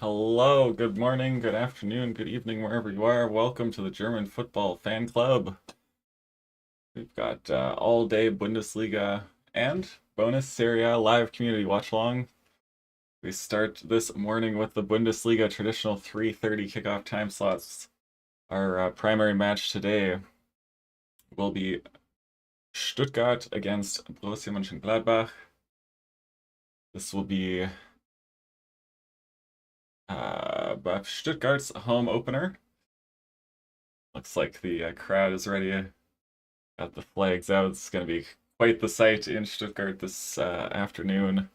Hello, good morning, good afternoon, good evening, wherever you are. Welcome to the German Football Fan Club. We've got all day Bundesliga and bonus Serie live community watch along. We start this morning with the Bundesliga traditional 3:30 kickoff time slots. Our primary match today will be Stuttgart against Borussia Mönchengladbach. This will be Stuttgart's home opener. Looks like the crowd is ready. Got the flags out. It's going to be quite the sight in Stuttgart this afternoon.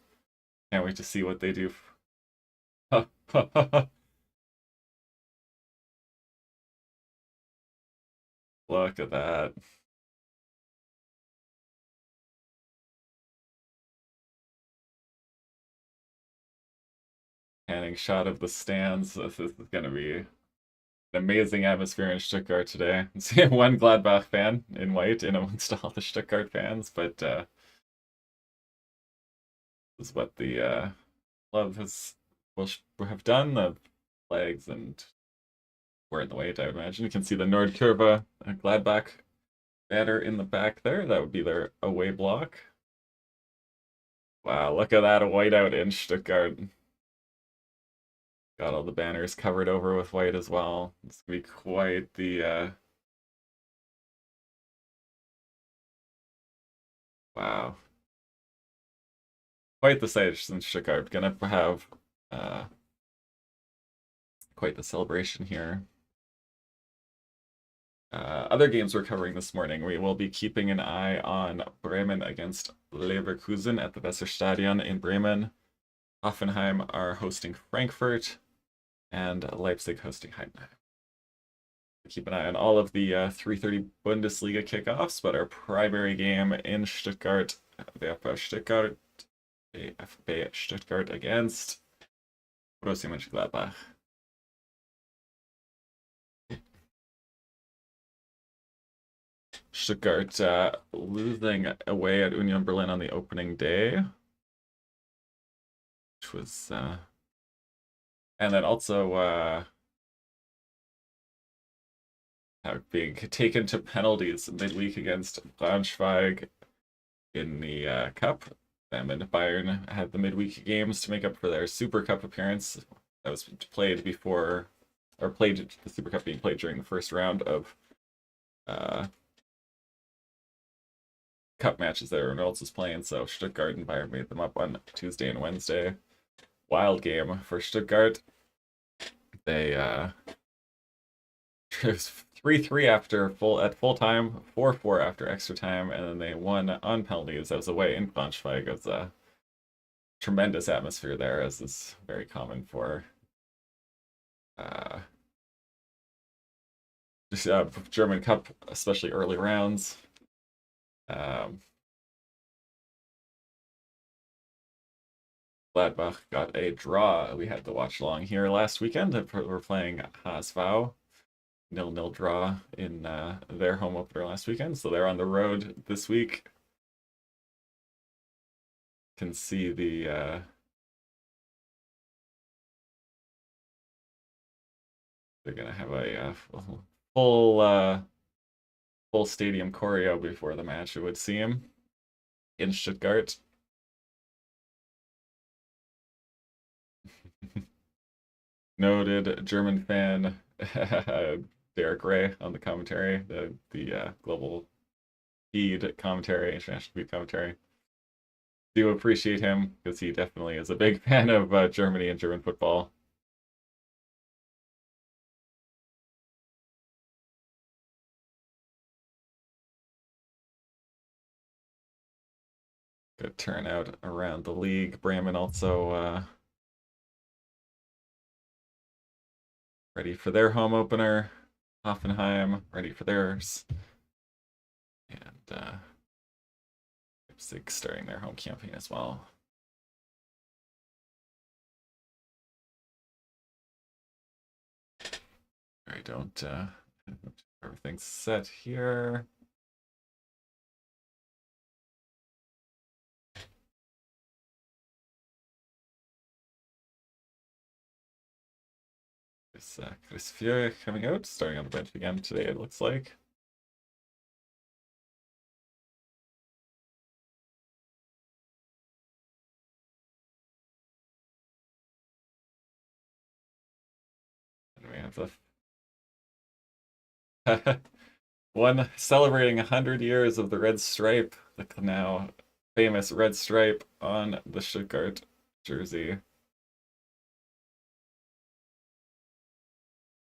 Can't wait to see what they do. Look at that. Panning shot of the stands. This is going to be an amazing atmosphere in Stuttgart today. See one Gladbach fan in white in amongst all the Stuttgart fans, but this is what the club will have done. The flags and we're in the white, I would imagine. You can see the Nordkurve Gladbach banner in the back there. That would be their away block. Wow, look at that whiteout in Stuttgart. Got all the banners covered over with white as well. It's gonna be quite the wow. Quite the sight in Stuttgart. Gonna have uh, quite the celebration here. Other games we're covering this morning, we will be keeping an eye on Bremen against Leverkusen at the Weserstadion in Bremen. Hoffenheim are hosting Frankfurt, and Leipzig hosting Heidenheim. Keep an eye on all of the 3:30 Bundesliga kickoffs, but our primary game in Stuttgart, VfB Stuttgart, VfB Stuttgart against Borussia Mönchengladbach. Stuttgart losing away at Union Berlin on the opening day, which was, and then also being taken to penalties midweek against Braunschweig in the Cup. Them and Bayern had the midweek games to make up for their Super Cup appearance that was played before, or played the Super Cup being played during the first round of cup matches that everyone else was playing. So Stuttgart and Bayern made them up on Tuesday and Wednesday. Wild game for Stuttgart. They it was 3-3 after full time, 4-4 after extra time, and then they won on penalties. That was away in Braunschweig. It was a tremendous atmosphere there, as is very common for uh, German Cup, especially early rounds. Um, Gladbach got a draw. We had the watch along here last weekend. We're playing HSV. 0-0 draw in their home opener last weekend, so they're on the road this week. Can see the they're gonna have a full full stadium choreo before the match, it would seem, in Stuttgart. Noted German fan Derek Ray on the commentary, the global feed commentary, international feed commentary. Do appreciate him because he definitely is a big fan of Germany and German football. Good turnout around the league. Bremen also ready for their home opener. Hoffenheim ready for theirs. And Leipzig starting their home campaign as well. I don't everything's set here. There's Chris Fury coming out, starting on the bench again today, it looks like. And we have the one celebrating 100 years of the red stripe, the now famous red stripe on the Stuttgart jersey.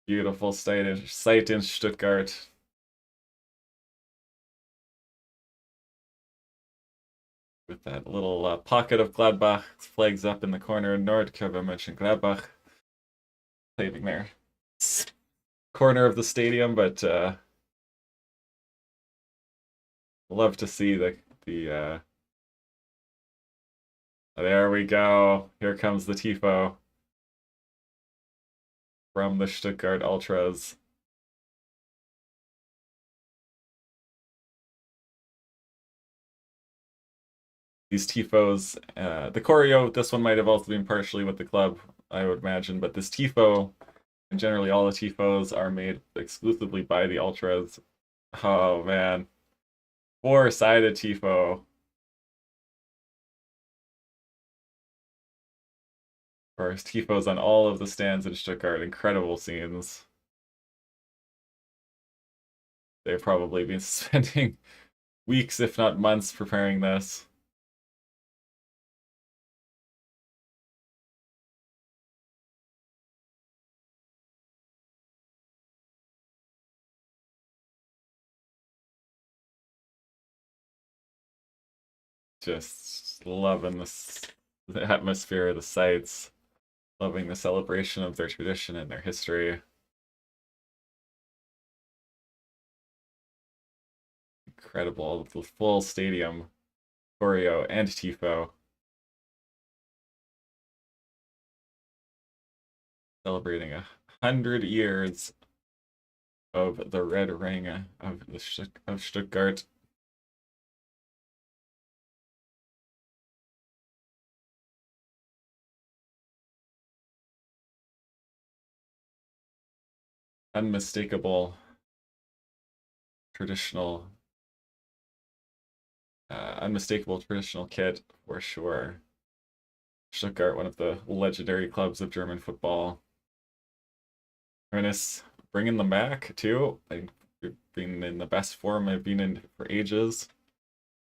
Beautiful sight in Stuttgart. With that little pocket of Gladbach flags up in the corner. Nordkurve Mönchengladbach saving their corner of the stadium, but love to see the there we go. Here comes the tifo from the Stuttgart Ultras. These tifos, the choreo, this one might have also been partially with the club, I would imagine, but this tifo, and generally all the tifos, are made exclusively by the Ultras. Oh man, four-sided tifo. Of course, tifos on all of the stands in Stuttgart, incredible scenes. They've probably been spending weeks, if not months, preparing this. Just loving the atmosphere, the sights, loving the celebration of their tradition and their history. Incredible, the full stadium, choreo and tifo. Celebrating 100 years of the Red Ring of Stuttgart. Unmistakable traditional, unmistakable traditional kit for sure. Stuttgart, one of the legendary clubs of German football. Ernest bringing them back too. They've been in the best form I've been in for ages.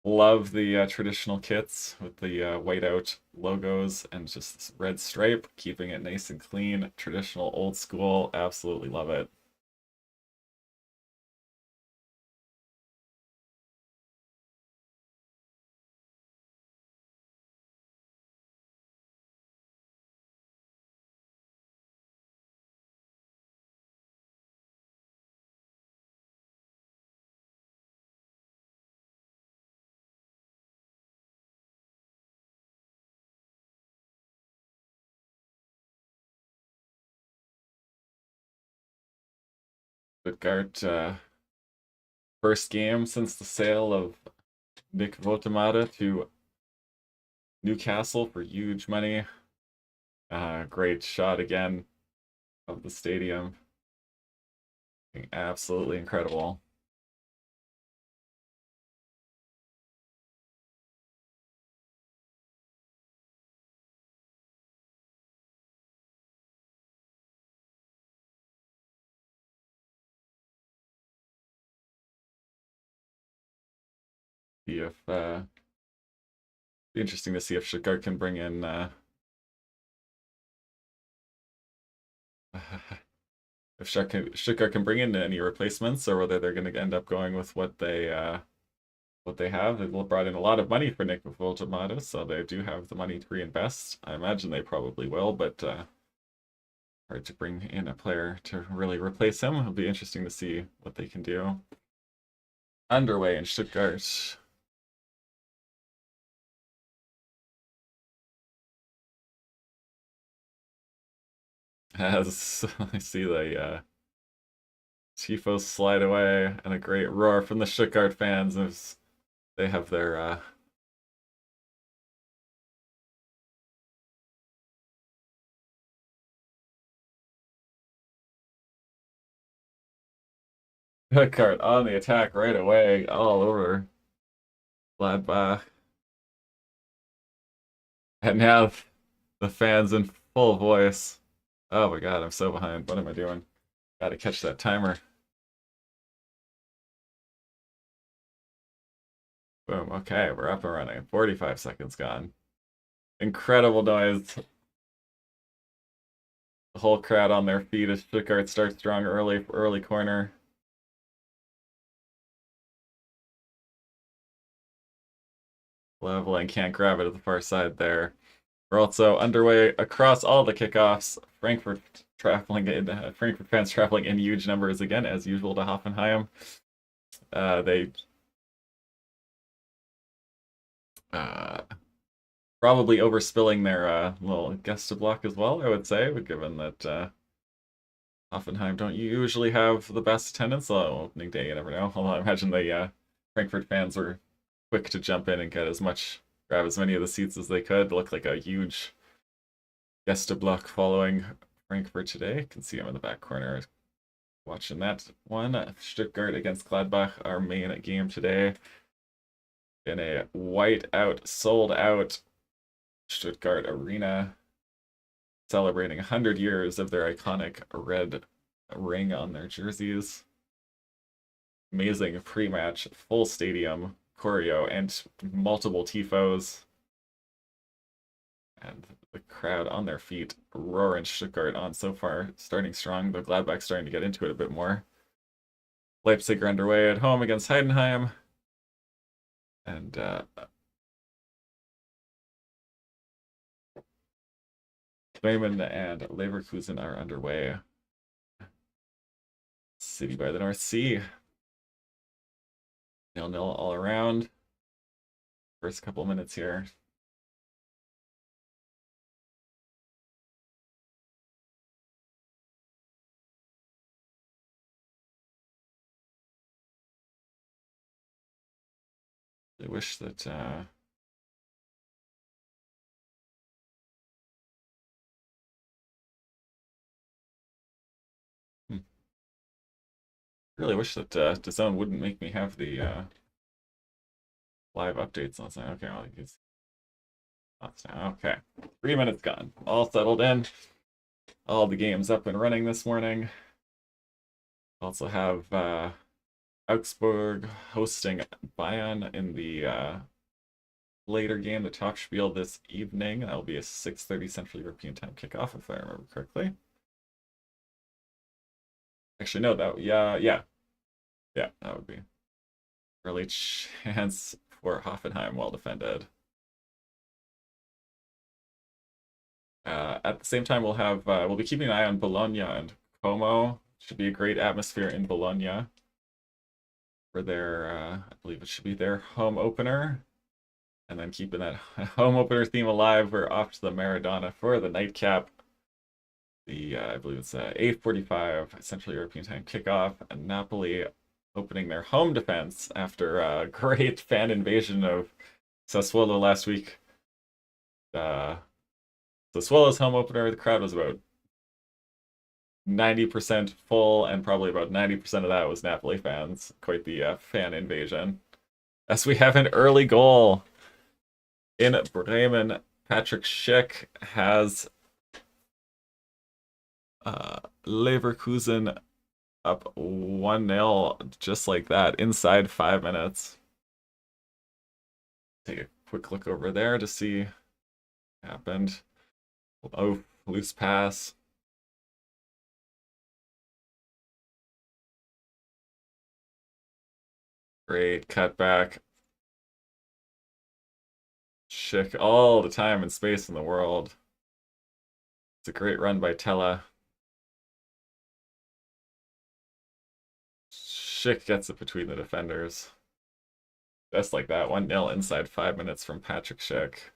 Love the traditional kits with the whiteout logos and just this red stripe, keeping it nice and clean, traditional, old school. Absolutely love it. Stuttgart, first game since the sale of Nick Votamata to Newcastle for huge money. Great shot again of the stadium. Absolutely incredible. See if be interesting to see if Stuttgart can bring in if Stuttgart can bring in any replacements, or whether they're going to end up going with what they have. They've brought in a lot of money for Nick Voltamata, so they do have the money to reinvest. I imagine they probably will, but hard to bring in a player to really replace him. It'll be interesting to see what they can do. Underway in Stuttgart. As I see the tifos slide away, and a great roar from the Stuttgart fans as they have their Stuttgart on the attack right away, all over Gladbach. And now the fans in full voice. Oh my god, I'm so behind. What am I doing? Gotta catch that timer. Boom. Okay, we're up and running. 45 seconds gone. Incredible noise. The whole crowd on their feet as Stuttgart starts strong early corner. Leveling, can't grab it at the far side there. We're also underway across all the kickoffs. Frankfurt fans traveling in huge numbers again, as usual, to Hoffenheim. They probably overspilling their little guest block as well, I would say, but given that Hoffenheim don't usually have the best attendance on opening day, you never know. Although I imagine the Frankfurt fans were quick to jump in and grab as many of the seats as they could. It looked like a huge guest block following Frankfurt today. You can see him in the back corner watching that one. Stuttgart against Gladbach, our main game today. In a sold out Stuttgart arena, celebrating 100 years of their iconic red ring on their jerseys. Amazing pre-match, full stadium choreo, and multiple tifos. And the crowd on their feet, roaring Stuttgart on so far, starting strong, though Gladbach starting to get into it a bit more. Leipzig are underway at home against Heidenheim. And Bremen and Leverkusen are underway. City by the North Sea. 0-0 all around. First couple minutes here. I wish that really wish that DAZN wouldn't make me have the live updates on that. Okay, I'll use thoughts now. Okay, 3 minutes gone. All settled in. All the games up and running this morning. Also have Augsburg hosting Bayern in the later game, the Topspiel this evening. That'll be a 6:30 Central European Time kickoff, if I remember correctly. Actually, no, yeah, that would be early chance for Hoffenheim, well defended. At the same time, we'll be keeping an eye on Bologna and Como. Should be a great atmosphere in Bologna for their, I believe it should be their home opener. And then keeping that home opener theme alive, we're off to the Maradona for the nightcap. I believe it's 8:45 Central European Time kickoff, and Napoli opening their home defense after a great fan invasion of Sassuolo last week. Sassuolo's home opener, the crowd was about 90% full, and probably about 90% of that was Napoli fans. Quite the fan invasion. As we have an early goal in Bremen, Patrick Schick has Leverkusen up 1-0 just like that inside 5 minutes. Take a quick look over there to see what happened. Oh, loose pass. Great cutback. Schick all the time and space in the world. It's a great run by Tella. Schick gets it between the defenders. Just like that, 1-0 inside 5 minutes from Patrick Schick.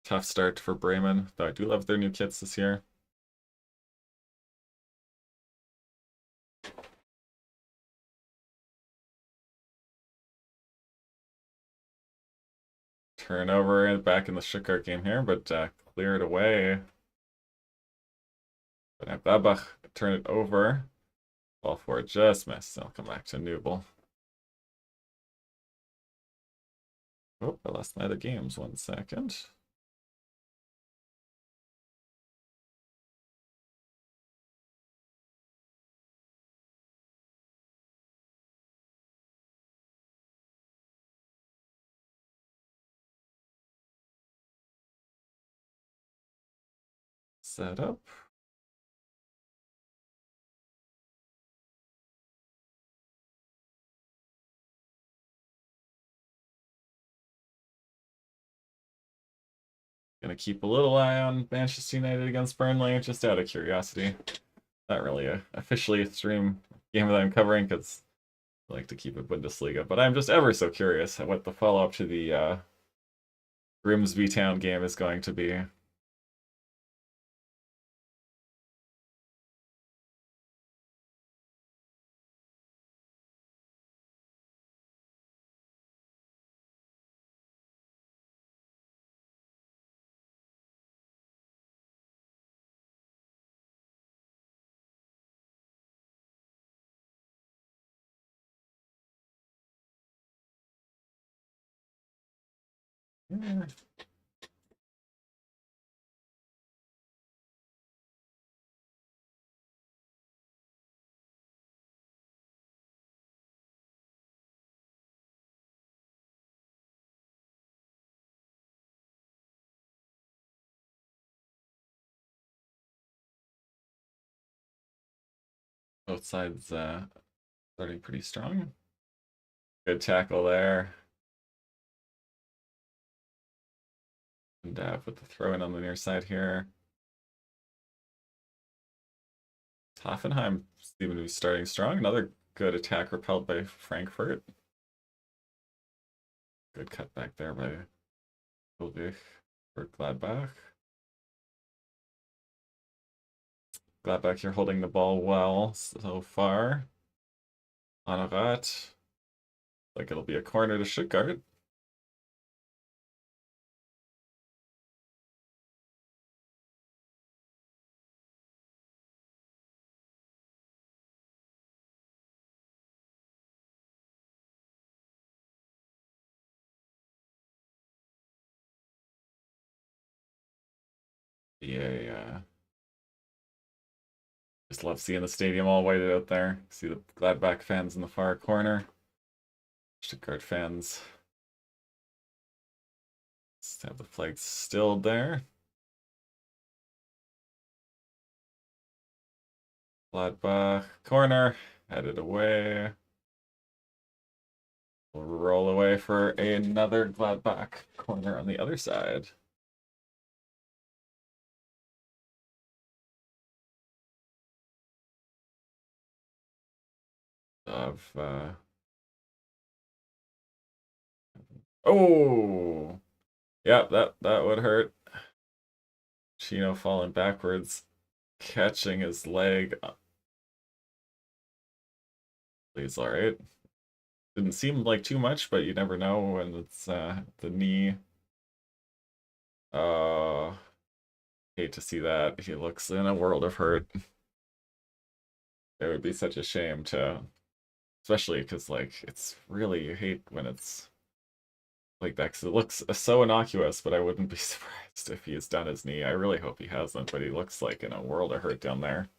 Tough start for Bremen, though I do love their new kits this year. Turnover back in the Stuttgart game here, but cleared away. But now GLADBACH turn it over. Ball for it just missed. I'll come back to Nubel. Oh, I lost my other games. 1 second. Set up. Gonna keep a little eye on Manchester United against Burnley, just out of curiosity. Not really a officially a stream game that I'm covering because I like to keep it Bundesliga, but I'm just ever so curious what the follow-up to the Grimsby Town game is going to be. Yeah. Both sides starting pretty strong. Good tackle there. And with the throw in on the near side here. Hoffenheim seem to be starting strong. Another good attack repelled by Frankfurt. Good cutback there by Ulrich for GLADBACH. GLADBACH here holding the ball well so far. Honorat. Like it'll be a corner to Stuttgart. Yeah. Just love seeing the stadium all whited out there. See the GLADBACH fans in the far corner. Stuttgart fans. Let's have the flag still there. GLADBACH corner, headed away. We'll roll away for another GLADBACH corner on the other side. Of oh, yeah, that would hurt. Chino falling backwards, catching his leg. He's all right. Didn't seem like too much, but you never know when it's the knee. Hate to see that. He looks in a world of hurt. It would be such a shame to, especially because like it's really you hate when it's like that because it looks so innocuous. But I wouldn't be surprised if he's done his knee. I really hope he hasn't, but he looks like in a world of hurt down there.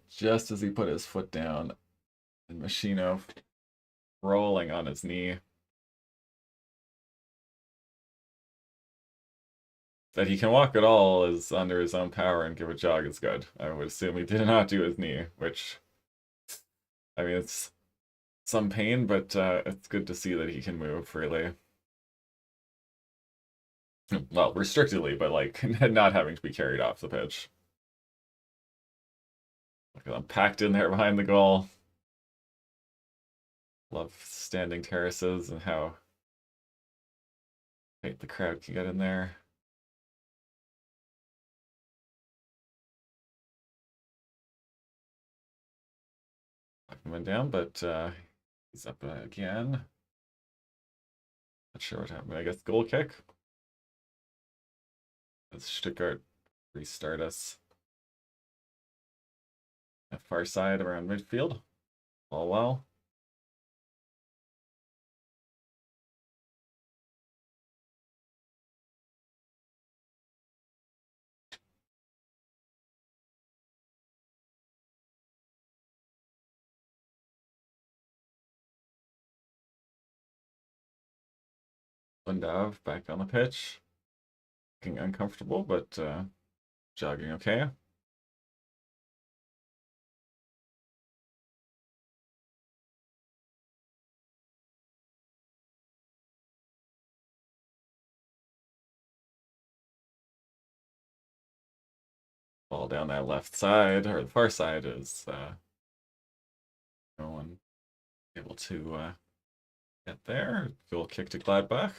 Just as he put his foot down, and Machino rolling on his knee. That he can walk at all is under his own power and give a jog is good. I would assume he did not do his knee, which, I mean, it's some pain, but it's good to see that he can move freely. Well, restrictedly, but like not having to be carried off the pitch. Look at them packed in there behind the goal. Love standing terraces and how tight the crowd can get in there. Coming down, but He's up again. Not sure what happened. I guess goal kick. As Stuttgart restart us. At far side around midfield. All well. Lindav back on the pitch. Looking uncomfortable, but jogging okay. Ball down that left side, or the far side, is no one able to get there. Goal kick to Gladbach.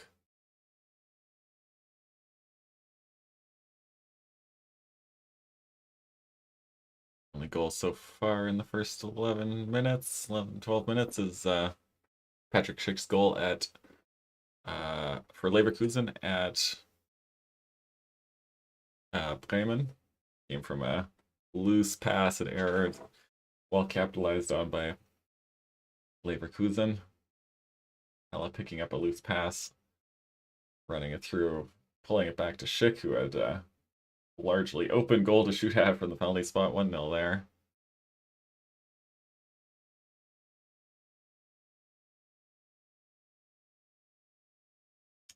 Only goal so far in the first 11 minutes, 11, 12 minutes is Patrick Schick's goal at for Leverkusen at Bremen. Came from a loose pass and error, well capitalized on by Leverkusen. Ella picking up a loose pass, running it through, pulling it back to Schick, who had largely open goal to shoot at from the penalty spot. 1-0 there.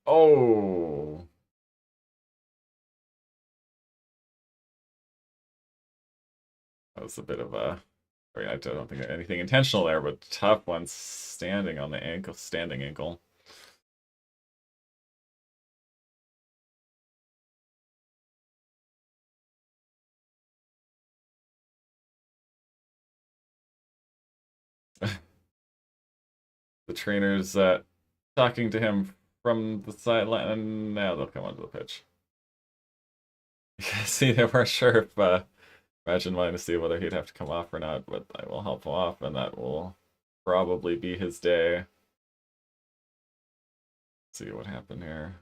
Oh! That was a bit of a... I mean, I don't think anything intentional there, but tough one standing on the ankle, standing ankle. The trainer's talking to him from the sideline, and now they'll come onto the pitch. See, they weren't sure if Imagine wanting to see whether he'd have to come off or not, but I will help him off, and that will probably be his day. Let's see what happened here.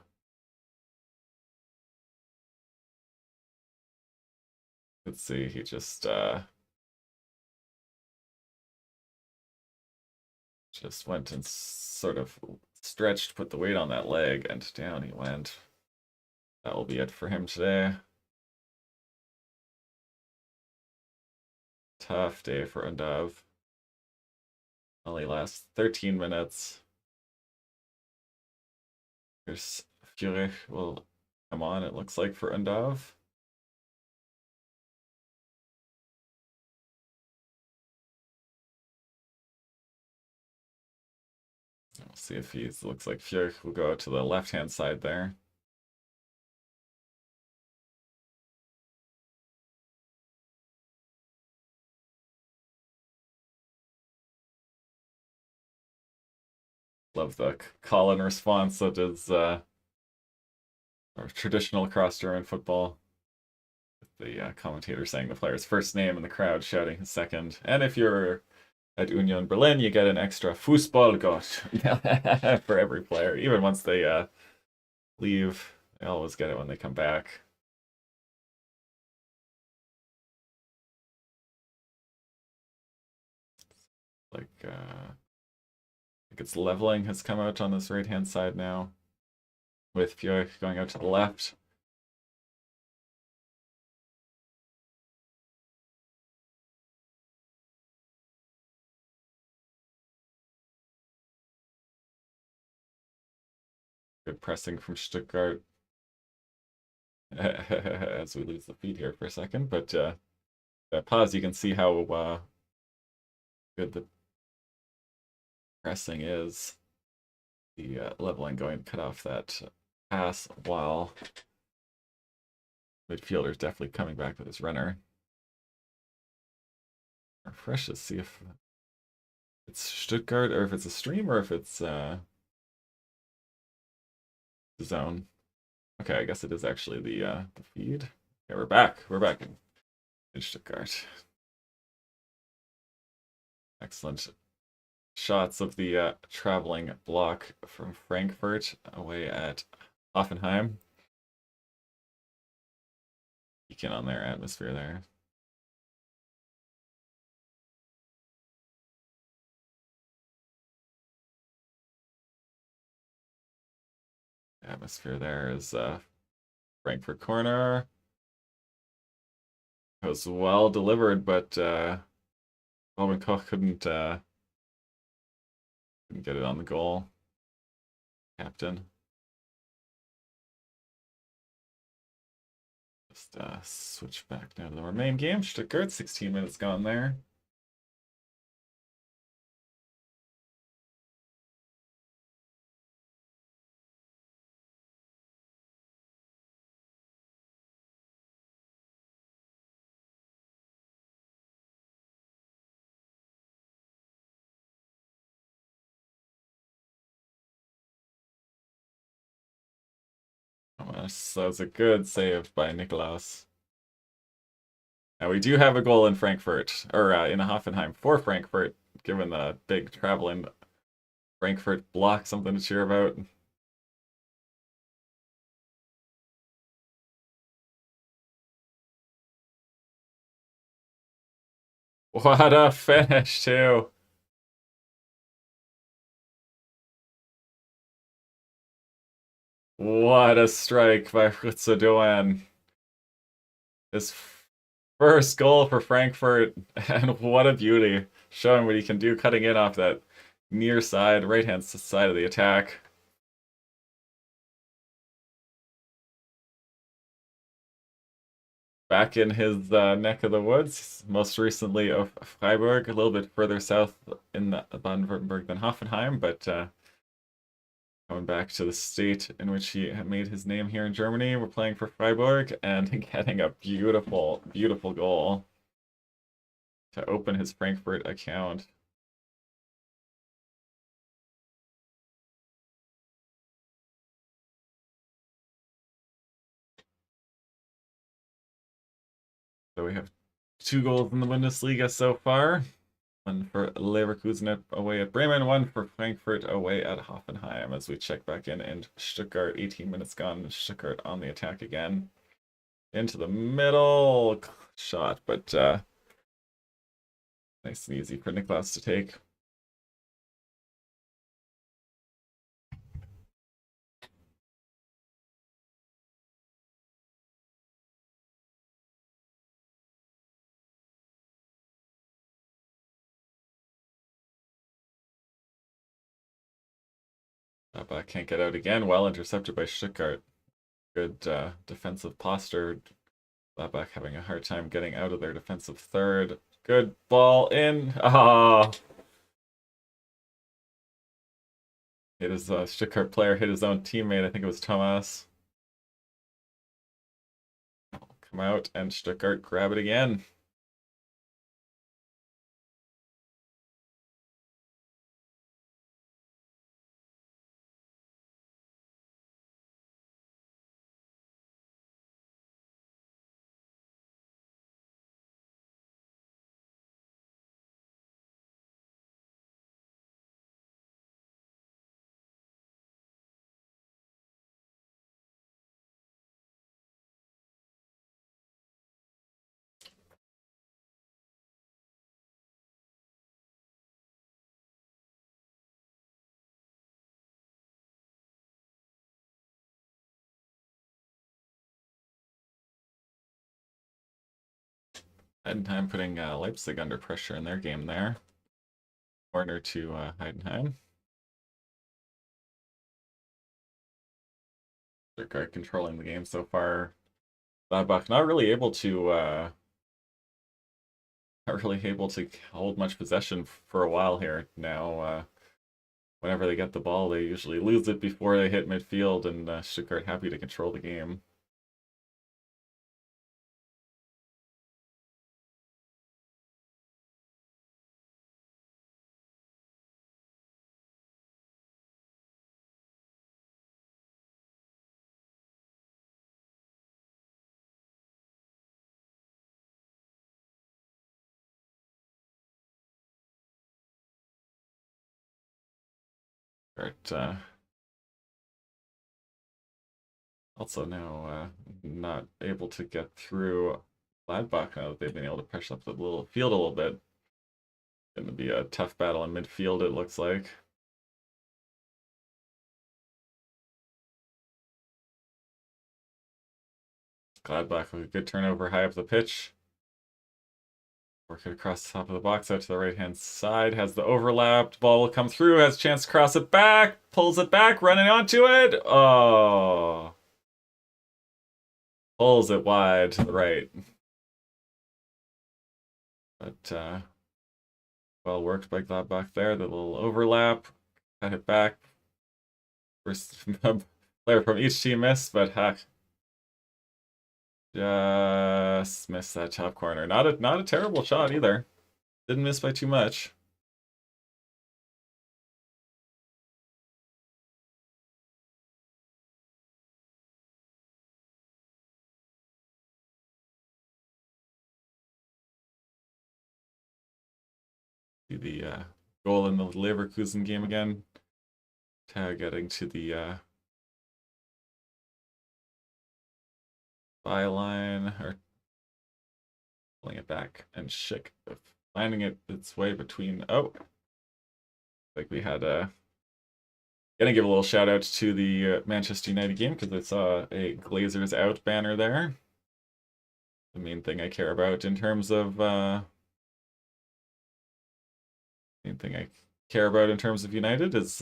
Let's see, he just went and sort of stretched, put the weight on that leg, and down he went. That will be it for him today. Tough day for Undav. Only lasts 13 minutes. Here's Furich will come on, it looks like, for Undav. We'll see if he's, looks like Furich will go to the left-hand side there. Love the call and response that is traditional across German football. The commentator saying the player's first name and the crowd shouting his second. And if you're at Union Berlin, you get an extra Fußballgott for every player. Even once they leave, they always get it when they come back. Like, I think it's leveling has come out on this right-hand side now, with Furich going out to the left. Good pressing from Stuttgart. As we lose the feed here for a second, but that pause, you can see how good the pressing is. The leveling going to cut off that pass, while midfielder's definitely coming back with his runner. Refresh to see if it's Stuttgart or if it's a stream or if it's the zone. Okay, I guess it is actually the feed. Okay, we're back. We're back in Stuttgart. Excellent shots of the traveling block from Frankfurt away at Hoffenheim. Peeking on their atmosphere there. Atmosphere there is Frankfurt corner. It was well delivered, but Robin Koch couldn't get it on the goal. Captain. Just switch back now to the main game. Stuttgart, 16 minutes gone there. That was a good save by Nikolaus. Now we do have a goal in Frankfurt, or in Hoffenheim for Frankfurt, given the big traveling Frankfurt block, something to cheer about. What a finish, too. What a strike by Fritz Doan. His first goal for Frankfurt, and what a beauty. Showing what he can do, cutting in off that near side, right-hand side of the attack. Back in his neck of the woods, most recently of Freiburg, a little bit further south in Baden-Württemberg than Hoffenheim, but coming back to the state in which he made his name here in Germany. We're playing for Freiburg and getting a beautiful, beautiful goal to open his Frankfurt account. So we have 2 goals in the Bundesliga so far. One for Leverkusen away at Bremen, one for Frankfurt away at Hoffenheim as we check back in. And Stuttgart, 18 minutes gone. Stuttgart on the attack again. Into the middle shot, but nice and easy for Niklas to take. Gladbach can't get out again. Well intercepted by Stuttgart. Good defensive posture. Gladbach having a hard time getting out of their defensive third. Good ball in. Ah. It is a Stuttgart player hit his own teammate. I think it was Thomas. Come out and Stuttgart grab it again. Heidenheim putting Leipzig under pressure in their game there. Corner to Heidenheim. Stuttgart controlling the game so far. Gladbach not really able to hold much possession for a while here. Now, whenever they get the ball, they usually lose it before they hit midfield, and Stuttgart happy to control the game. But also now not able to get through Gladbach now that they've been able to push up the little field a little bit. Going to be a tough battle in midfield, it looks like. Gladbach with a good turnover high up the pitch. Working across the top of the box out to the right-hand side. Has the overlapped. Ball will come through. Has a chance to cross it back. Pulls it back. Running onto it. Oh. Pulls it wide to the right. But well worked by Gladbach there. The little overlap. Cut it back. First player from each team missed, but heck. Just missed that top corner. Not a terrible shot either. Didn't miss by too much. See the goal in the Leverkusen game again. Tag getting to the byline, or pulling it back, and Schick finding its way between. Oh, like we had gonna give a little shout out to the Manchester United game because I saw a Glazers out banner there. The main thing I care about in terms of United is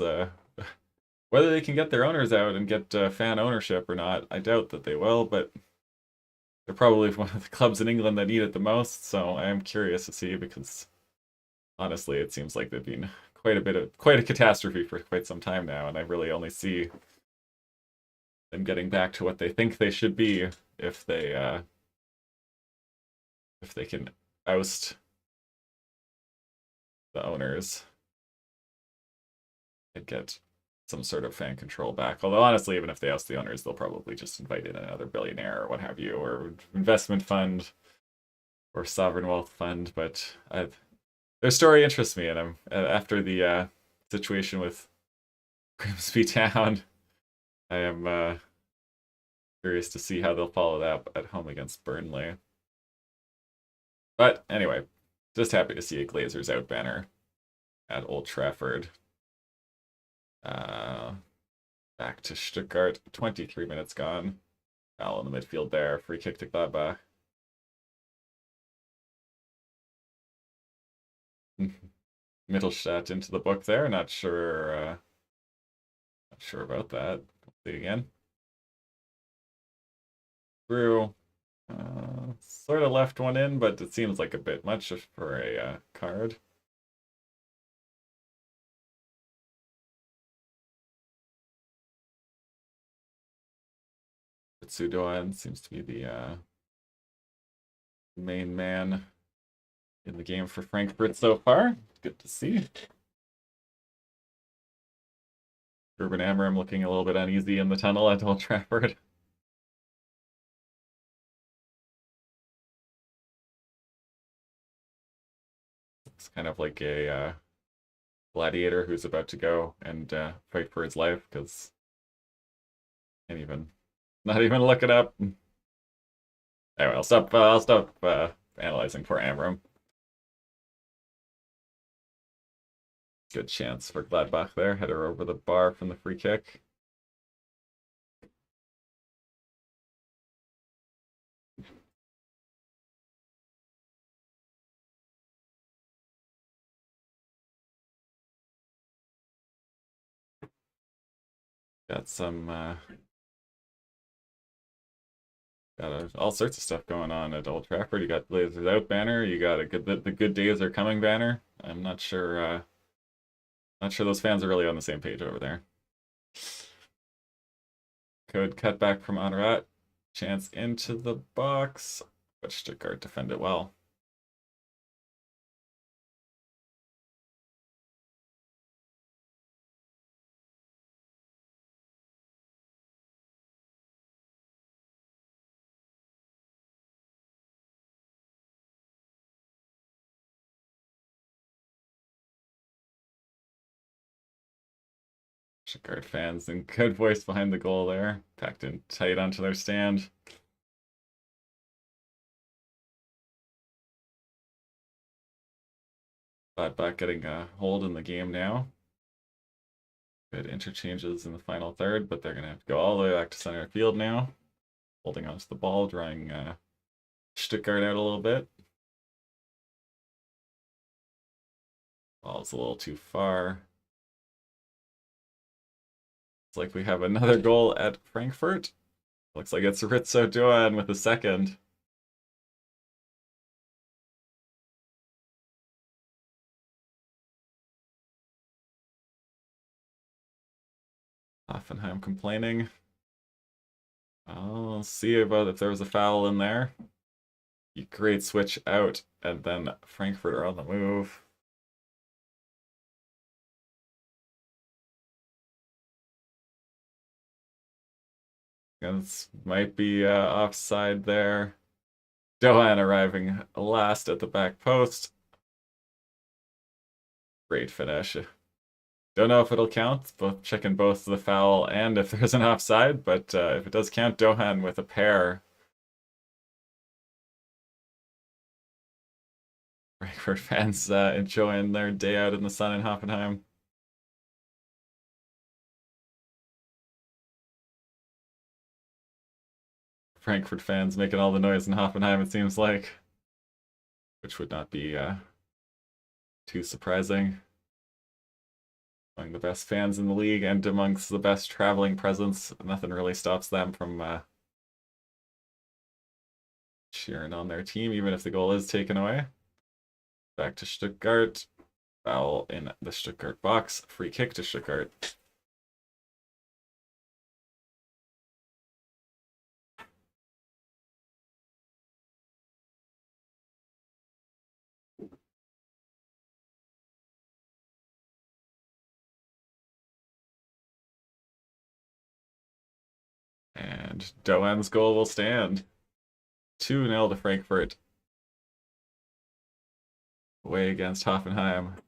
whether they can get their owners out and get fan ownership or not. I doubt that they will, but they're probably one of the clubs in England that need it the most, so I am curious to see because honestly, it seems like they've been quite a catastrophe for quite some time now, and I really only see them getting back to what they think they should be if they can oust the owners and get some sort of fan control back. Although honestly, even if they oust the owners, they'll probably just invite in another billionaire or what have you, or investment fund or sovereign wealth fund. But their story interests me, and I'm after the situation with Grimsby Town, I am curious to see how they'll follow that up at home against Burnley. But anyway, just happy to see a Glazers out banner at Old Trafford. Back to Stuttgart. 23 minutes gone. Foul in the midfield there. Free kick to Gladbach. Mittelstadt into the book there. Not sure about that. See again. Through. Sort of left one in, but it seems like a bit much for a card. Sudoan seems to be the main man in the game for Frankfurt so far. Good to see. Ruben Amorim looking a little bit uneasy in the tunnel at Old Trafford. It's kind of like a gladiator who's about to go and fight for his life because not even look it up. Anyway, I'll stop analyzing for Amorim. Good chance for Gladbach there. Header over the bar from the free kick. Got some got all sorts of stuff going on at Old Trafford. You got Blazers out banner. You got the good days are coming banner. I'm not sure those fans are really on the same page over there. Code cut back from Anrat. Chance into the box, but Stuttgart defended well. Stuttgart fans in good voice behind the goal there. Packed in tight onto their stand. Gladbach getting a hold in the game now. Good interchanges in the final third, but they're going to have to go all the way back to center field now. Holding onto the ball, drawing Stuttgart out a little bit. Ball's a little too far. It's like we have another goal at Frankfurt. Looks like it's Ritso Doan with a second. Hoffenheim complaining. I'll see about if there was a foul in there. Great switch out, and then Frankfurt are on the move. This might be offside there. Doan arriving last at the back post. Great finish. Don't know if it'll count, both checking both the foul and if there's an offside, but if it does count, Doan with a pair. Frankfurt fans enjoying their day out in the sun in Hoffenheim. Frankfurt fans making all the noise in Hoffenheim, it seems like. Which would not be too surprising. Among the best fans in the league and amongst the best traveling presence, nothing really stops them from cheering on their team, even if the goal is taken away. Back to Stuttgart. Foul in the Stuttgart box. Free kick to Stuttgart. And Doan's goal will stand. 2-0 to Frankfurt. Away against Hoffenheim.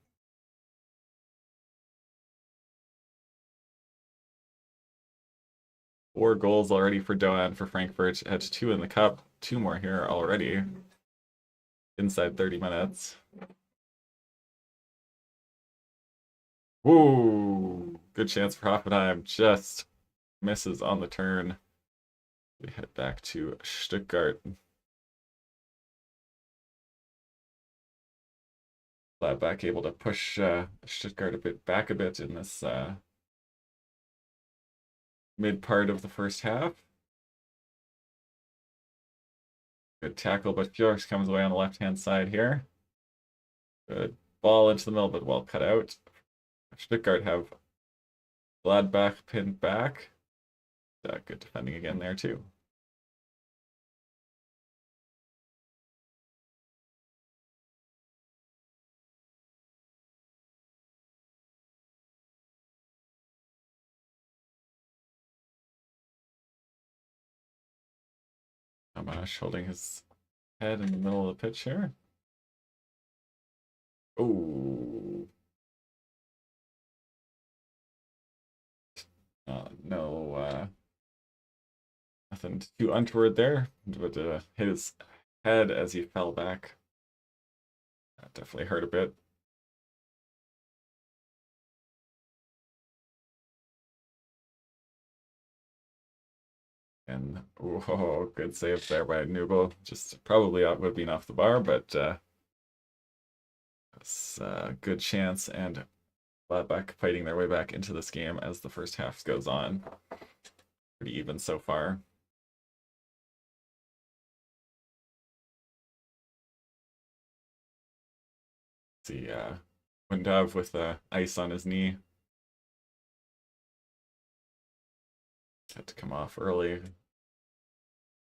Four goals already for Doan for Frankfurt. Had 2 in the cup. 2 more here already. Inside 30 minutes. Woo! Good chance for Hoffenheim. Just misses on the turn. We head back to Stuttgart. Gladbach able to push Stuttgart back a bit in this mid part of the first half. Good tackle, but Fjorks comes away on the left-hand side here. Good ball into the middle, but well cut out. Stuttgart have Gladbach pinned back. Good defending again there too. Amash holding his head in the middle of the pitch here. Oh. No, nothing too untoward there, but hit his head as he fell back. That definitely hurt a bit. And oh, good save there by Nubo. Just probably would have been off the bar, but it's a good chance. And Gladbach fighting their way back into this game as the first half goes on. Pretty even so far. See, Windov with ice on his knee. Had to come off early.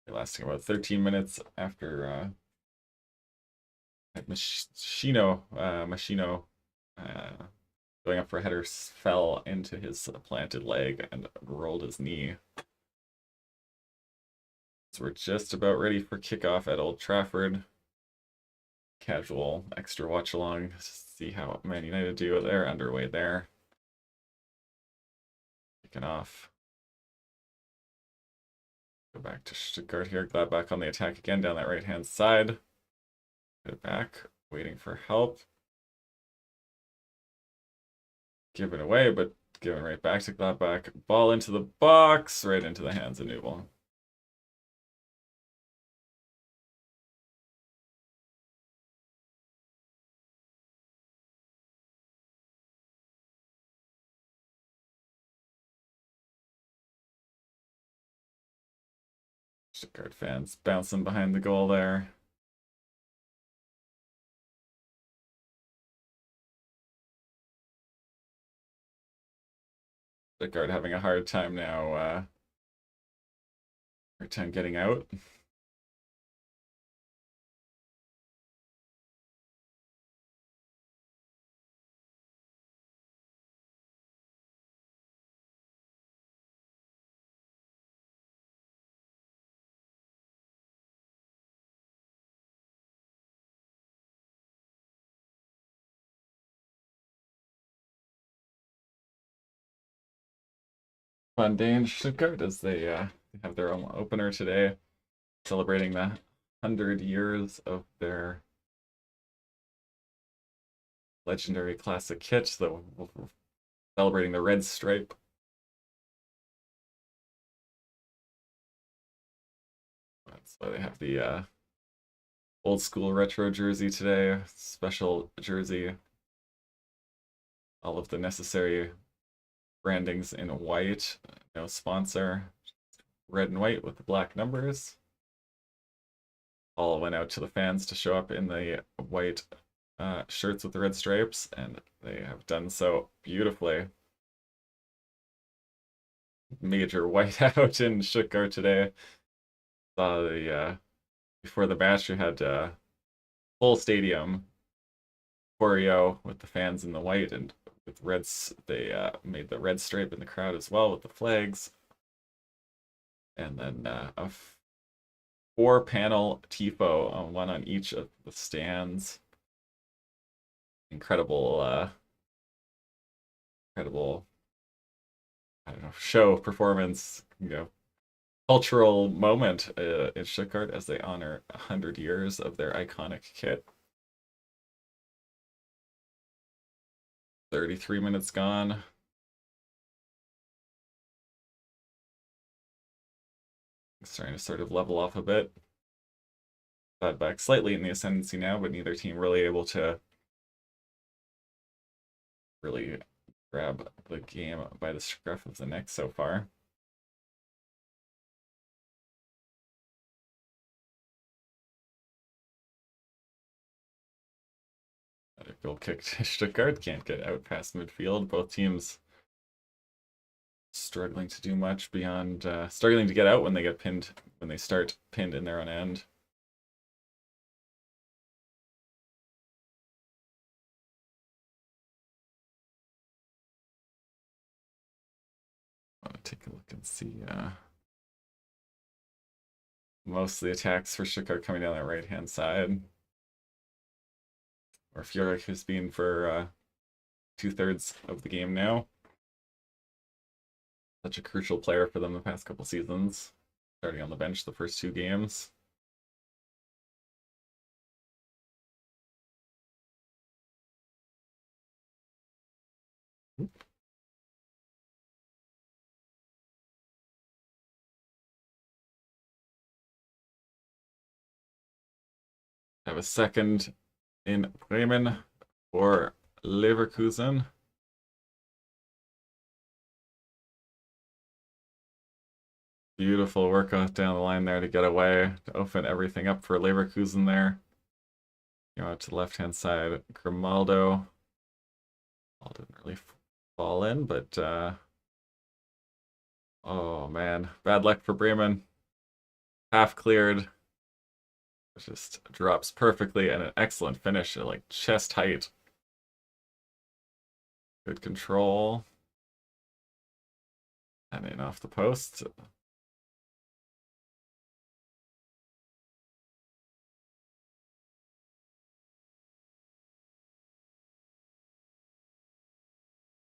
Lasting about 13 minutes after Machino going up for a header fell into his planted leg and rolled his knee. So we're just about ready for kickoff at Old Trafford. Casual extra watch along to see how Man United do. They're underway there. Taken off. Go back to Stuttgart here. Gladbach on the attack again down that right-hand side. Get it back. Waiting for help. Given away, but given right back to Gladbach. Ball into the box. Right into the hands of Newell. Stuttgart fans bouncing behind the goal there. Stuttgart having a hard time now. Hard time getting out. Fun day in Stuttgart as they have their own opener today, celebrating the 100 years of their legendary classic kit, celebrating the red stripe. That's why they have the old school retro jersey today, special jersey. All of the necessary brandings in white, no sponsor, red and white with the black numbers. All went out to the fans to show up in the white shirts with the red stripes, and they have done so beautifully. Major whiteout in Stuttgart today. Saw the before the match, you had full stadium choreo with the fans in the white and with reds. They made the red stripe in the crowd as well with the flags, and then a 4-panel tifo, one on each of the stands. Incredible, incredible. I don't know, show performance. Cultural moment in Stuttgart as they honor 100 years of their iconic kit. 33 minutes gone. Starting to sort of level off a bit. Gladbach slightly in the ascendancy now, but neither team really able to really grab the game by the scruff of the neck so far. Another goal kick to Stuttgart. Can't get out past midfield. Both teams struggling to do much beyond struggling to get out when they get pinned, when they start pinned in their own end. I want to take a look and see most of the attacks for Stuttgart coming down that right hand side, or Furyk has been for 2/3 of the game now. Such a crucial player for them the past couple seasons, starting on the bench the first 2 games. Have a second in Bremen for Leverkusen. Beautiful work down the line there to get away, to open everything up for Leverkusen there. Out to the left-hand side, Grimaldo. Ball didn't really fall in, but oh man, bad luck for Bremen. Half cleared. It just drops perfectly, and an excellent finish at like chest height. Good control. And in off the post.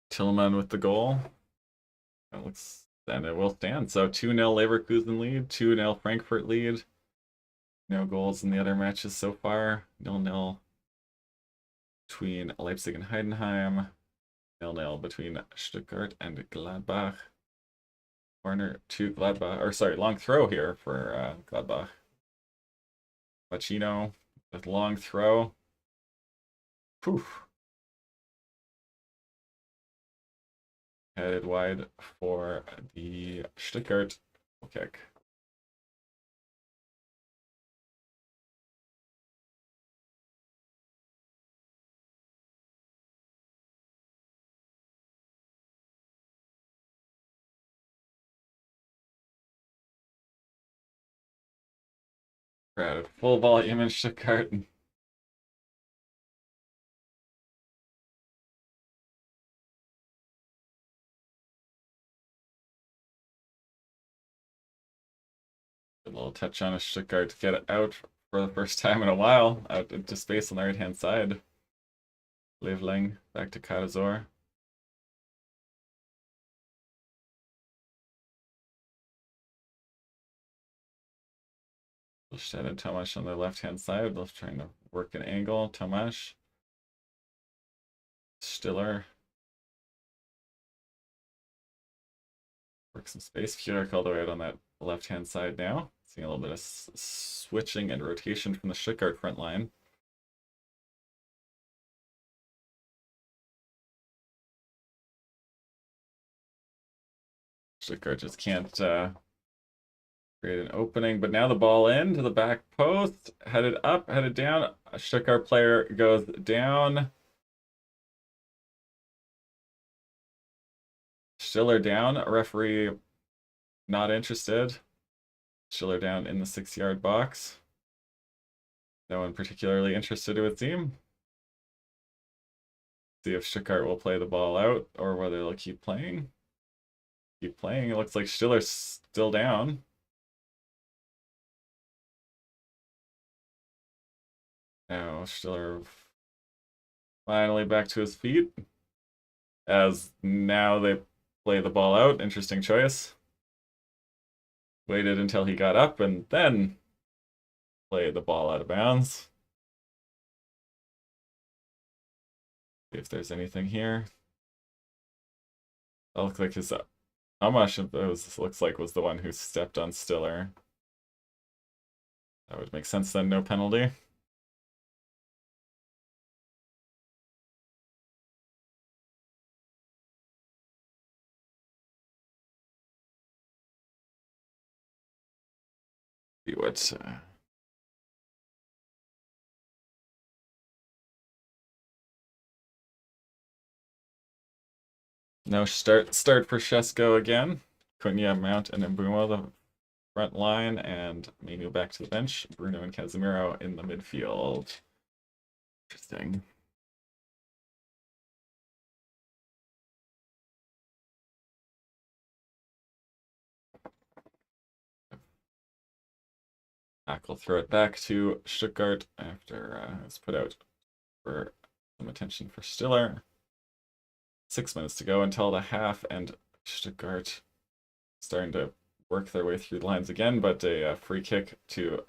Tillman with the goal. Then it will stand. So 2-0 Leverkusen lead, 2-0 Frankfurt lead. No goals in the other matches so far. 0-0 between Leipzig and Heidenheim. 0-0 between Stuttgart and Gladbach. Corner to Gladbach, or sorry, long throw here for Gladbach. Pacino with long throw. Poof. Headed wide for the Stuttgart kick. Crowd full volume in Stuttgart. A little touch on a Stuttgart to get it out for the first time in a while, out into space on the right hand side. Leveling back to Karazor. Shed and Tomasz on the left hand side, both trying to work an angle. Tomasz. Stiller. Work some space. Furyk all the way out on that left hand side now. Seeing a little bit of switching and rotation from the Stuttgart front line. Stuttgart just can't create an opening, but now the ball into the back post, headed up, headed down. A Stuttgart player goes down. Stiller down. A referee not interested. Stiller down in the 6-yard box. No one particularly interested, it would seem. See if Stuttgart will play the ball out or whether they'll keep playing. Keep playing. It looks like Stiller's still down. Now Stiller finally back to his feet. As now they play the ball out. Interesting choice. Waited until he got up and then played the ball out of bounds. See if there's anything here. That looks like his how much of those looks like was the one who stepped on Stiller. That would make sense then, no penalty. See what no start for Shesko again. Cunha, Mount, and Mbeumo the front line, and Manu back to the bench. Bruno and Casemiro in the midfield. Interesting. Hack will throw it back to Stuttgart after it's put out for some attention for Stiller. 6 minutes to go until the half, and Stuttgart starting to work their way through the lines again, but a free kick to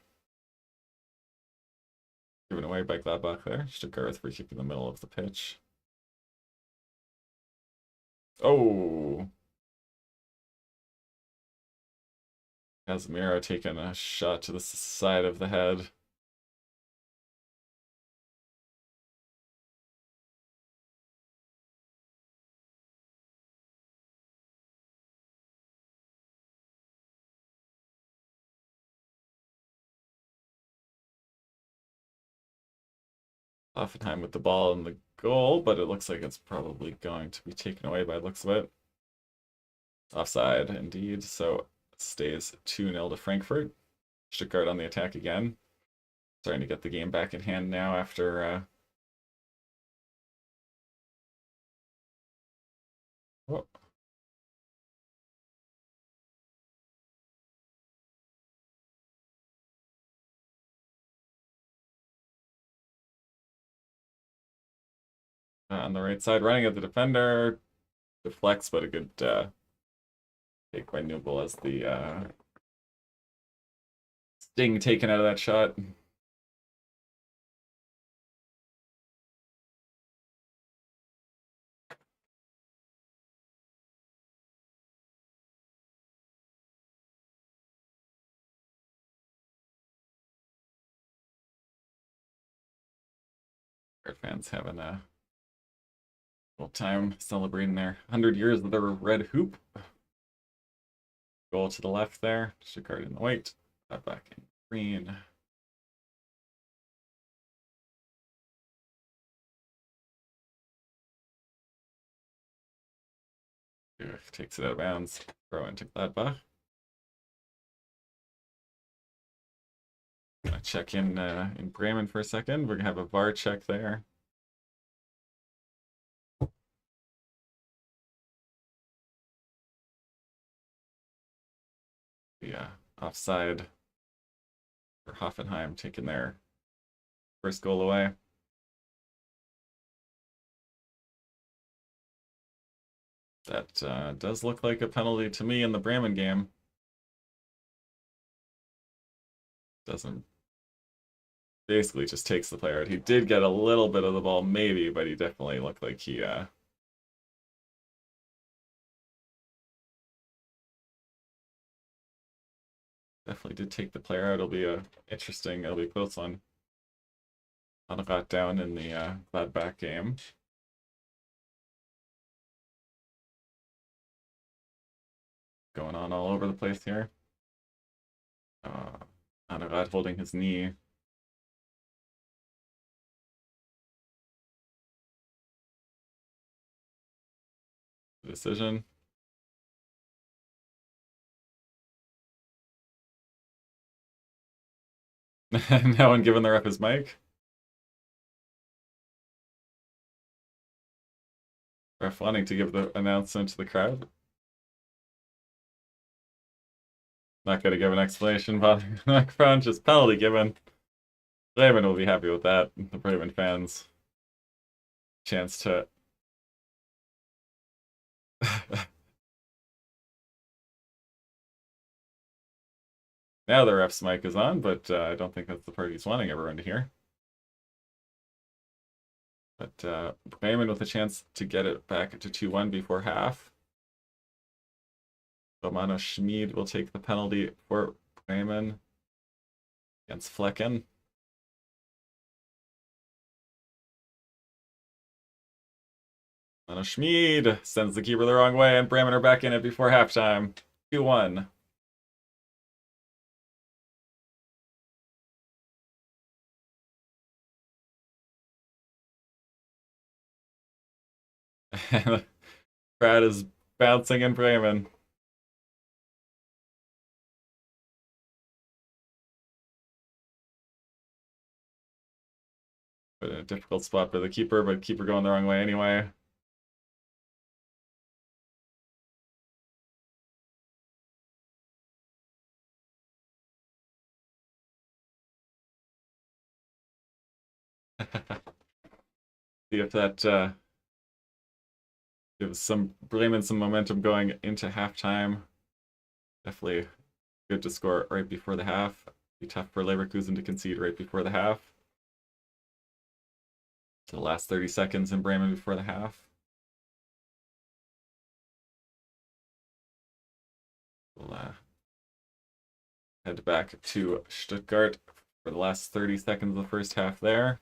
given away by Gladbach there. Stuttgart with free kick in the middle of the pitch. Oh! Casemiro taking a shot to the side of the head. Hoffenheim with the ball in the goal, but it looks like it's probably going to be taken away by the looks of it. Offside, indeed. So it stays 2-0 to Frankfurt. Stuttgart on the attack again. Starting to get the game back in hand now after oh. On the right side, running at the defender. Deflects, but a good Take by Newell as the sting taken out of that shot. Our fans having a little time celebrating their 100 years of the red hoop. Goal to the left there. Stuttgart in the white. Gladbach in green. Takes it out of bounds. Throw into Gladbach. Gonna check in Bremen for a second. We're gonna have a VAR check there. Yeah, offside for Hoffenheim, taking their first goal away. That does look like a penalty to me in the Bremen game. Doesn't. Basically just takes the player out. He did get a little bit of the ball, maybe, but he definitely looked like he definitely did take the player out. It'll be it'll be a close one. Got down in the Gladbach game. Going on all over the place here. Anurad holding his knee. Decision. No one giving the ref his mic. Ref wanting to give the announcement to the crowd. Not going to give an explanation, but microphone, just penalty given. Bremen will be happy with that. The Bremen fans. Chance to. Now the ref's mic is on, but I don't think that's the part he's wanting everyone to hear. But Bremen with a chance to get it back to 2-1 before half. Romano Schmid will take the penalty for Bremen against Flecken. Romano Schmid sends the keeper the wrong way, and Bremen are back in it before halftime. 2-1. The crowd is bouncing in Bremen. But a difficult spot for the keeper, but keeper going the wrong way anyway. See if that gives Bremen some momentum going into halftime. Definitely good to score right before the half. Be tough for Leverkusen to concede right before the half. To the last 30 seconds in Bremen before the half. We'll head back to Stuttgart for the last 30 seconds of the first half there.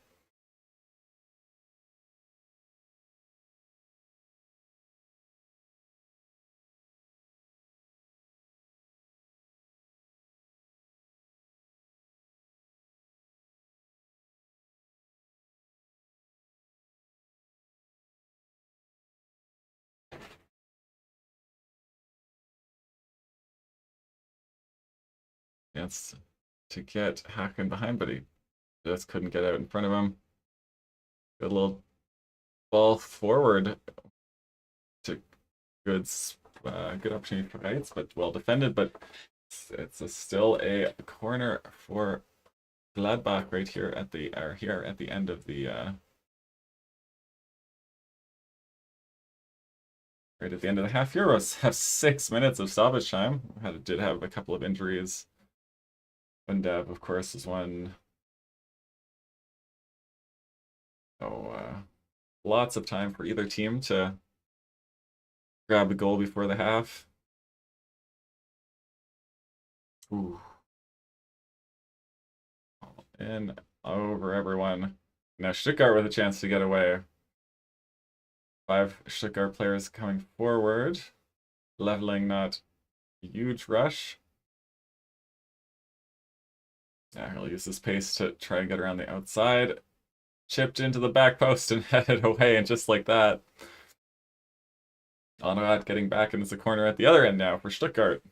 Chance to get Haken behind, but he just couldn't get out in front of him. Good little ball forward to good opportunity for Heights, but well defended. But it's still a corner for Gladbach right here at the end of the right right at the end of the half. Euros have 6 minutes of stoppage time. Did have a couple of injuries. Bundev, of course, is one. So lots of time for either team to grab a goal before the half. Ooh. In over everyone. Now Stuttgart with a chance to get away. 5 Stuttgart players coming forward. Leveling, not a huge rush. Yeah, he'll use his pace to try and get around the outside. Chipped into the back post and headed away, and just like that. Honorat getting back into the corner at the other end now for Stuttgart.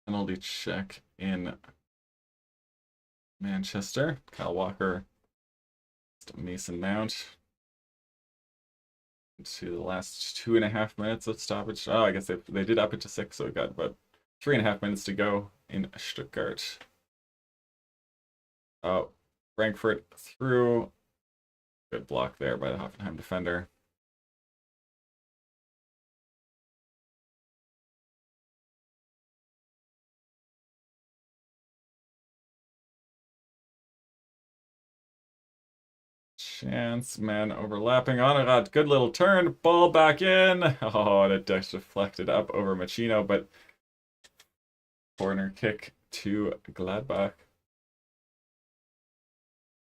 Penalty check in Manchester. Kyle Walker, Mason Mount. To the last 2.5 minutes of stoppage. Oh, I guess they did up it to 6, so we got about 3.5 minutes to go in Stuttgart. Oh, Frankfurt through. Good block there by the Hoffenheim defender. Chance, man overlapping. Honorat, good little turn. Ball back in. Oh, and it deflected up over Machino, but corner kick to Gladbach.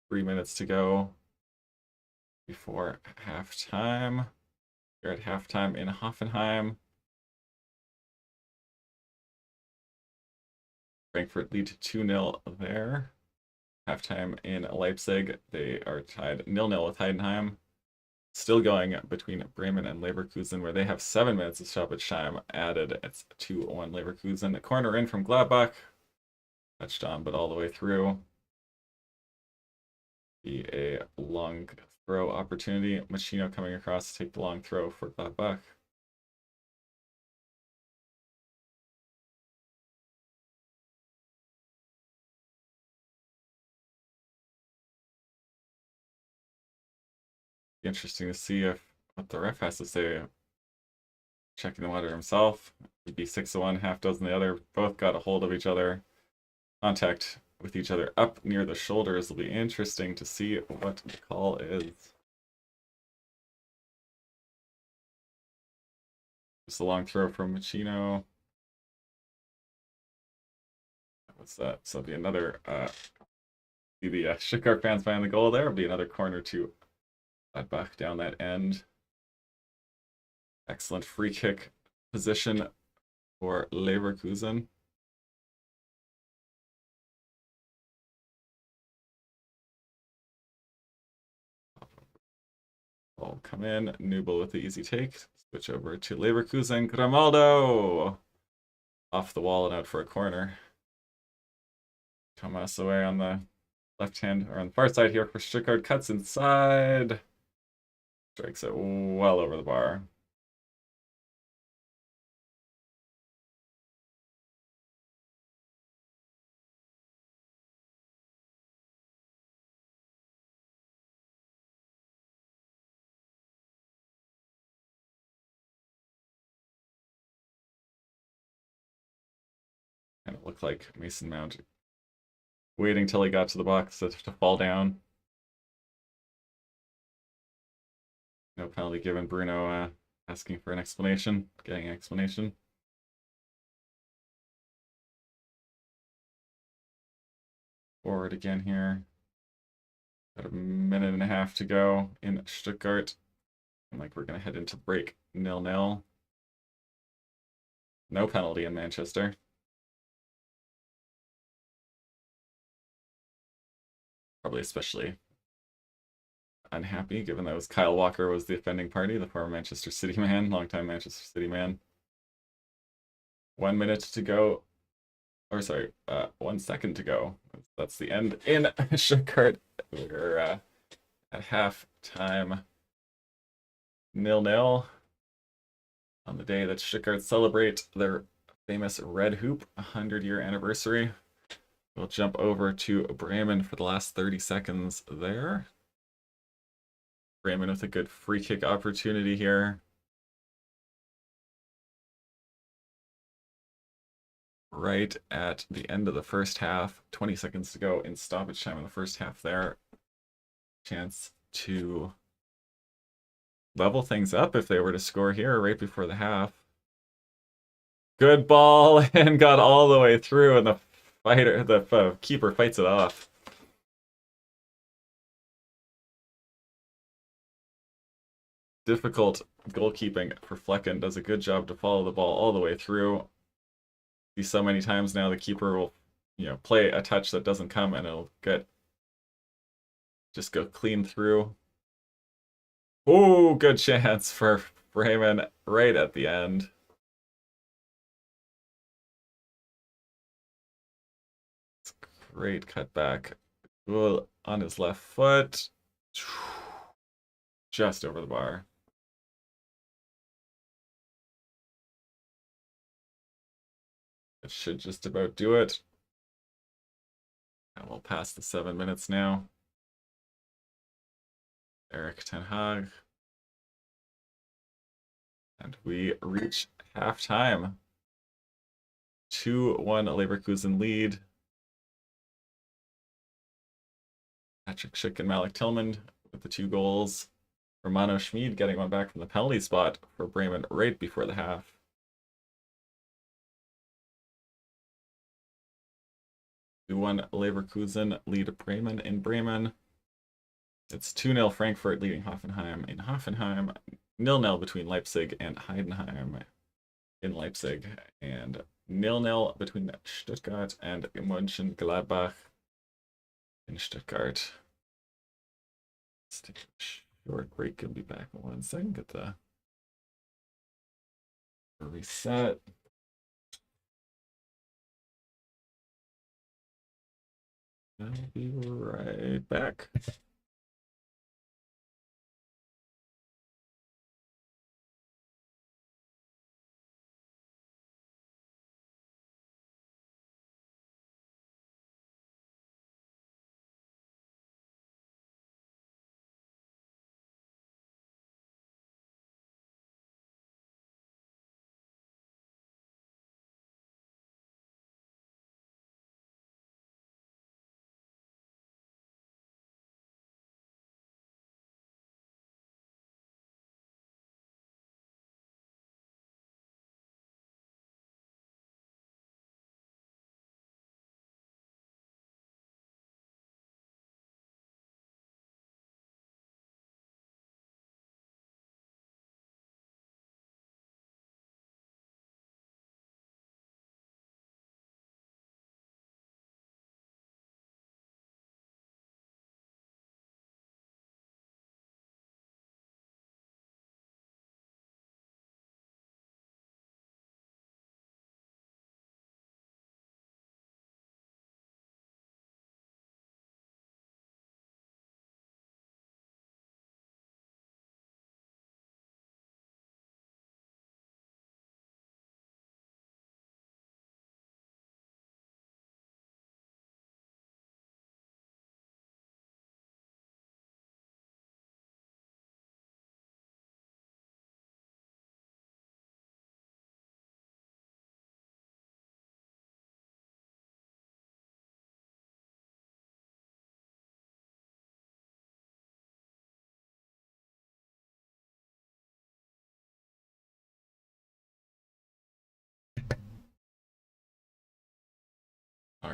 3 minutes to go before halftime. We're at halftime in Hoffenheim. Frankfurt lead 2-0 there. Halftime in Leipzig, they are tied 0-0 with Heidenheim. Still going between Bremen and Leverkusen, where they have 7 minutes of stoppage time added. It's 2-1 Leverkusen. A corner in from Gladbach. Touched on, but all the way through. Be a long throw opportunity. Machino coming across to take the long throw for Gladbach. Be interesting to see what the ref has to say. Checking the water himself. It'd be 6-1, half dozen the other. Both got a hold of each other. Contact with each other up near the shoulders. Will be interesting to see what the call is. Just a long throw from Machino. What's that? So it'll be another. See the Stuttgart fans behind the goal there. It'll be another corner to Gladbach down that end. Excellent free kick position for Leverkusen. Ball come in. Nubel with the easy take. Switch over to Leverkusen. Grimaldo off the wall and out for a corner. Thomas away on the left hand, or on the far side here for Stuttgart. Cuts inside. Strikes it well over the bar. And it looked like Mason Mount waiting till he got to the box to fall down. No penalty given. Bruno asking for an explanation, getting an explanation. Forward again here. Got a minute and a half to go in Stuttgart. And like we're gonna head into break 0-0. No penalty in Manchester. Probably especially unhappy given that was Kyle Walker was the offending party, the former Manchester City man, longtime Manchester City man. 1 minute to go. Or sorry, 1 second to go. That's the end in Stuttgart. We're at half time 0-0 on the day that Stuttgart celebrate their famous red hoop 100-year anniversary. We'll jump over to Bremen for the last 30 seconds there. Bremen with a good free kick opportunity here. Right at the end of the first half, 20 seconds to go in stoppage time in the first half there. Chance to level things up if they were to score here right before the half. Good ball and got all the way through, and the keeper fights it off. Difficult goalkeeping for Flecken. Does a good job to follow the ball all the way through. See so many times now the keeper will, play a touch that doesn't come and it'll just go clean through. Oh, good chance for Bremen right at the end. It's great cutback. Well, on his left foot. Just over the bar. It should just about do it. And we'll pass the 7 minutes now. Erik ten Hag. And we reach halftime. 2-1 Leverkusen lead. Patrick Schick and Malik Tillman with the 2 goals. Romano Schmid getting one back from the penalty spot for Bremen right before the half. 2-1 Leverkusen lead Bremen in Bremen. It's 2-0 Frankfurt leading Hoffenheim in Hoffenheim. 0-0 between Leipzig and Heidenheim in Leipzig. And 0-0 between Stuttgart and Mönchengladbach in Stuttgart. Let's take a short break and be back in 1 second. Get the reset. I'll be right back.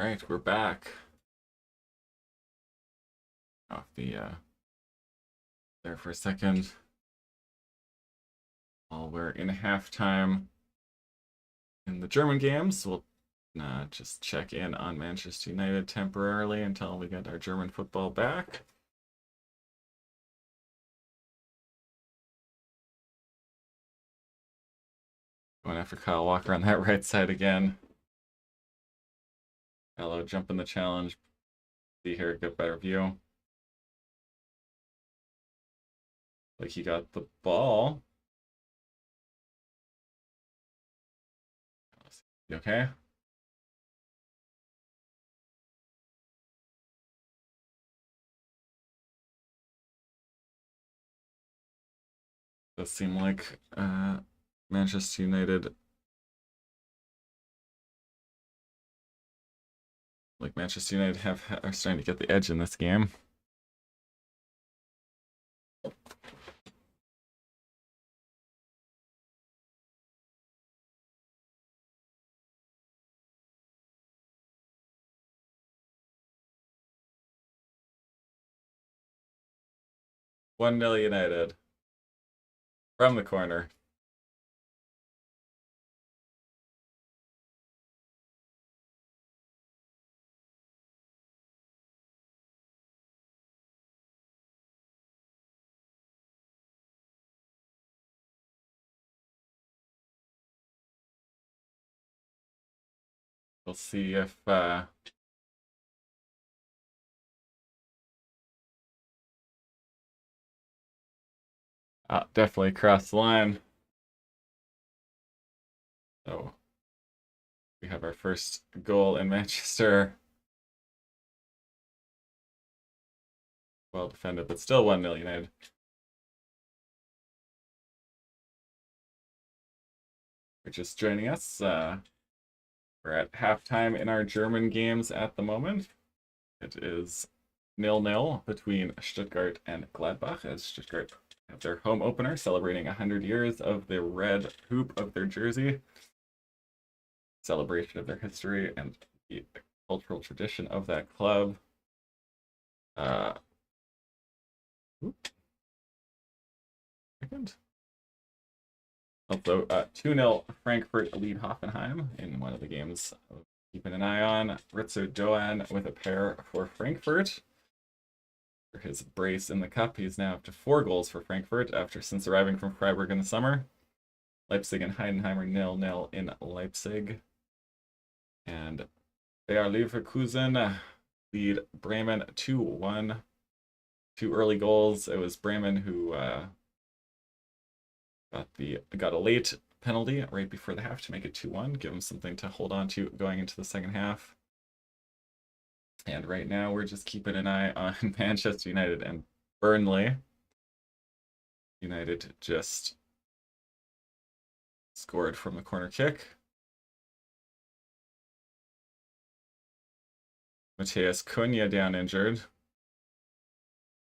right, we're back. Off the there for a second. While we're in halftime in the German games, we'll just check in on Manchester United temporarily until we get our German football back. Going after Kyle Walker on that right side again. Hello, jump in the challenge. See here, get better view. Like he got the ball. You okay? Does seem like Manchester United are starting to get the edge in this game. One 0 United from the corner. We'll see if definitely crossed the line. So we have our first goal in Manchester. Well defended, but still 1 0 United. You're just joining us. We're at halftime in our German games at the moment. It is 0-0 between Stuttgart and Gladbach, as Stuttgart have their home opener, celebrating 100 years of the red hoop of their jersey. Celebration of their history and the cultural tradition of that club. Second. Also, 2-0 Frankfurt lead Hoffenheim in one of the games. Keeping an eye on Ritzer Doan with a pair for Frankfurt. For his brace in the cup, he's now up to 4 goals for Frankfurt since arriving from Freiburg in the summer. Leipzig and Heidenheim 0-0 in Leipzig. And Bayer Leverkusen lead Bremen 2-1. 2 early goals. It was Bremen who got a late penalty right before the half to make it 2-1, give them something to hold on to going into the second half. And right now we're just keeping an eye on Manchester United and Burnley. United just scored from the corner kick. Matheus Cunha down injured.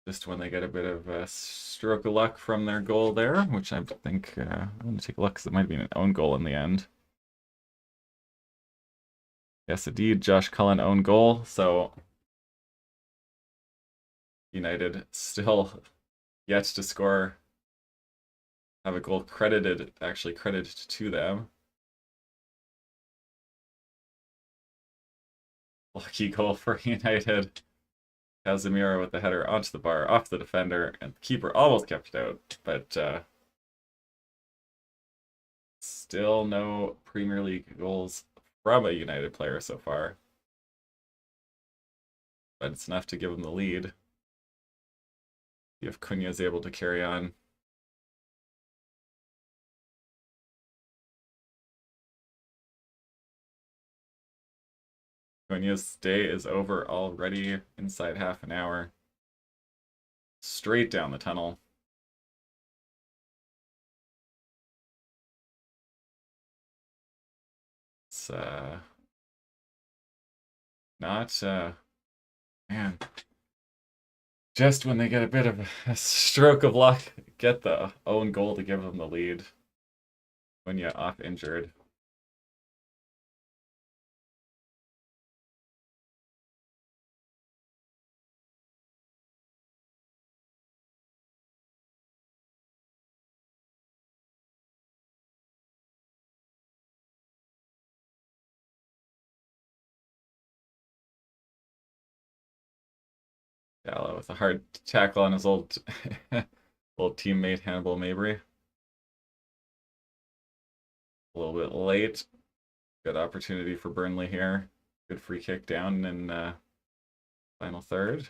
Just when they get a bit of a stroke of luck from their goal there, which I think, I'm going to take a look because it might have been an own goal in the end. Yes, indeed, Josh Cullen own goal, so United still yet to score, have a goal credited to them. Lucky goal for United. Casemiro with the header onto the bar, off the defender, and the keeper almost kept it out, but still no Premier League goals from a United player so far. But it's enough to give them the lead. See if Cunha is able to carry on. Cunha's day is over already inside half an hour. Straight down the tunnel. It's not man. Just when they get a bit of a stroke of luck, get the own goal to give them the lead. Cunha off injured. Dalla with a hard tackle on his old old teammate Hannibal Mabry. A little bit late. Good opportunity for Burnley here. Good free kick down in final third,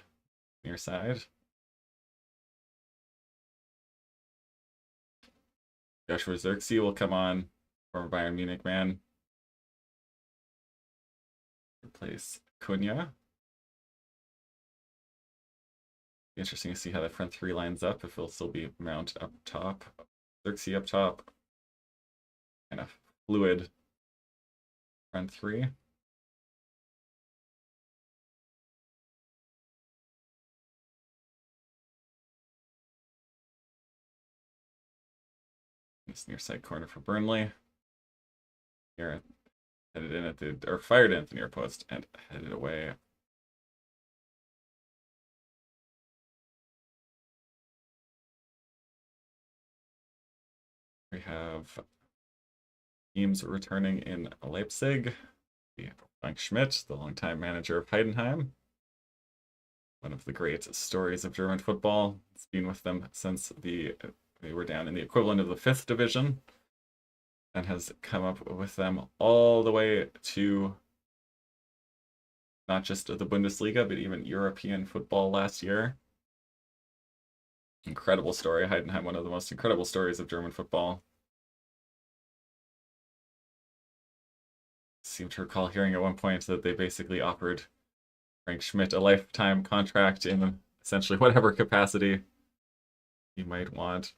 near side. Joshua Zirkzee will come on, former Bayern Munich man. Replace Cunha. Interesting to see how that front three lines up, if it'll still be Mount up top, Zirkzee up top. Kind of fluid front three. This near side corner for Burnley. Here, headed in at the, or fired in at the near post and headed away. We have teams returning in Leipzig. Frank Schmidt, the longtime manager of Heidenheim. One of the great stories of German football. It's been with them since they were down in the equivalent of the 5th division, and has come up with them all the way to not just the Bundesliga, but even European football last year. Incredible story. Heidenheim, one of the most incredible stories of German football. Seem to recall hearing at one point that they basically offered Frank Schmidt a lifetime contract in essentially whatever capacity you might want.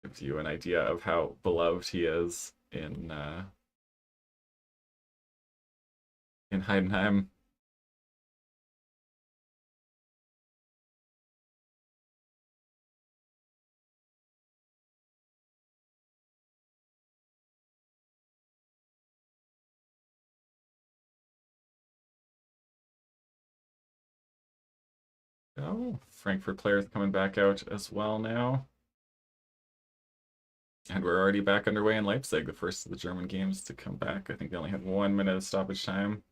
Gives you an idea of how beloved he is in Heidenheim. Oh, Frankfurt players coming back out as well now. And we're already back underway in Leipzig, the first of the German games to come back. I think they only had 1 minute of stoppage time.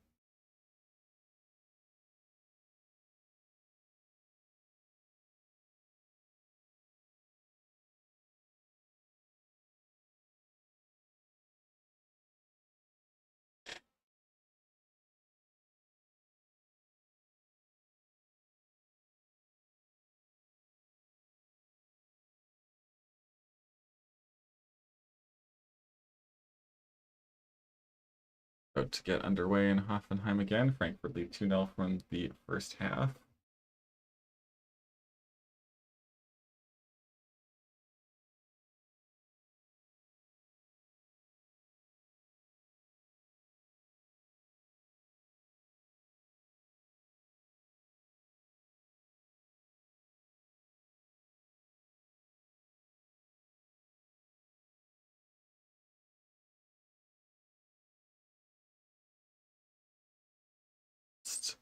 About to get underway in Hoffenheim again. Frankfurt lead 2-0 from the first half.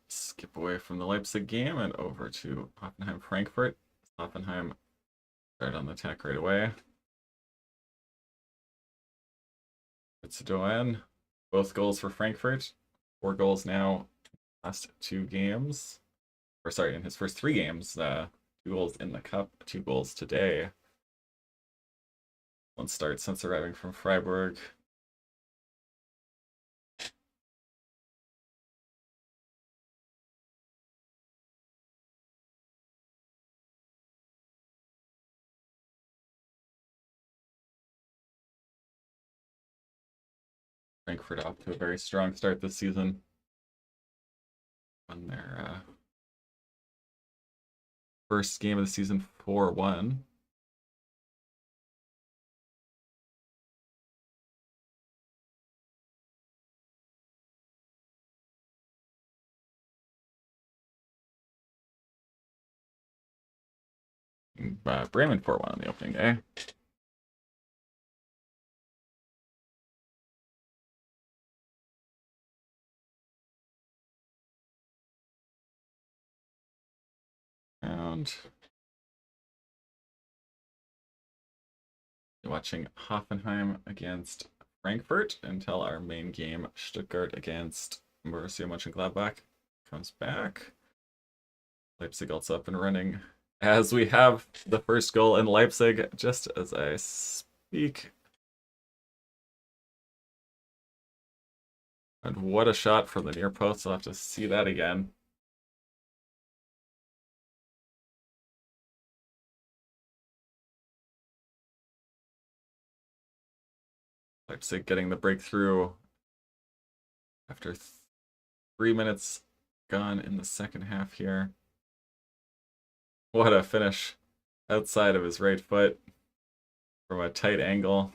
Skip away from the Leipzig game and over to Hoffenheim Frankfurt. Hoffenheim start on the attack right away. It's Doen. Both goals for Frankfurt. 4 goals now last 2 games. Or sorry, in his first 3 games. 2 goals in the cup, 2 goals today. 1 start since arriving from Freiburg. Frankfurt off to a very strong start this season. Won their first game of the season 4-1. Bremen 4-1 on the opening day. And watching Hoffenheim against Frankfurt until our main game, Stuttgart against Borussia Mönchengladbach, comes back. Leipzig also up and running as we have the first goal in Leipzig just as I speak. And what a shot from the near post. I'll have to see that again. Leipzig getting the breakthrough after 3 minutes gone in the second half here. What a finish outside of his right foot from a tight angle.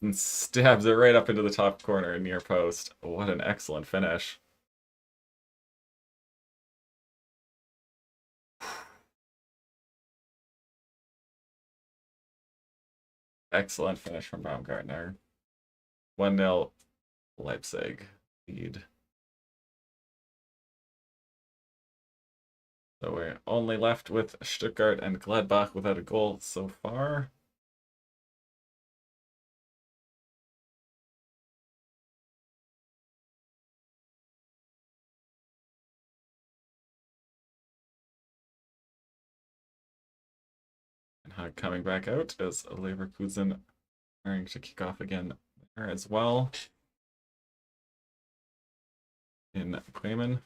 And stabs it right up into the top corner near post. What an excellent finish. Excellent finish from Baumgartner. 1-0 Leipzig lead. So we're only left with Stuttgart and Gladbach without a goal so far. And Hag coming back out as Leverkusen trying to kick off again there as well in Bremen.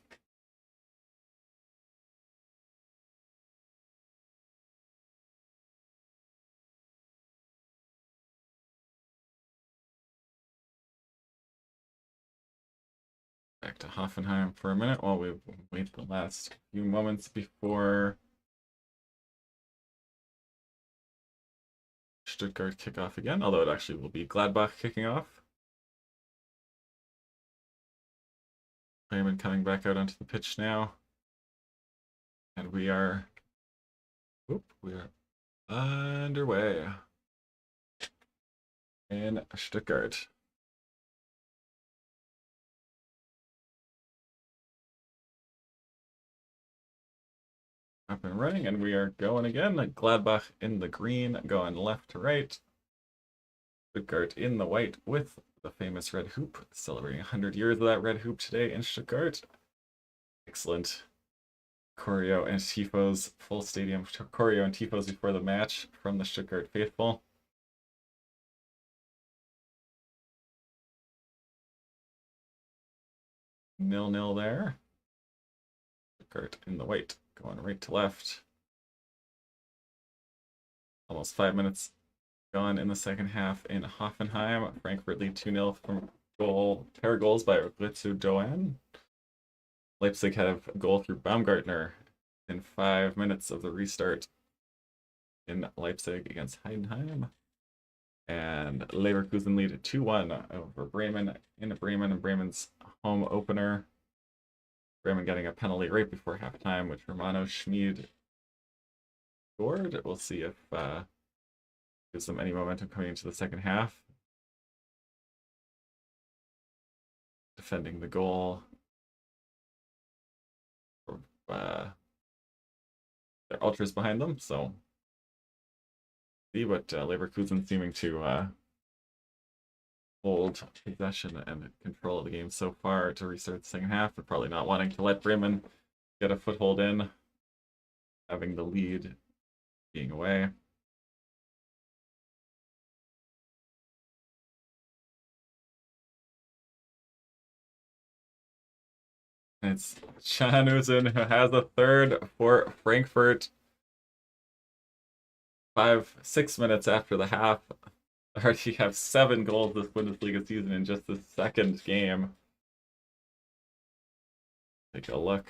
Back to Hoffenheim for a minute while we wait the last few moments before Stuttgart kick off again, although it actually will be Gladbach kicking off. Bremen coming back out onto the pitch now. And we are underway in Stuttgart. Up and running, and we are going again. Gladbach in the green, going left to right. Stuttgart in the white with the famous red hoop, celebrating 100 years of that red hoop today in Stuttgart. Excellent choreo and tifos, full stadium choreo and tifos before the match from the Stuttgart faithful. Nil-nil there. Stuttgart in the white, going right to left. Almost 5 minutes gone in the second half in Hoffenheim. Frankfurt lead 2-0 from pair of goals by Ritsu Doan. Leipzig have a goal through Baumgartner in 5 minutes of the restart in Leipzig against Heidenheim. And Leverkusen lead 2-1 over Bremen in Bremen, and Bremen's home opener. Bremen getting a penalty right before halftime, which Romano Schmid scored. We'll see if gives them any momentum coming into the second half. Defending the goal. Their ultras behind them, so see what Leverkusen seeming to hold possession and control of the game so far to restart the second half, but probably not wanting to let Bremen get a foothold in, having the lead being away. And it's Chanusen who has a third for Frankfurt. 6 minutes after the half. Already have 7 goals this Bundesliga season in just the second game. Take a look.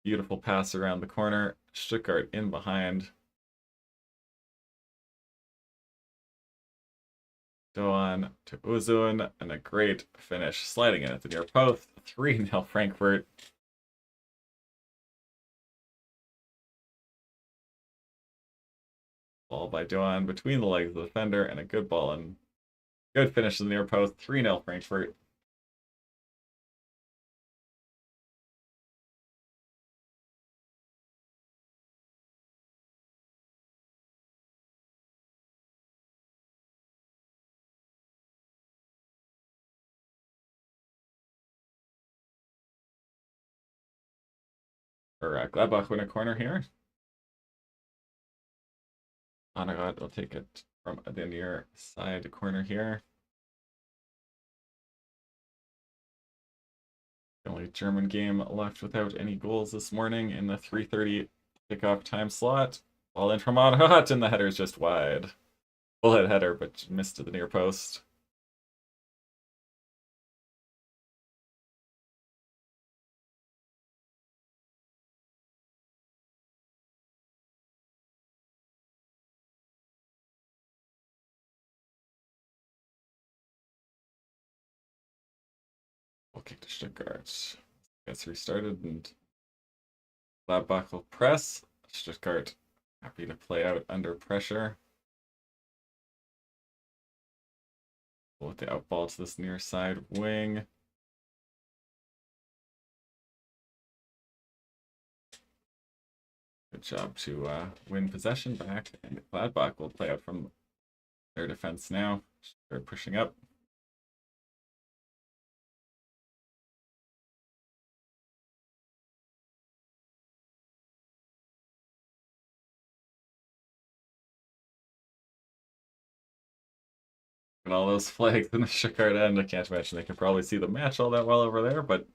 Beautiful pass around the corner. Stuttgart in behind. Doan to Uzun, and a great finish, sliding in at the near post. 3-0 Frankfurt. Ball by Doan between the legs of the defender, and a good ball and good finish to the near post. 3-0 Frankfurt. or Gladbach win a corner here. Anagad will take it from the near side corner here. The only German game left without any goals this morning in the 3:30 kickoff time slot. Ball in from Anagad, and the header is just wide. Bullet header, but missed to the near post. We'll kick to Stuttgart. Gets restarted, and Gladbach will press. Stuttgart happy to play out under pressure. With the outball to this near side wing. Good job to win possession back, and Gladbach will play out from their defense now. They're pushing up. And all those flags in the Stuttgart end, I can't imagine they can probably see the match all that well over there, but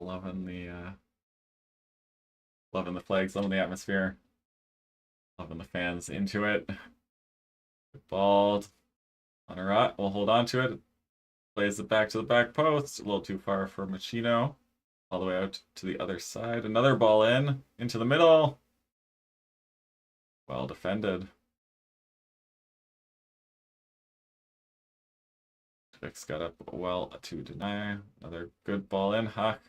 loving the flags, loving the atmosphere, loving the fans into it. Good ball. Honorat will hold on to it. Plays it back to the back post. A little too far for Machino. All the way out to the other side. Another ball in. Into the middle. Well defended. Fix got up well to deny. Another good ball in. Hawk.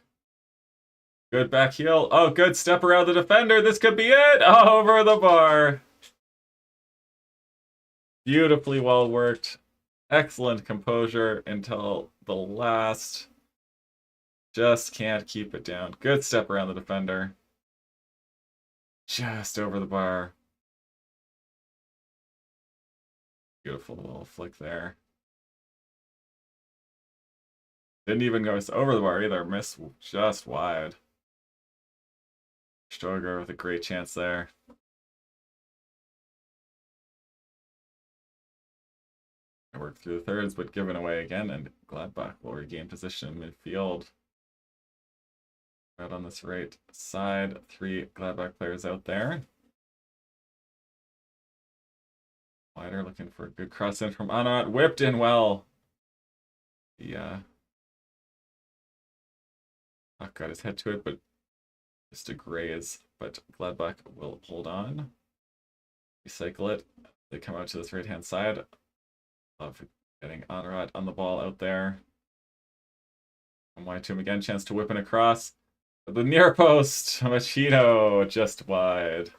Good back heel. Oh, good step around the defender. This could be it. Over the bar. Beautifully well worked. Excellent composure until the last. Just can't keep it down. Good step around the defender. Just over the bar. Beautiful little flick there. Didn't even go over the bar either. Missed just wide. Stoger with a great chance there. I worked through the thirds, but given away again, and Gladbach will regain position in midfield. Out on this right side, 3 Gladbach players out there. Wider looking for a good cross in from Anat. Whipped in well. Yeah. Puck got his head to it, but just a graze. But Gladbach will hold on. Recycle it. They come out to this right-hand side. Love getting Anrat on the ball out there. And wide to him again. Chance to whip it across. The near post. Machino just wide.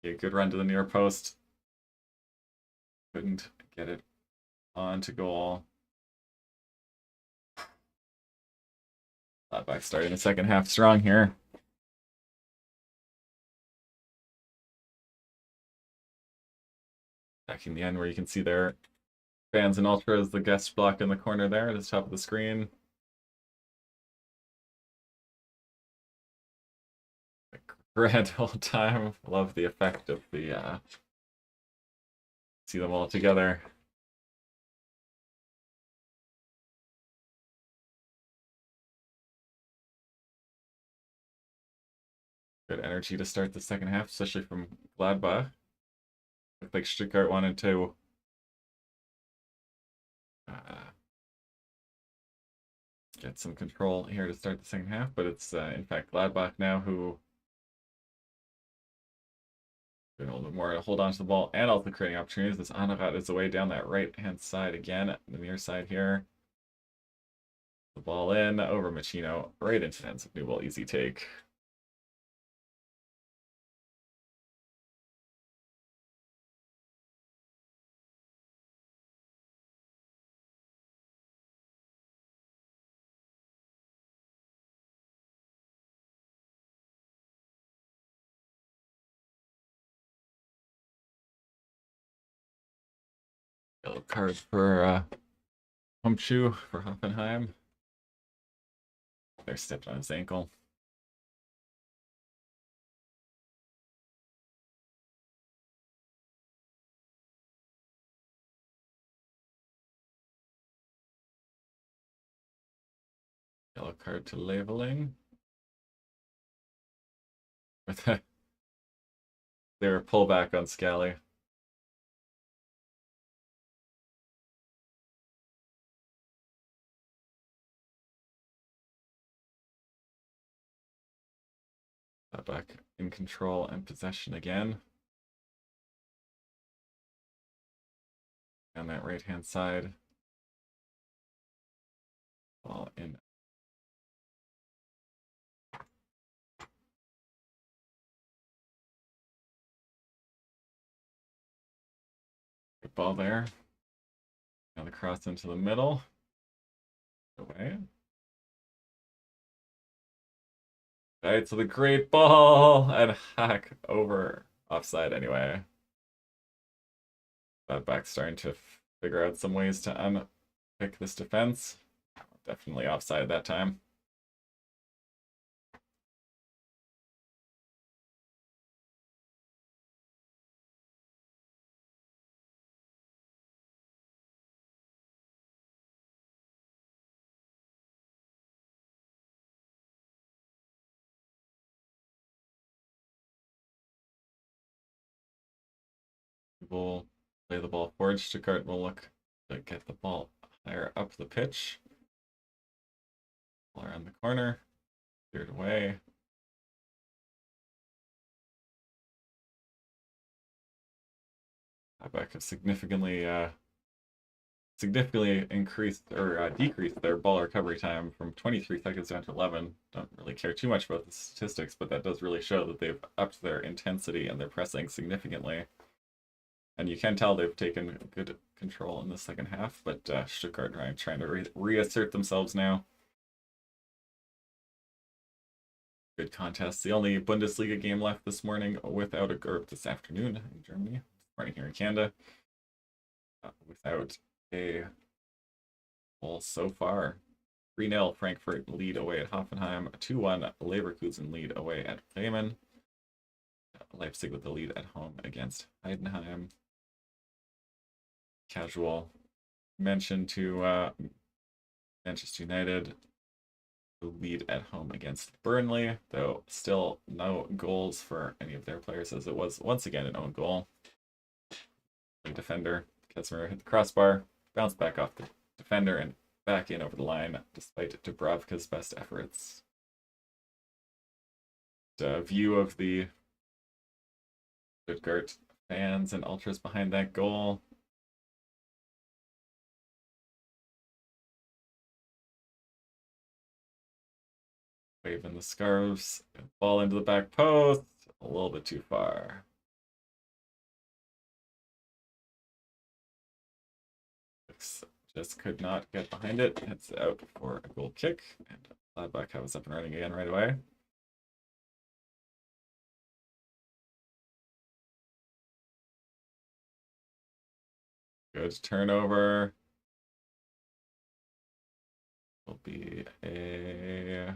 Okay, good run to the near post. Couldn't get it on to goal. Gladbach starting the second half strong here. Back in the end where you can see their fans and ultras, the guest block in the corner there at the top of the screen. A grand old time. Love the effect of the see them all together. Good energy to start the second half, especially from Gladbach. Looked like Stuttgart wanted to get some control here to start the second half, but it's in fact Gladbach now who doing a little bit more to hold on to the ball and also creating opportunities. This Anarat is away down that right-hand side again, the near side here. The ball in over Machino, right into the hands of Newell, easy take. Yellow card for Humchu for Hoffenheim. They're stepped on his ankle. Yellow card to Labeling. They were pullback on Scally. Back in control and possession again. On that right-hand side. Ball in. Good ball there. Now the cross into the middle. Away. Right, so the great ball and hack over offside anyway. Gladbach starting to figure out some ways to unpick this defense. Definitely offside that time. Will play the ball forward. Stuttgart will look to get the ball higher up the pitch. Ball around the corner. Cleared away. Gladbach have significantly increased or decreased their ball recovery time from 23 seconds down to 11. Don't really care too much about the statistics, but that does really show that they've upped their intensity and their pressing significantly. And you can tell they've taken good control in the second half, but Stuttgart are trying to reassert themselves now. Good contest. The only Bundesliga game left this morning without a, or this afternoon in Germany, this morning here in Canada, without a goal so far. 3-0 Frankfurt lead away at Hoffenheim, 2-1 Leverkusen lead away at Bremen. Leipzig with the lead at home against Heidenheim. Casual mention to Manchester United, the lead at home against Burnley, though still no goals for any of their players, as it was once again an own goal. The defender, Kessler, hit the crossbar, bounced back off the defender and back in over the line, despite Dubravka's best efforts. A view of the Stuttgart fans and ultras behind that goal. Waving the scarves, ball into the back post, a little bit too far. Just could not get behind it. It's out for a goal kick, and Gladbach was up and running again right away. Good turnover. Will be a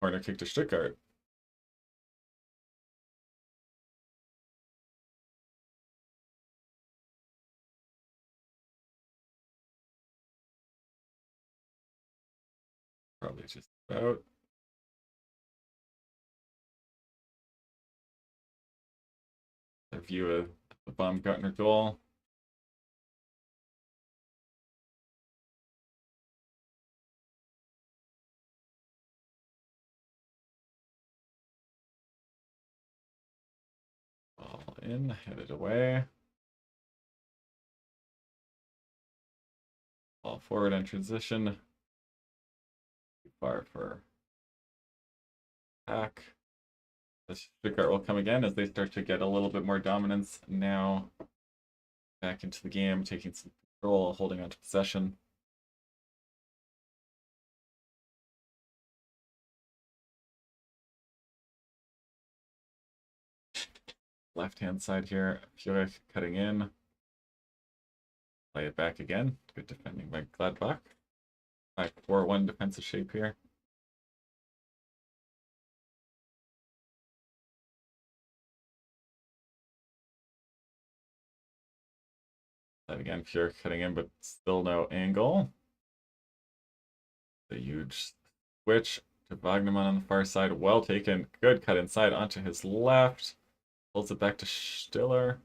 corner kick to Stuttgart. Probably just about. A view of the Baumgartner goal. Ball in, headed away. Ball forward in transition. Too far for back. The Stuttgart will come again as they start to get a little bit more dominance now. Back into the game, taking some control, holding on to possession. Left-hand side here, Furich cutting in. Play it back again. Good defending by Gladbach. Back 4-1 defensive shape here. That again, Furyk cutting in, but still no angle. The huge switch to Wagnerman on the far side. Well taken. Good cut inside onto his left. Pulls it back to Stiller.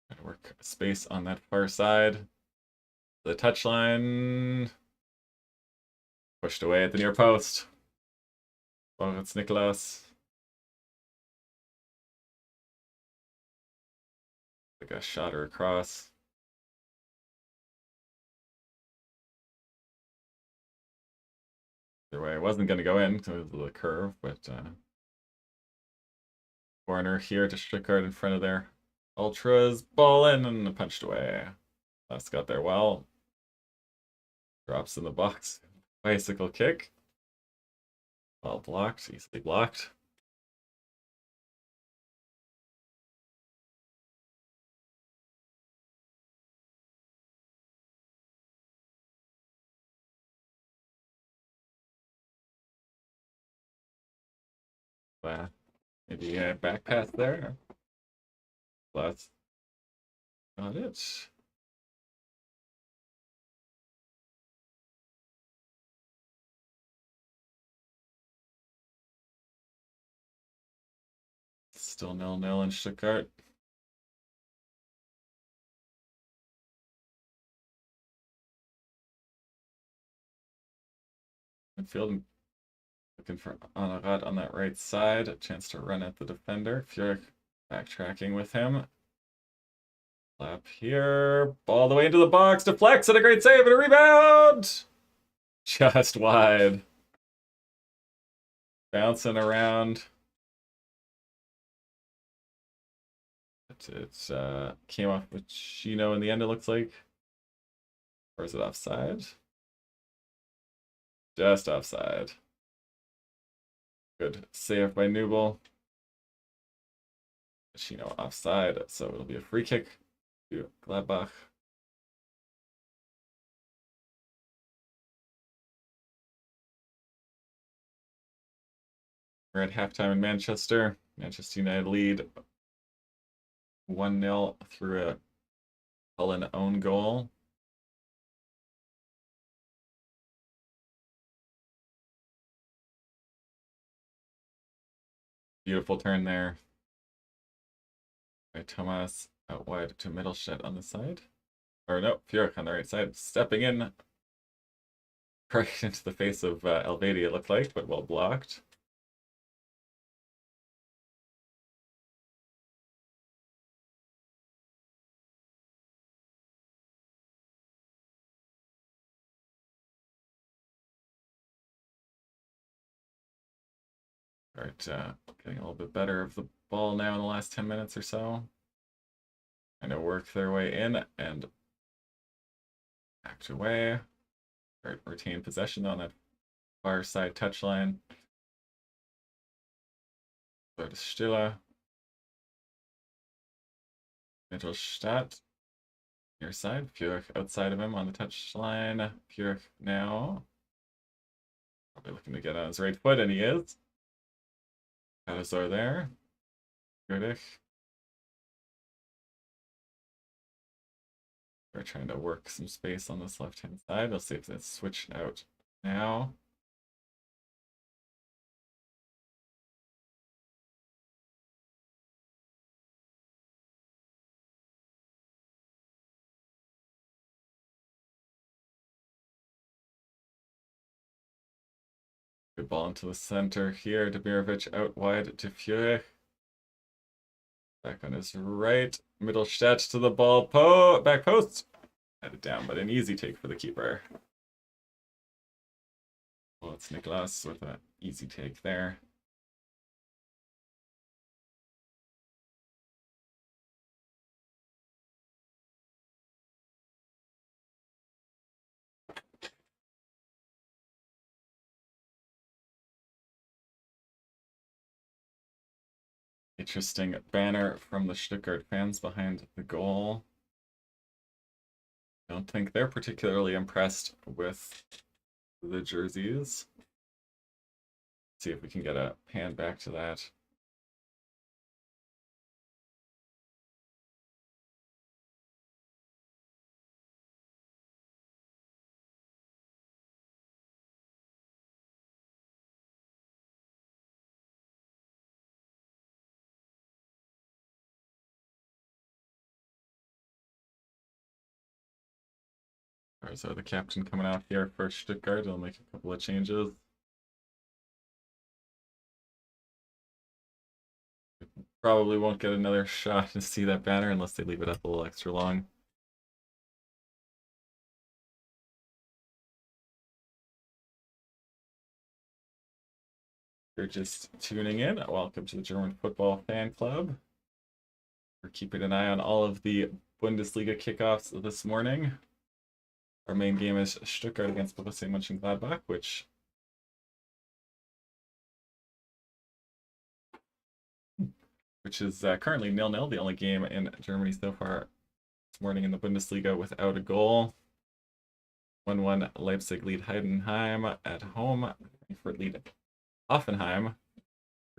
Trying to work space on that far side. The touchline. Pushed away at the near post. Oh, it's Nicholas. Like a shot or across. Either way, it wasn't going to go in because of the curve, but corner here to Stuttgart in front of their ultras. Ball in and punched away. Last got there well. Drops in the box. Bicycle kick. Well blocked, easily blocked. Maybe a back pass there. That's not it. Still 0-0 in Stuttgart. Midfield looking for Honorat on that right side. A chance to run at the defender. Furyk backtracking with him. Lap here. Ball the way into the box. Deflects and a great save and a rebound. Just wide. Bouncing around. It came off with Chino in the end, it looks like. Or is it offside? Just offside. Good save by Nubel. Chino offside, so it'll be a free kick to Gladbach. We're at halftime in Manchester. Manchester United lead 1-0 through a Cullen own goal. Beautiful turn there by Thomas out wide to Mittelstadt on the side. Or no, Furyk on the right side, stepping in right into the face of Elvedi, it looked like, but well blocked. All right, getting a little bit better of the ball now in the last 10 minutes or so. Trying to work their way in and act away. Or retain possession on that far side touchline. Go to Stiller. Mittelstadt. Near side. Furyk outside of him on the touchline. Furyk now. Probably looking to get on his right foot, and he is. Adazor there. Goodich. We're trying to work some space on this left-hand side. We'll see if that's switched out now. Good ball into the center here. Demirovic out wide to Furyk. Back on his right. Mittelstadt to the ball. Back post. Had it down, but an easy take for the keeper. Well, it's Nicholas with an easy take there. Interesting banner from the Stuttgart fans behind the goal. Don't think they're particularly impressed with the jerseys. See if we can get a pan back to that. Alright, so the captain coming out here for Stuttgart. He'll make a couple of changes. Probably won't get another shot to see that banner unless they leave it up a little extra long. You're just tuning in, welcome to the German Football Fan Club. We're keeping an eye on all of the Bundesliga kickoffs this morning. Our main game is Stuttgart against Borussia Mönchengladbach, which is currently 0-0, the only game in Germany so far this morning in the Bundesliga without a goal. 1-1 Leipzig lead Heidenheim at home. Frankfurt lead Hoffenheim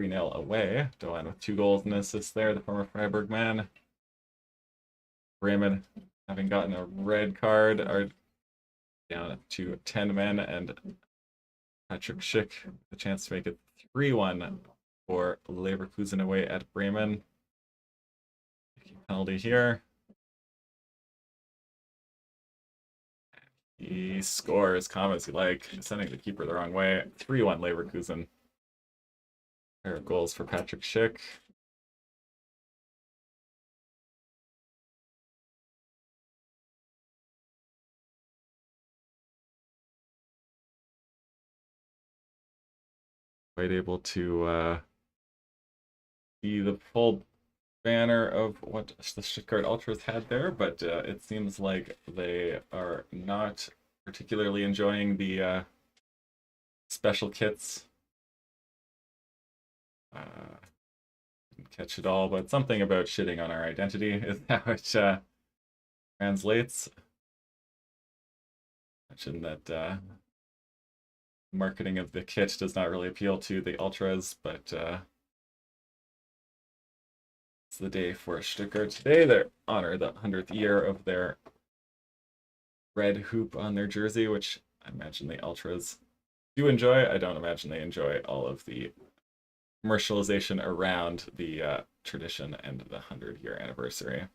3-0 away. Doan with 2 goals and assists there, the former Freiburg man. Bremen, having gotten a red card, are down to 10 men, and Patrick Schick the chance to make it 3-1 for Leverkusen away at Bremen. Penalty here. He scores, calm as you like, sending the keeper the wrong way. 3-1 Leverkusen. Pair of goals for Patrick Schick. Quite able to see the full banner of what the Stuttgart Ultras had there, but it seems like they are not particularly enjoying the special kits. Didn't catch it all, but something about shitting on our identity is how it translates. Mentioned that marketing of the kit does not really appeal to the Ultras, but it's the day for Stuttgart today. They honor the 100th year of their red hoop on their jersey, which I imagine the Ultras do enjoy. I don't imagine they enjoy all of the commercialization around the tradition and the 100-year anniversary.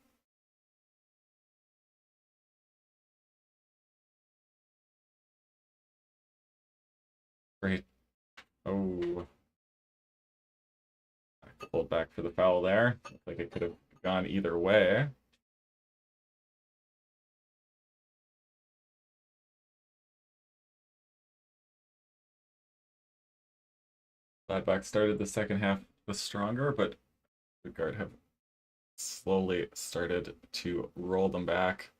Great. Oh. Pulled back for the foul there. Looks like it could have gone either way. Gladbach started the second half the stronger, but Stuttgart have slowly started to roll them back.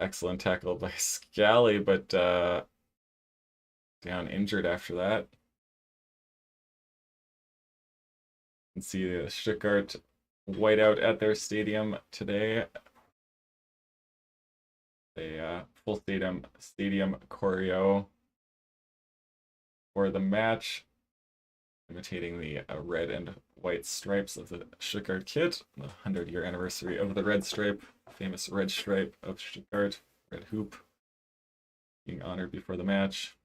Excellent tackle by Scally, but down injured after that. You can see Stuttgart whiteout at their stadium today. A full stadium choreo for the match, imitating the red and white stripes of the Stuttgart kit, the 100-year anniversary of the red stripe, famous red stripe of Stuttgart, red hoop, being honored before the match.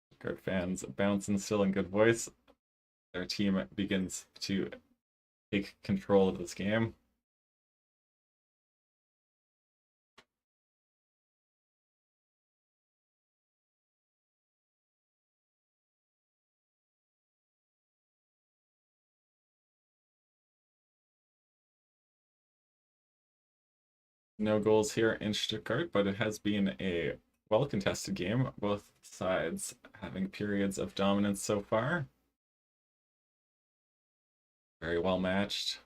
Stuttgart fans bouncing still in good voice. Their team begins to take control of this game. No goals here in Stuttgart, but it has been a well-contested game, both sides having periods of dominance so far. Very well matched.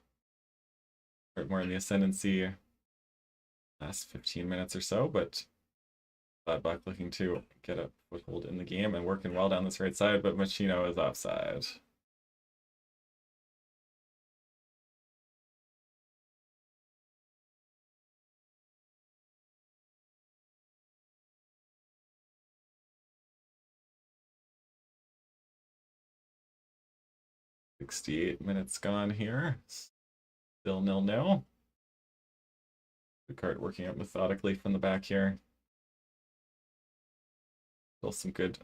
More in the ascendancy last 15 minutes or so, but Gladbach looking to get a foothold in the game and working well down this right side, but Machino is offside. 68 minutes gone here. Still 0-0. Stuttgart working out methodically from the back here. Still some good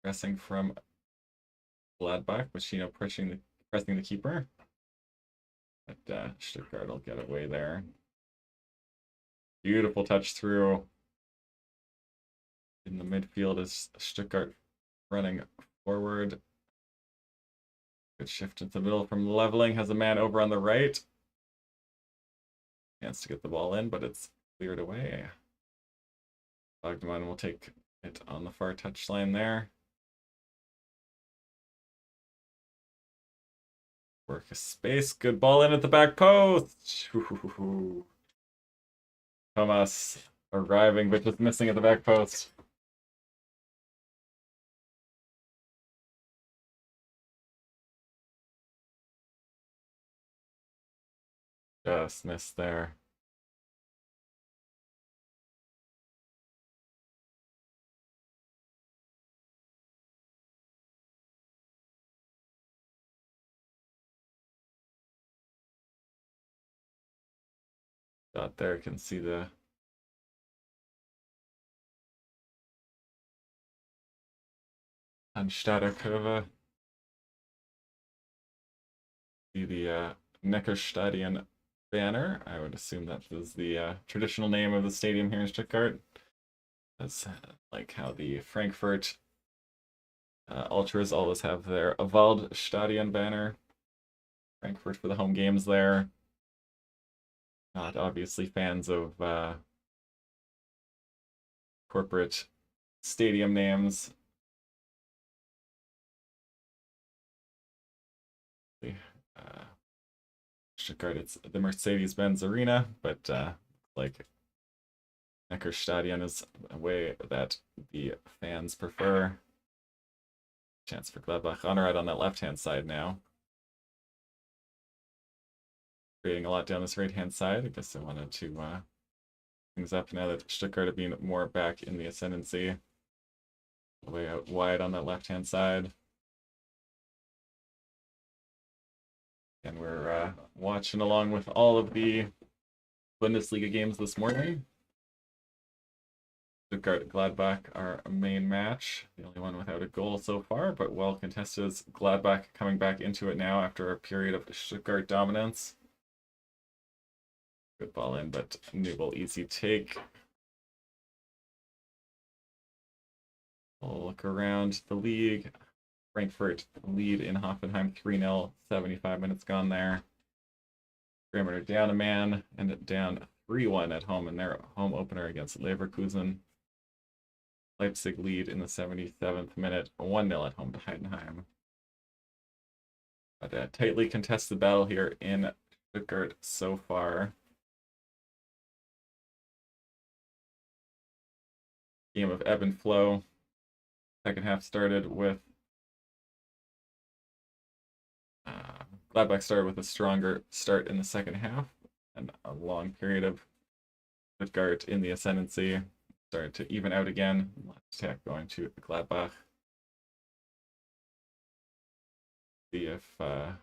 pressing from GLADBACH, Machino pressing the keeper. But Stuttgart will get away there. Beautiful touch through in the midfield as Stuttgart running forward. Good shift into the middle from leveling. Has a man over on the right. Chance to get the ball in, but it's cleared away. Bogdaman will take it on the far touchline there. Work a space. Good ball in at the back post. Thomas arriving, but just missing at the back post. Just missed there. Dot there, can see the Anstadter Kurve. See the Neckarstadion banner. I would assume that is the traditional name of the stadium here in Stuttgart. That's like how the Frankfurt Ultras always have their Waldstadion banner. Frankfurt for the home games there. Not obviously fans of corporate stadium names. Stuttgart, it's the Mercedes-Benz Arena, but like Neckarstadion is a way that the fans prefer. Chance for Gladbach on right on that left-hand side now. Creating a lot down this right-hand side. I guess I wanted to things up now that Stuttgart have been more back in the ascendancy. Way out wide on that left-hand side. And we're watching along with all of the Bundesliga games this morning. Stuttgart Gladbach, our main match. The only one without a goal so far, but well contested as Gladbach coming back into it now after a period of Stuttgart dominance. Good ball in, but Newell easy take. We'll look around the league. Frankfurt lead in Hoffenheim 3-0, 75 minutes gone there. Bremer down a man and down 3-1 at home in their home opener against Leverkusen. Leipzig lead in the 77th minute, 1-0 at home to Heidenheim. But a tightly contested battle here in Stuttgart so far. Game of ebb and flow. Second half started with Gladbach started with a stronger start in the second half and a long period of Stuttgart in the ascendancy. Started to even out again. Left attack going to Gladbach. See if their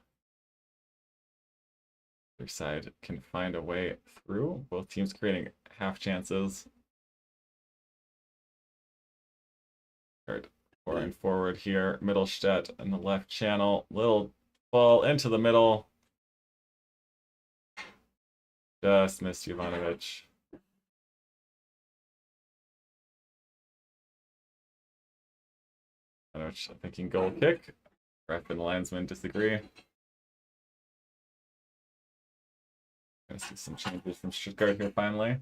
side can find a way through. Both teams creating half chances. Start pouring forward here. Mittelstadt in the left channel. Little ball into the middle. Just missed Jovanovic. Jovanovic thinking goal kick. Ref and linesman disagree. Gonna see some changes from Stuttgart here finally.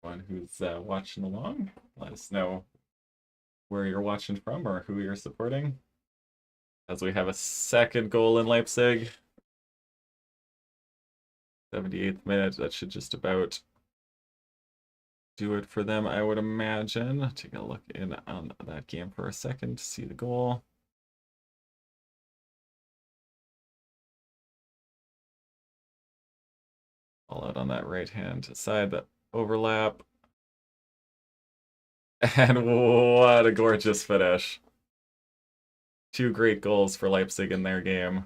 One who's watching along, let us know where you're watching from or who you're supporting. As we have a second goal in Leipzig. 78th minute, that should just about do it for them, I would imagine. Take a look in on that game for a second to see the goal. All out on that right-hand side, that overlap. And what a gorgeous finish. Two great goals for Leipzig in their game.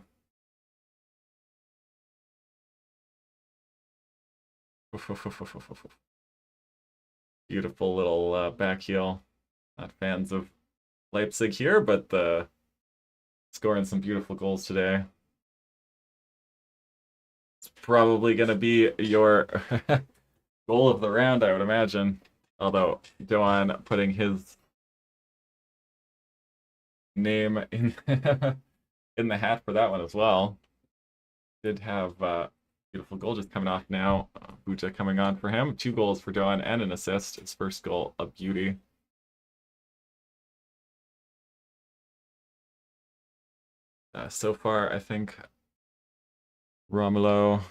Beautiful little back heel. Not fans of Leipzig here, but scoring some beautiful goals today. It's probably going to be your goal of the round, I would imagine. Although, Doan putting his name in in the hat for that one as well. Did have beautiful goal just coming off now. Buta coming on for him. 2 goals for Doan and an assist. His first goal, a beauty. So far, I think Romulo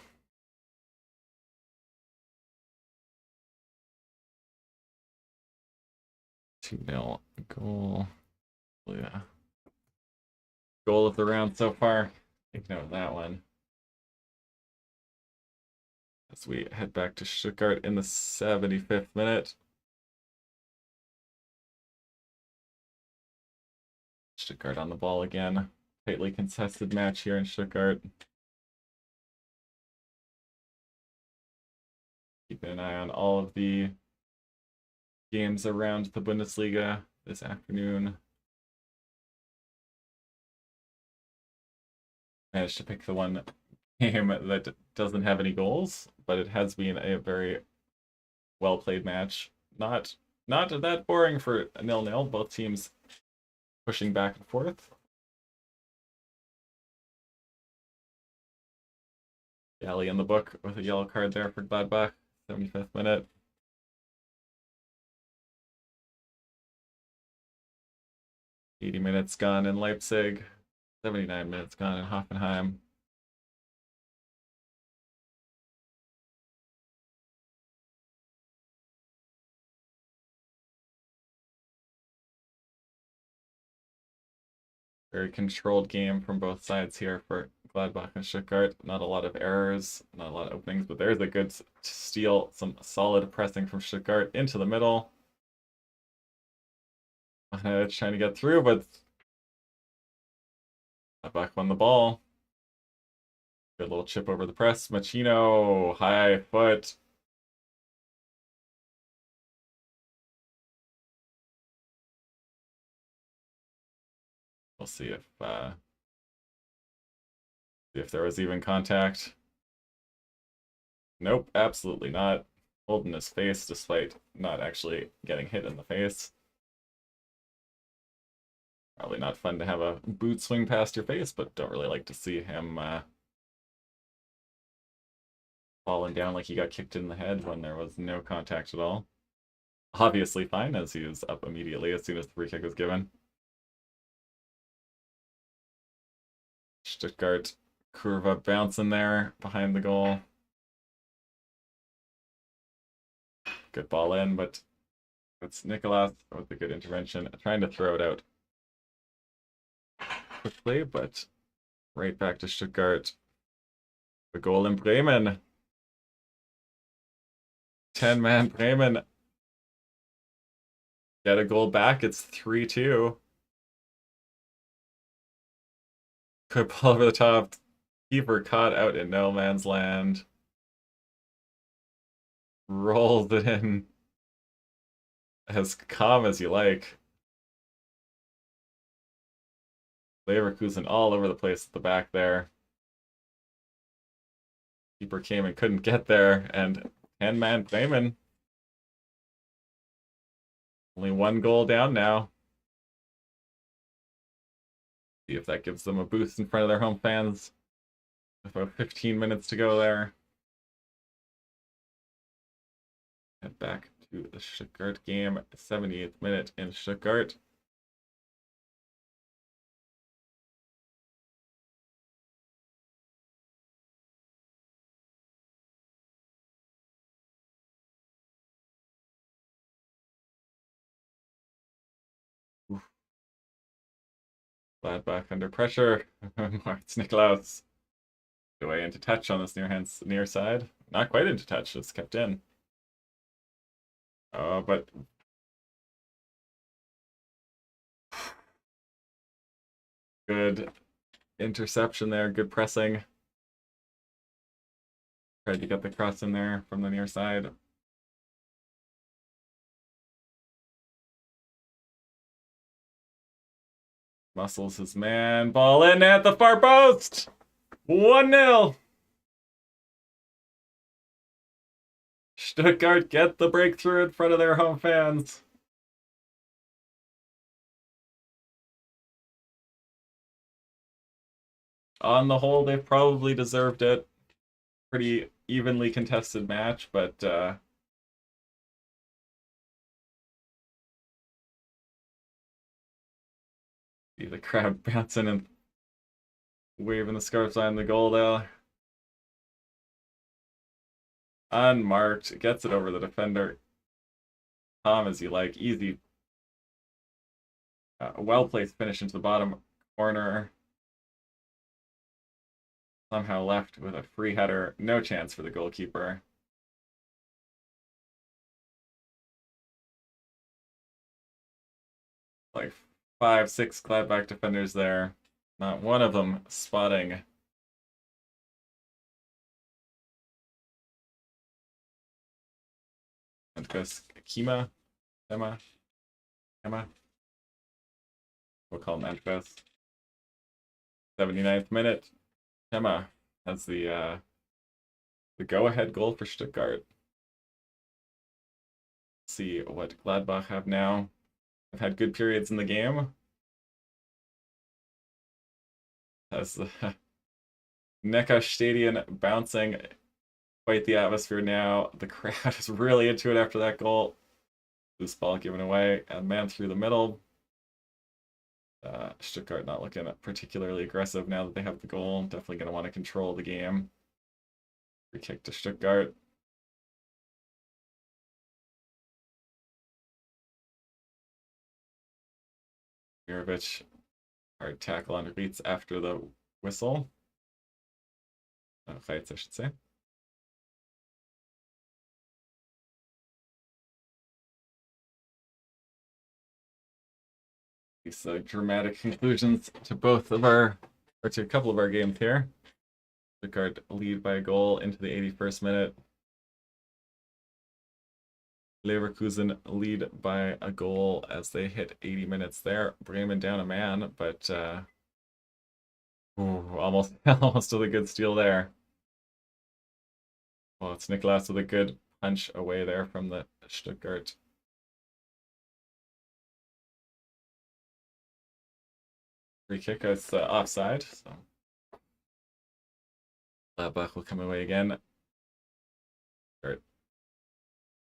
2-0 goal. Yeah. Goal of the round so far. Take note of that one. As we head back to Stuttgart in the 75th minute. Stuttgart on the ball again. Tightly contested match here in Stuttgart. Keeping an eye on all of the games around the Bundesliga this afternoon. Managed to pick the one game that doesn't have any goals, but it has been a very well played match. Not that boring for a 0-0. Both teams pushing back and forth. Galley in the book with a yellow card there for Gladbach. 75th minute. $80 minutes gone in Leipzig. 79 minutes gone in Hoffenheim. Very controlled game from both sides here for Gladbach and Stuttgart. Not a lot of errors, not a lot of openings, but there's a good steal, some solid pressing from Stuttgart into the middle. Trying to get through, but Gladbach won the ball. Good little chip over the press. Machino, high foot. We'll see if there was even contact. Nope, absolutely not. Holding his face despite not actually getting hit in the face. Probably not fun to have a boot swing past your face, but don't really like to see him falling down like he got kicked in the head when there was no contact at all. Obviously fine, as he was up immediately as soon as the free kick was given. Stuttgart Curva bouncing there behind the goal. Good ball in, but it's Nicolas with a good intervention, trying to throw it out quickly, but right back to Stuttgart. The goal in Bremen. 10-man Bremen. Get a goal back, it's 3-2. Good ball over the top. Keeper caught out in no man's land. Rolled it in as calm as you like. Leverkusen all over the place at the back there. Keeper came and couldn't get there, and 10-man Bremen. Only 1 goal down now. See if that gives them a boost in front of their home fans. About 15 minutes to go there. Head back to the Stuttgart game. 78th minute in Stuttgart. Gladbach under pressure. Martz Niklaus. Away into touch on this near side. Not quite into touch, it's kept in. But Good interception there, good pressing. Tried to get the cross in there from the near side. Muscles his man. Ball in at the far post. 1-0. Stuttgart get the breakthrough in front of their home fans. On the whole, they probably deserved it. Pretty evenly contested match, but see the crowd bouncing and waving the scarves on the goal there. Unmarked, gets it over the defender. Tom, as you like, easy. Well-placed finish into the bottom corner. Somehow left with a free header. No chance for the goalkeeper. Like 5, 6 Gladbach defenders there. Not one of them spotting. And goes Kima. Emma. We'll call him Antfest. 79th minute. Emma has the go-ahead goal for Stuttgart. Let's see what Gladbach have now. I've had good periods in the game. As the Neckar Stadion bouncing, quite the atmosphere now. The crowd is really into it after that goal. Loose ball given away, a man through the middle. Stuttgart not looking particularly aggressive now that they have the goal. Definitely going to want to control the game. Free kick to Stuttgart. Mirovic, hard tackle on Reitz after the whistle. Reitz, I should say. These dramatic conclusions to both of our, or to a couple of our games here. Stuttgart lead by a goal into the 81st minute. Leverkusen lead by a goal as they hit 80 minutes there. Bremen down a man, but almost with a good steal there. Well, it's Niklas with a good punch away there from the Stuttgart. Free kick is offside, so Gladbach will come away again.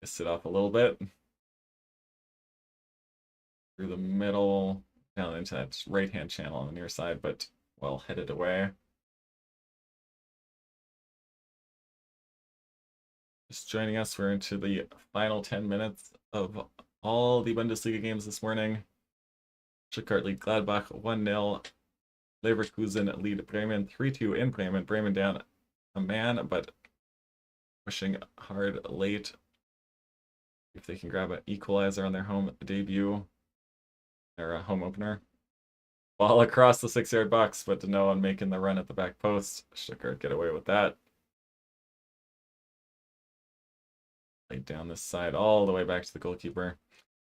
Sit off a little bit. Through the middle, down into that right-hand channel on the near side, but well headed away. Just joining us, we're into the final 10 minutes of all the Bundesliga games this morning. Stuttgart lead Gladbach 1-0. Leverkusen lead Bremen 3-2 in Bremen. Bremen down a man, but pushing hard late. If they can grab an equalizer on their home debut, their home opener. Ball across the 6-yard box, but no one making the run at the back post. Stuttgart get away with that. Laid down this side all the way back to the goalkeeper.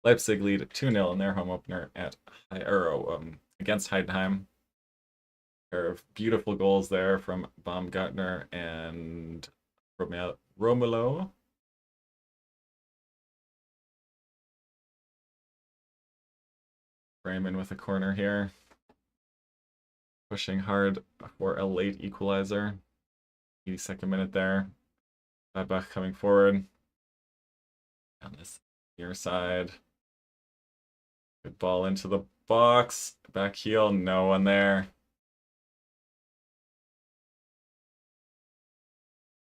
Leipzig lead 2-0 in their home opener at against Heidenheim. A pair of beautiful goals there from Baumgartner and Romulo. Bremen with a corner here. Pushing hard for a late equalizer. 82nd minute there. Gladbach coming forward. On this near side. Good ball into the box. Back heel, no one there.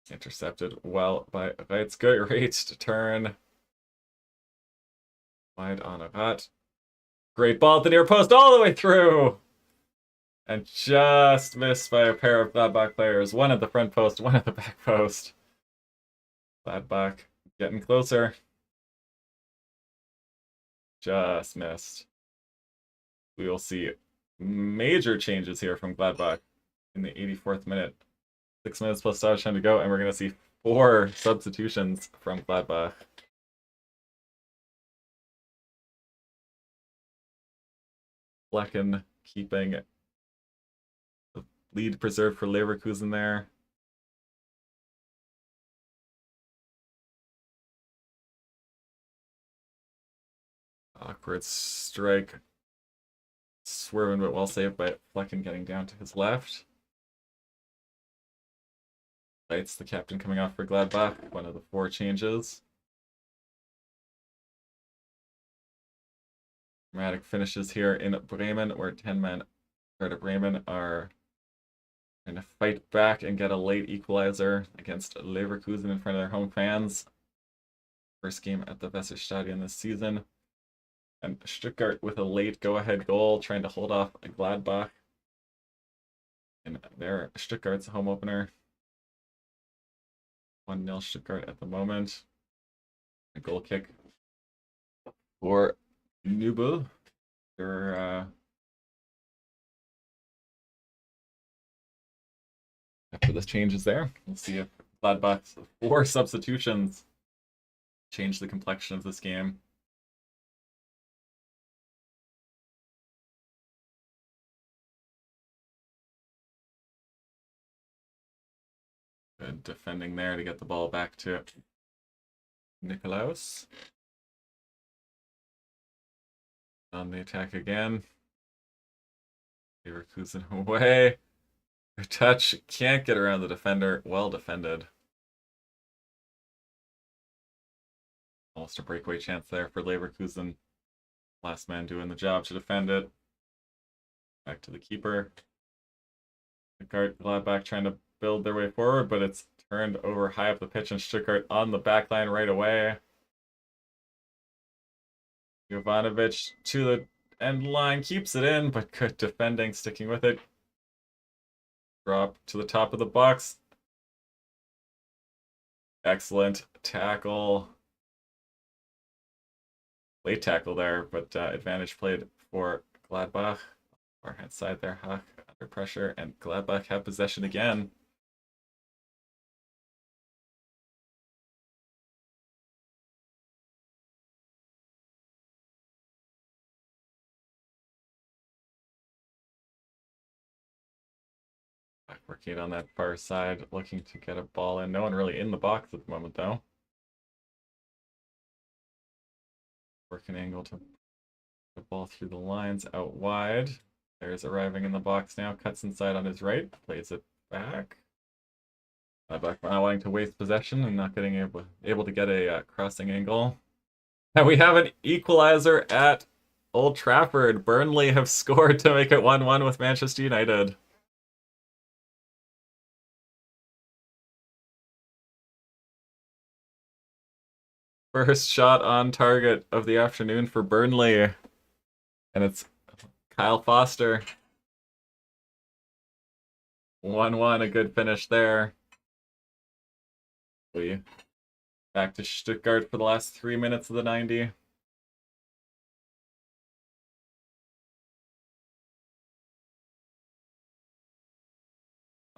Intercepted well by Reitz. Good Reitz to turn. Wide on a rat. Great ball at the near post all the way through. And just missed by a pair of Gladbach players. One at the front post, one at the back post. Gladbach getting closer. Just missed. We will see major changes here from Gladbach in the 84th minute. 6 minutes plus stoppage time to go, and we're going to see 4 substitutions from Gladbach. Flecken keeping the lead preserved for Leverkusen there. Awkward strike. Swerving, but well saved by Flecken getting down to his left. It's the captain coming off for Gladbach, one of the 4 changes. Dramatic finishes here in Bremen, where 10 men of Bremen are trying to fight back and get a late equalizer against Leverkusen in front of their home fans. First game at the Weserstadion this season. And Stuttgart with a late go-ahead goal, trying to hold off Gladbach in their Stuttgart's home opener. 1-0 Stuttgart at the moment. A goal kick for Nubel. After the changes there, we'll see if Gladbach's 4 substitutions change the complexion of this game. Good defending there to get the ball back to Nikolaus. On the attack again. Leverkusen away. Good touch. Can't get around the defender. Well defended. Almost a breakaway chance there for Leverkusen. Last man doing the job to defend it. Back to the keeper. Gladbach trying to build their way forward, but it's turned over high up the pitch, and Stuttgart on the back line right away. Jovanovic to the end line, keeps it in, but good defending, sticking with it. Drop to the top of the box. Excellent tackle. Late tackle there, but advantage played for Gladbach. Far hand side there, Hach under pressure, and Gladbach have possession again. Working on that far side, looking to get a ball in. No one really in the box at the moment, though. Working angle to the ball through the lines out wide. There's arriving in the box now. Cuts inside on his right. Plays it back. Back not wanting to waste possession and not getting able to get a crossing angle. And we have an equalizer at Old Trafford. Burnley have scored to make it 1-1 with Manchester United. First shot on target of the afternoon for Burnley. And it's Kyle Foster. 1-1, a good finish there. We back to Stuttgart for the last 3 minutes of the 90.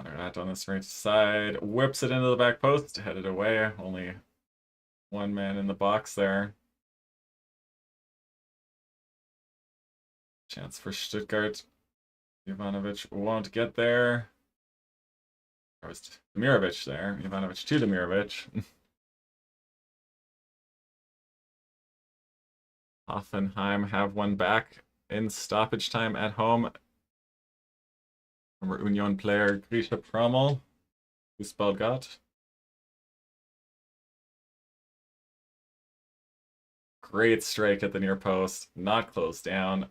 That on this right side, whips it into the back post, headed away. Only 1 man in the box there. Chance for Stuttgart. Jovanovic won't get there. There was Demirovic there. Jovanovic to Demirovic. Hoffenheim have one back in stoppage time at home. Former Union player Grisha Promel, STUTTGART. Great strike at the near post, not closed down.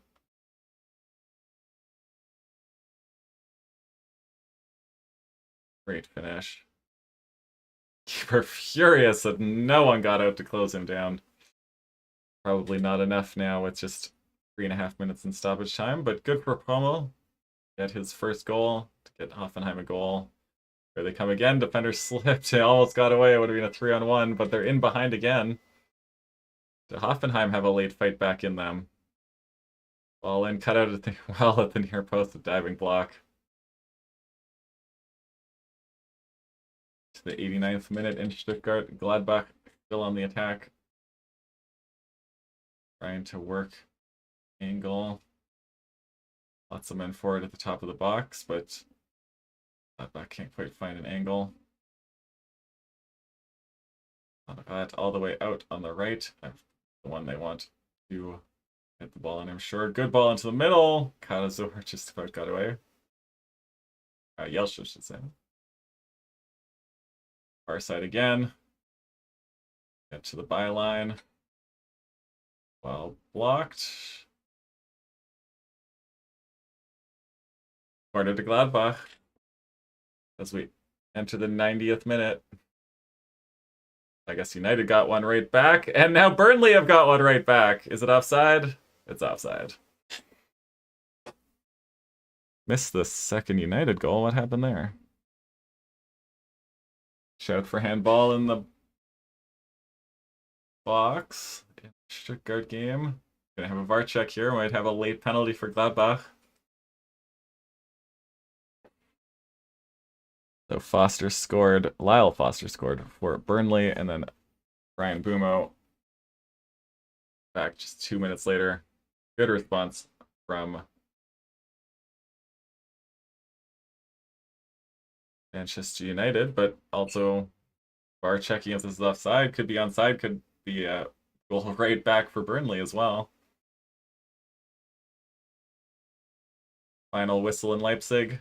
Great finish. Keeper furious that no one got out to close him down. Probably not enough now with just 3.5 minutes in stoppage time, but good for Promel. Get his first goal, to get Hoffenheim a goal. Here they come again, defender slipped, they almost got away, it would have been a 3-on-1, but they're in behind again. The Hoffenheim have a late fight back in them. Ball in, cut out at the, well at the near post, a diving block. To the 89th minute in Stuttgart. Gladbach still on the attack. Trying to work angle. Lots of men forward at the top of the box, but Gladbach can't quite find an angle. All the way out on the right. The one they want to hit the ball on him. Sure, good ball into the middle. Kadazor just about got away. Yelch, should say. Far side again. Get to the byline. Well blocked. Corner to Gladbach. As we enter the 90th minute. I guess United got one right back. And now Burnley have got one right back. Is it offside? It's offside. Missed the second United goal. What happened there? Shout for handball in the box. Stuttgart game. Gonna have a VAR check here. Might have a late penalty for Gladbach. So Lyle Foster scored for Burnley, and then Brian Bumo back just 2 minutes later. Good response from Manchester United, but also VAR checking if this is offside. Could be onside, could be a goal right back for Burnley as well. Final whistle in Leipzig.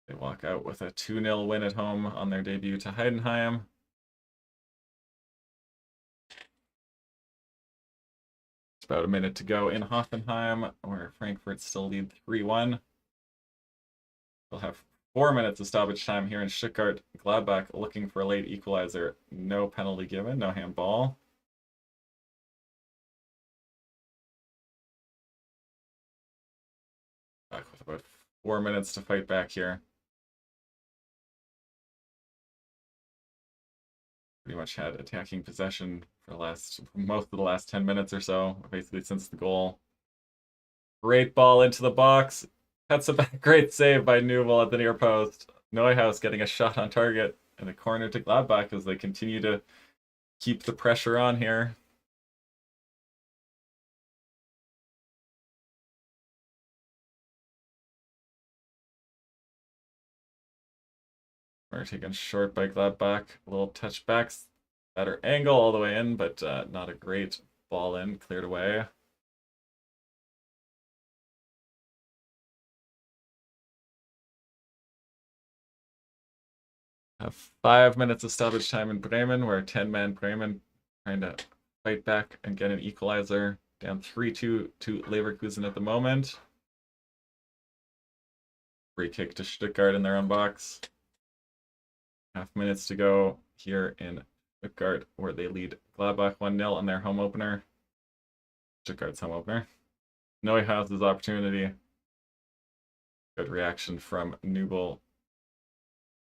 They walk out with a 2-0 win at home on their debut to Heidenheim. It's about a minute to go in Hoffenheim, where Frankfurt still lead 3-1. We'll have 4 minutes of stoppage time here in Stuttgart. Gladbach looking for a late equalizer. No penalty given, no handball. Back with about 4 minutes to fight back here. Pretty much had attacking possession for most of the last 10 minutes or so, basically since the goal. Great ball into the box. Cuts it back. Great save by Newell at the near post. Neuhaus getting a shot on target and a corner to Gladbach as they continue to keep the pressure on here. We're taken short by Gladbach. A little touchbacks. Better angle all the way in, but not a great ball in. Cleared away. Have 5 minutes of stoppage time in Bremen, where 10-man Bremen trying to fight back and get an equalizer. Down 3-2 to Leverkusen at the moment. Free kick to Stuttgart in their own box. Half minutes to go here in Stuttgart, where they lead Gladbach 1-0 on their home opener. Stuttgart's home opener. Neuhaus's opportunity. Good reaction from Newell.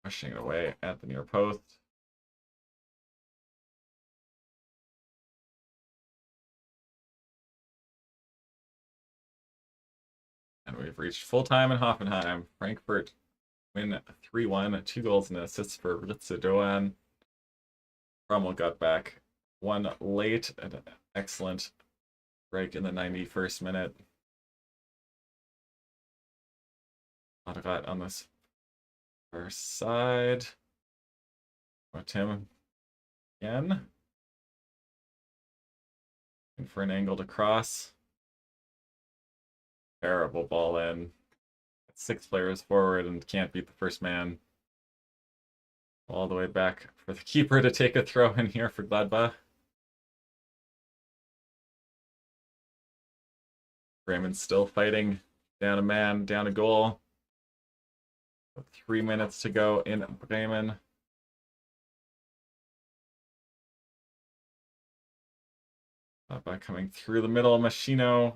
Pushing it away at the near post. And we've reached full time in Hoffenheim. Frankfurt win 3-1. 2 goals and assists for Ritze Doan. Rommel got back one late. An excellent break in the 91st minute. Autogat on this far side. Tim again. And for an angle to cross. Terrible ball in. 6 players forward and can't beat the first man. All the way back for the keeper to take a throw in here for Gladbach. Bremen's still fighting. Down a man, down a goal. 3 minutes to go in Bremen. Gladbach coming through the middle. Machino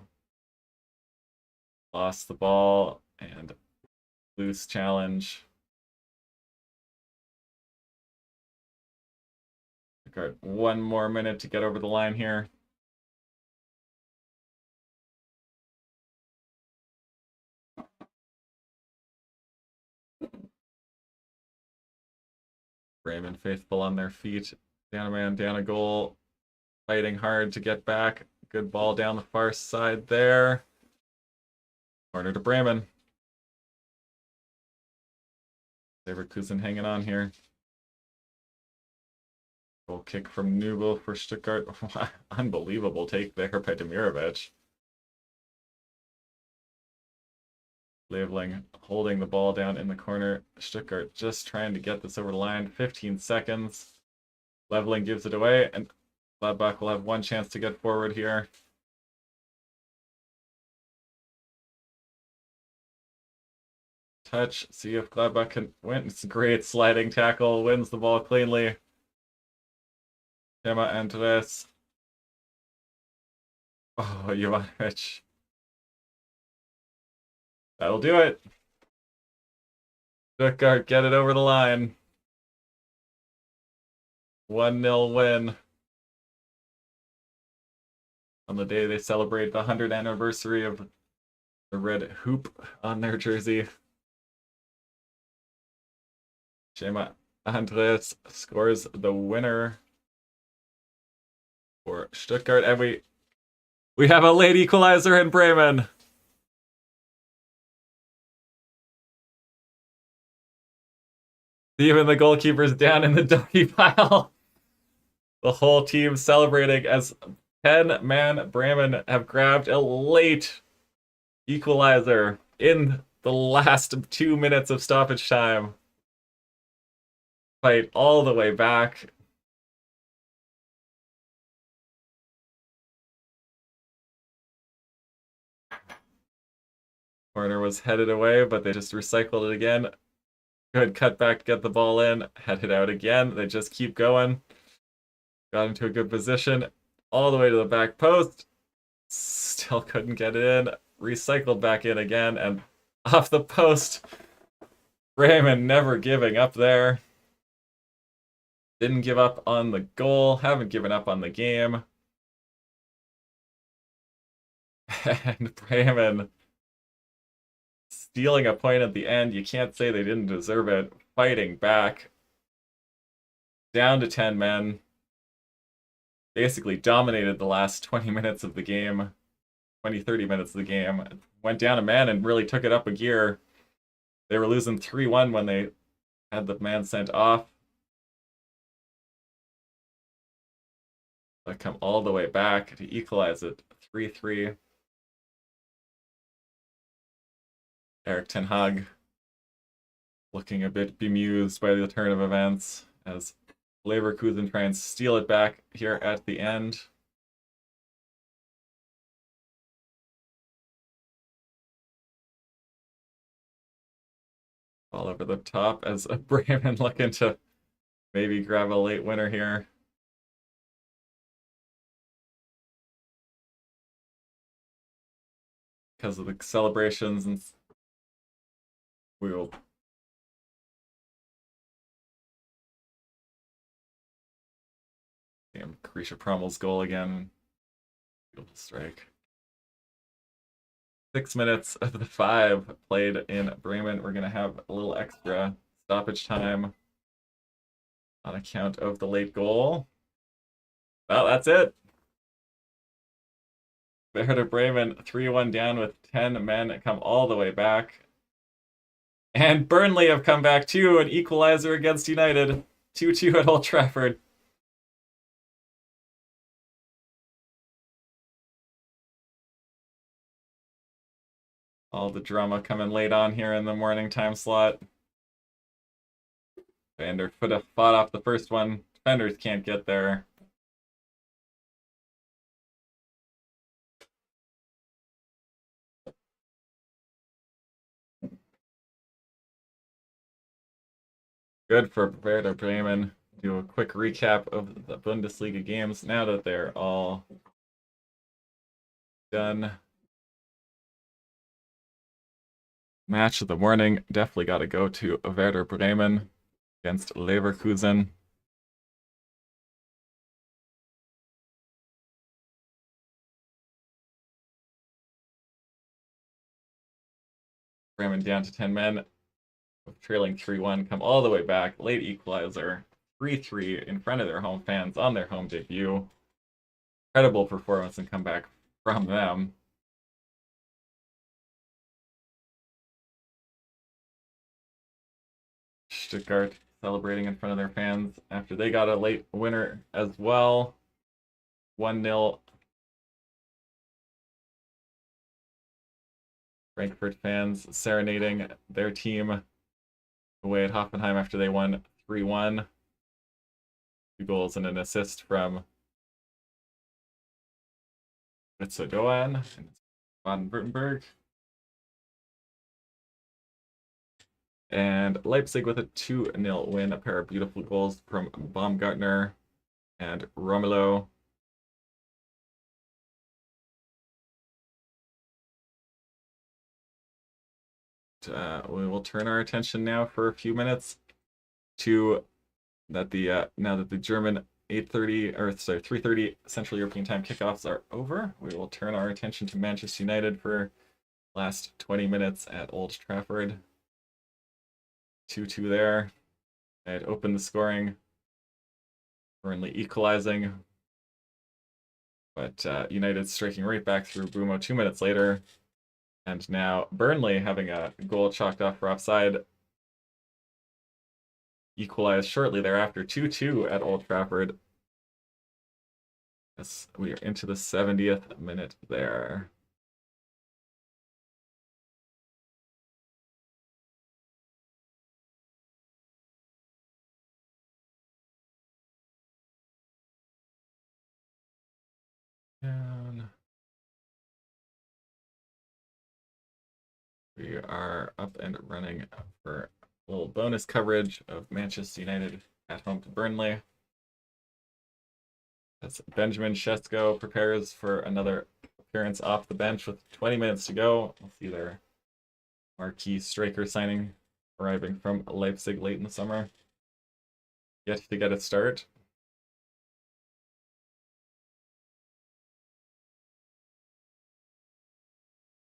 lost the ball and loose challenge. Got 1 more minute to get over the line here. Bremen faithful on their feet. Down a man, down a goal. Fighting hard to get back. Good ball down the far side there. Corner to Bremen. Leverkusen hanging on here. Goal kick from Nubel for Stuttgart. Unbelievable take there by Demirovic. Labeling, holding the ball down in the corner. Stuttgart just trying to get this over the line. 15 seconds. Leveling gives it away, and Gladbach will have one chance to get forward here. Touch, see if Gladbach can win. It's a great sliding tackle, wins the ball cleanly. Emma Andres. Oh, Jovanovic. That'll do it. Stuttgart get it over the line. 1-0 win. On the day they celebrate the 100th anniversary of the red hoop on their jersey. Shema Andres scores the winner for Stuttgart, and we have a late equalizer in Bremen. Even the goalkeeper's down in the doggy pile. The whole team celebrating as 10-man Bremen have grabbed a late equalizer in the last 2 minutes of stoppage time. Fight all the way back. Corner was headed away, but they just recycled it again. Good cutback to get the ball in. Headed out again. They just keep going. Got into a good position. All the way to the back post. Still couldn't get it in. Recycled back in again and off the post. Bremen never giving up there. Didn't give up on the goal. Haven't given up on the game. And Bremen stealing a point at the end. You can't say they didn't deserve it. Fighting back. Down to 10 men. Basically dominated the last 20 minutes of the game. 20-30 minutes of the game. Went down a man and really took it up a gear. They were losing 3-1 when they had the man sent off. But come all the way back to equalize it. 3-3. Erik ten Hag looking a bit bemused by the turn of events as Leverkusen try and steal it back here at the end. All over the top as Bremen looking to maybe grab a late winner here. Because of the celebrations, and we will damn Carisha Prommel's goal again. Beautiful strike. 6 minutes of the 5 played in Bremen. We're gonna have a little extra stoppage time on account of the late goal. Well, that's it. Werder Bremen 3-1 down with 10 men, come all the way back. And Burnley have come back too, an equalizer against United. 2-2 at Old Trafford. All the drama coming late on here in the morning time slot. Vander fought off the first one. Defenders can't get there. Good for Werder Bremen. Do a quick recap of the Bundesliga games now that they're all done. Match of the morning. Definitely got to go to Werder Bremen against Leverkusen. Bremen down to 10 men. Trailing 3-1, come all the way back. Late equalizer. 3-3 in front of their home fans on their home debut. Incredible performance and comeback from them. Stuttgart celebrating in front of their fans after they got a late winner as well. 1-0. Frankfurt fans serenading their team away at Hoffenheim after they won 3-1. 2 goals and an assist from Doan and Baden-Württemberg. And Leipzig with a 2-0 win. A pair of beautiful goals from Baumgartner and Romelu. We will turn our attention now for a few minutes to that now that the German 3:30 Central European Time kickoffs are over. We will turn our attention to Manchester United for last 20 minutes at Old Trafford. 2-2 there. It opened the scoring. Burnley equalizing. But United striking right back through Bumo 2 minutes later. And now Burnley having a goal chalked off for offside. Equalized shortly thereafter, 2-2 at Old Trafford. Yes, we are into the 70th minute there. And we are up and running for a little bonus coverage of Manchester United at home to Burnley. As Benjamin Sesko prepares for another appearance off the bench with 20 minutes to go. We'll see their marquee striker signing arriving from Leipzig late in the summer. Yet to get a start.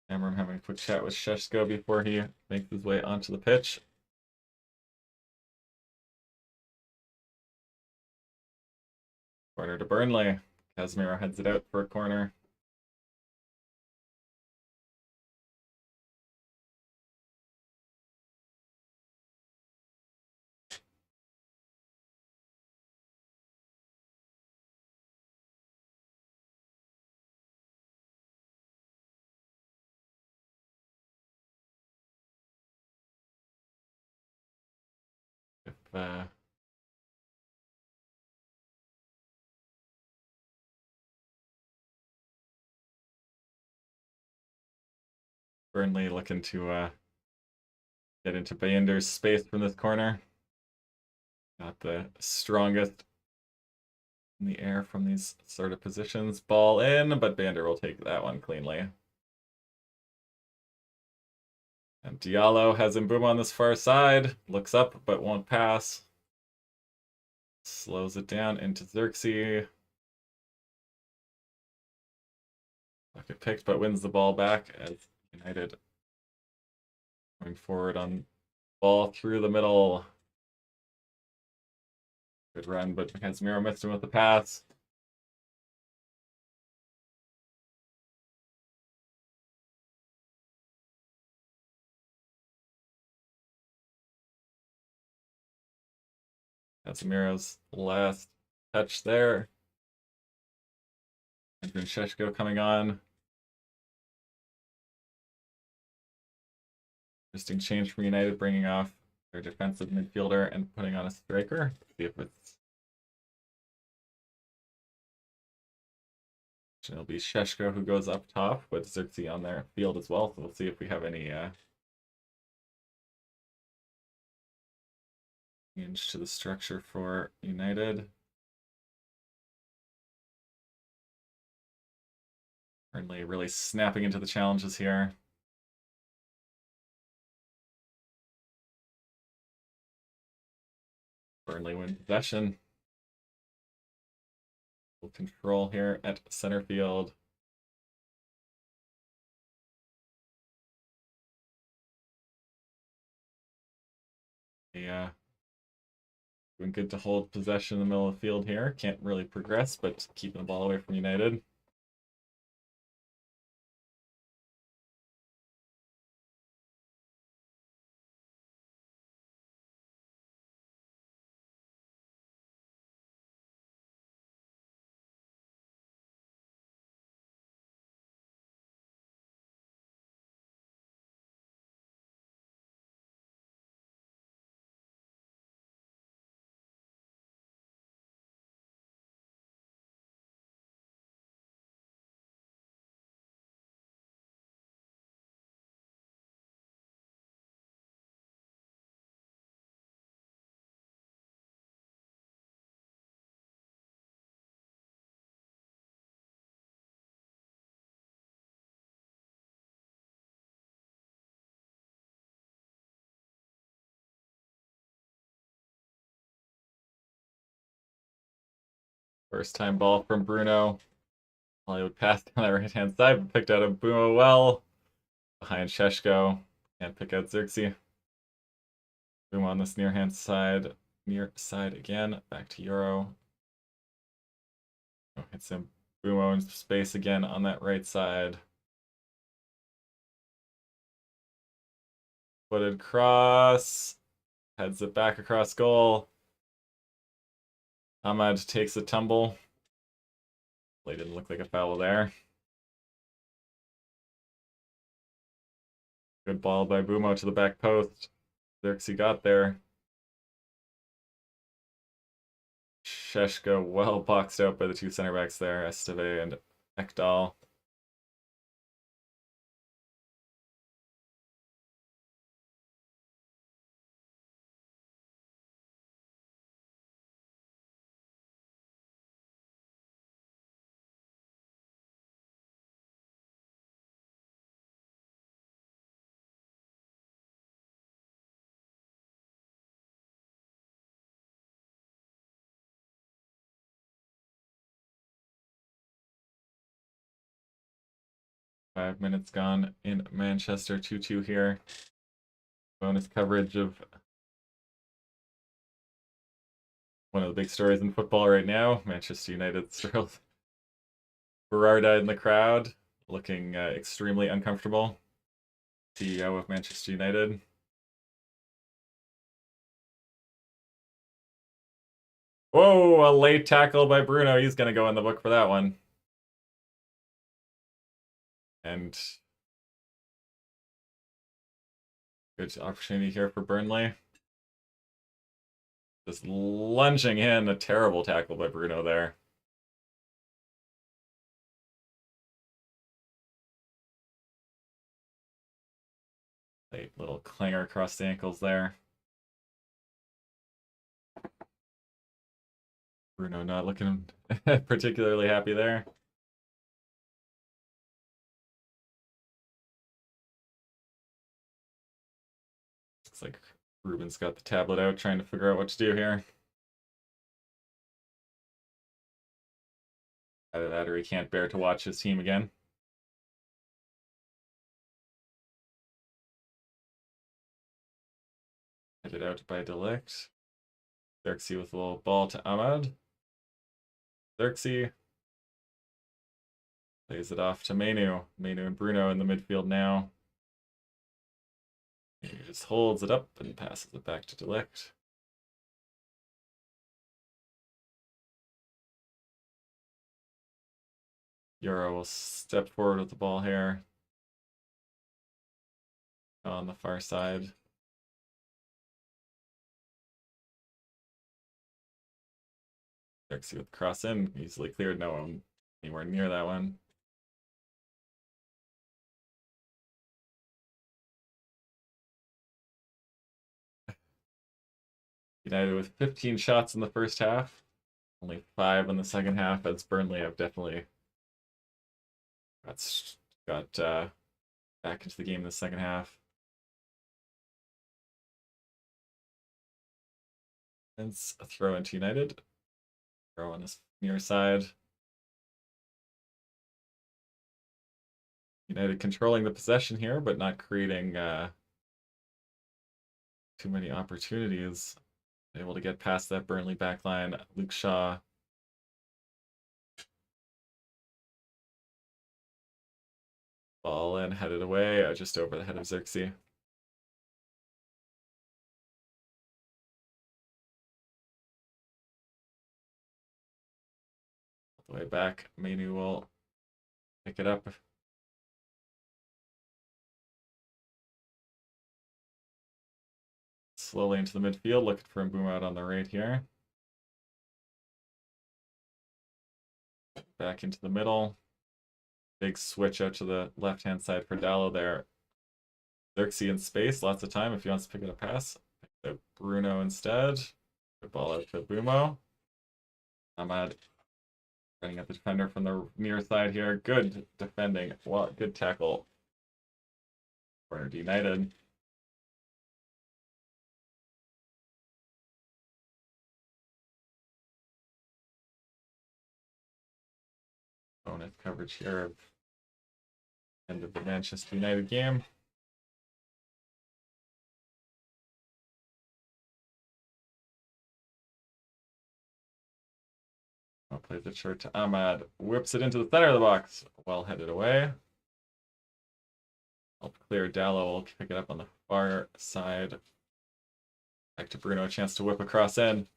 I'm having a quick chat with Sesko before he makes his way onto the pitch. Corner to Burnley. Casemiro heads it out for a corner. If Burnley looking to get into Bayender's space from this corner. Not the strongest in the air from these sort of positions. Ball in, but Bayender will take that one cleanly. And Diallo has Mbuma on this far side. Looks up, but won't pass. Slows it down into Xerxes. Bucket picked, but wins the ball back as United going forward on ball through the middle. Good run, but Casemiro missed him with the pass. Casemiro's last touch there. And Sheshko coming on. Interesting change from United, bringing off their defensive midfielder and putting on a striker. See if it's... It'll be Sheshko who goes up top, with Xerxes on their field as well. So we'll see if we have any change to the structure for United. Burnley really snapping into the challenges here. Burnley win possession. Full control here at center field. Yeah. Doing good to hold possession in the middle of the field here. Can't really progress, but keeping the ball away from United. First time ball from Bruno. Hollywood passed on the right hand side, but picked out of Bumo well. Behind Sheshko. Can't pick out Xerxes. Bumo on this near side again. Back to Euro. Oh, hits him. Bumo in space again on that right side. Footed cross. Heads it back across goal. Ahmad takes a tumble. Play didn't look like a foul there. Good ball by Bumo to the back post. Xerxes got there. Sheshko well boxed out by the two center backs there, Esteve and Ekdal. Five minutes gone in Manchester, 2-2 here. Bonus coverage of one of the big stories in football right now. Manchester United thrilled Berarda in the crowd, looking extremely uncomfortable. CEO of Manchester United. Whoa, a late tackle by Bruno. He's going to go in the book for that one. And good opportunity here for Burnley. Just lunging in, a terrible tackle by Bruno there. Late little clanger across the ankles there. Bruno not looking particularly happy there. Looks like Ruben's got the tablet out trying to figure out what to do here. Either that or he can't bear to watch his team again. Headed out by Delict. Xerxes with a little ball to Ahmad. Xerxes plays it off to Menu. Menu and Bruno in the midfield now. He just holds it up and passes it back to Delict. Euro will step forward with the ball here. On the far side. Xerxes with the cross in. Easily cleared. No one anywhere near that one. United with 15 shots in the first half. Only 5 in the second half, as Burnley have definitely got back into the game in the second half. And it's a throw into United. Throw on this near side. United controlling the possession here, but not creating too many opportunities. Able to get past that Burnley backline. Luke Shaw. Ball in, headed away, just over the head of Xerxes. All the way back. Mainu will pick it up. Slowly into the midfield, looking for Mbeumo out on the right here. Back into the middle. Big switch out to the left-hand side for Dallo there. Xerxes in space, lots of time if he wants to pick it a pass. Pick up Bruno instead. Good ball out to Mbeumo. Ahmad running at the defender from the near side here. Good defending. Well, good tackle. Corner United. Bonus coverage here of end of the Manchester United game. I'll play the short to Ahmad. Whips it into the center of the box. Well headed away. Help clear. Dallo will pick it up on the far side. Back to Bruno. A chance to whip across in.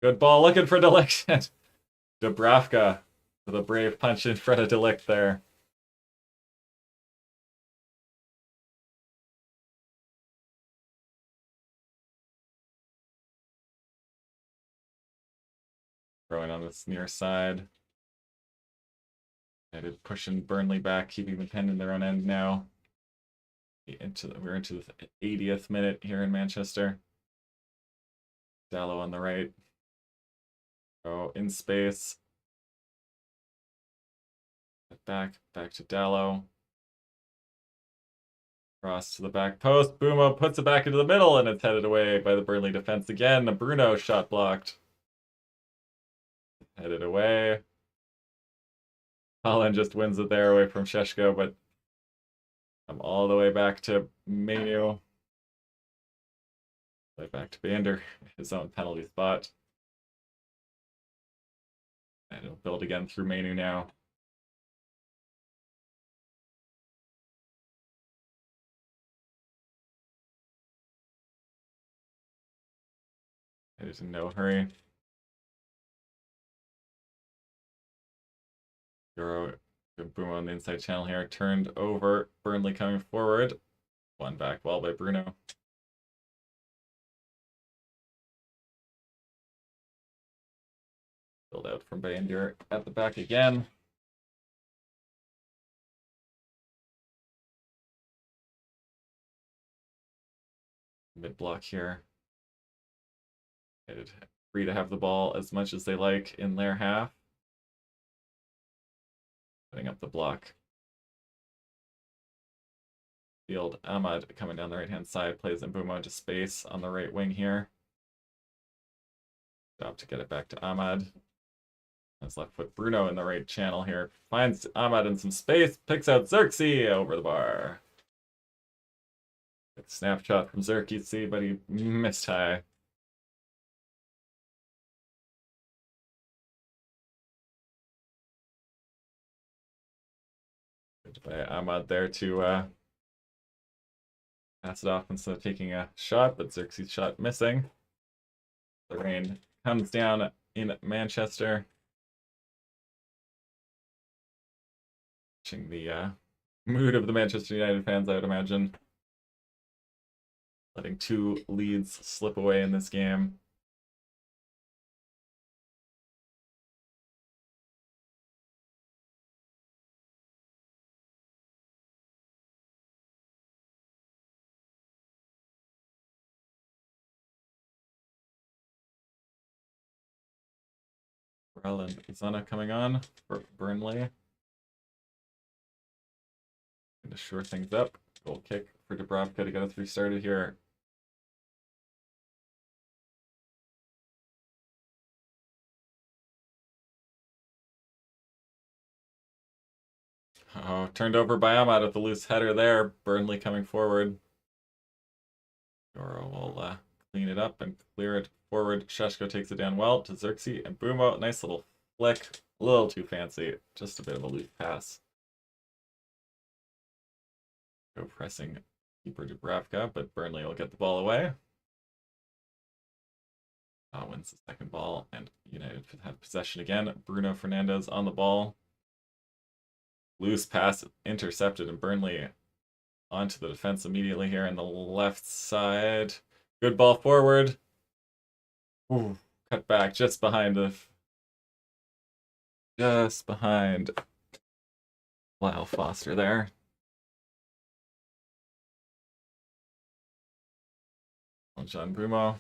Good ball. Looking for Delict. Dubravka with a brave punch in front of Delict there. Throwing on this near side. United pushing Burnley back, keeping the pen in their own end now. We're into the 80th minute here in Manchester. Dallo on the right. Oh, in space. Back to Dallo. Cross to the back post. Mbeumo puts it back into the middle, and it's headed away by the Burnley defense again. The Bruno shot blocked. Headed away. Holland just wins it there away from Šeško, but I'm all the way back to Mainu. Way back to Bander, his own penalty spot. And it'll build again through Mainu now. There's no hurry. Euro boom on the inside channel here. Turned over. Burnley coming forward. One back ball by Bruno. Build out from Bayer at the back again. Mid block here. Free to have the ball as much as they like in their half. Putting up the block. Field Ahmad coming down the right-hand side, plays Mbeumo into space on the right wing here. Stop to get it back to Ahmad. That's left foot Bruno in the right channel here. Finds Ahmad in some space, picks out Xerxes over the bar. Good snapshot from Xerxes, but he missed high. Good by Ahmad there to pass it off instead of taking a shot, but Xerxes' shot missing. The rain comes down in Manchester. Watching the mood of the Manchester United fans, I would imagine. Letting two leads slip away in this game. Burrell and Zana coming on for Burnley. Going to shore things up. Goal kick for Dubravka to get us restarted here. Oh, turned over by Ahmad with the loose header there. Burnley coming forward. Doro will clean it up and clear it forward. Sheshko takes it down well to Xerxes and Bumo. Nice little flick. A little too fancy. Just a bit of a loose pass. Go pressing keeper Dubravka, but Burnley will get the ball away. Wins the second ball, and United have possession again. Bruno Fernandes on the ball. Loose pass intercepted, and Burnley onto the defense immediately here on the left side. Good ball forward. Ooh, cut back just behind Lyle Foster there. John Brumo.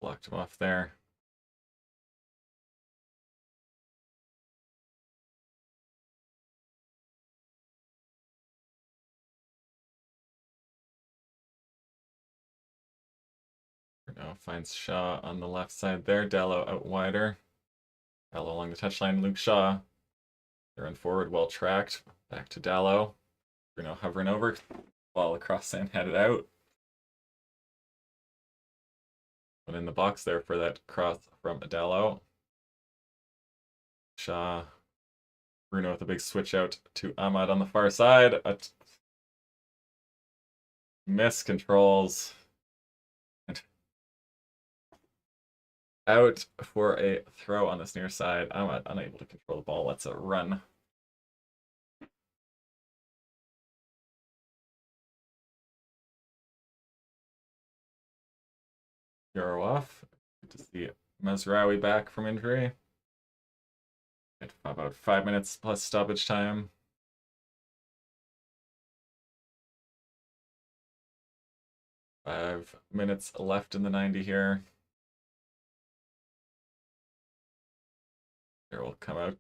Blocked him off there. Bruno finds Shaw on the left side there. Dallo out wider. Dallo along the touchline. Luke Shaw. They're in forward, well tracked. Back to Dallo. Bruno hovering over. Ball across and headed out. But in the box there for that cross from Dallo. Shaw. Bruno with a big switch out to Ahmad on the far side. Miscontrols. And out for a throw on this near side. Ahmad unable to control the ball. Lets it run. Euro off. Good to see Mazraoui back from injury. At about 5 minutes plus stoppage time. Five minutes left in the 90 here. There will come out.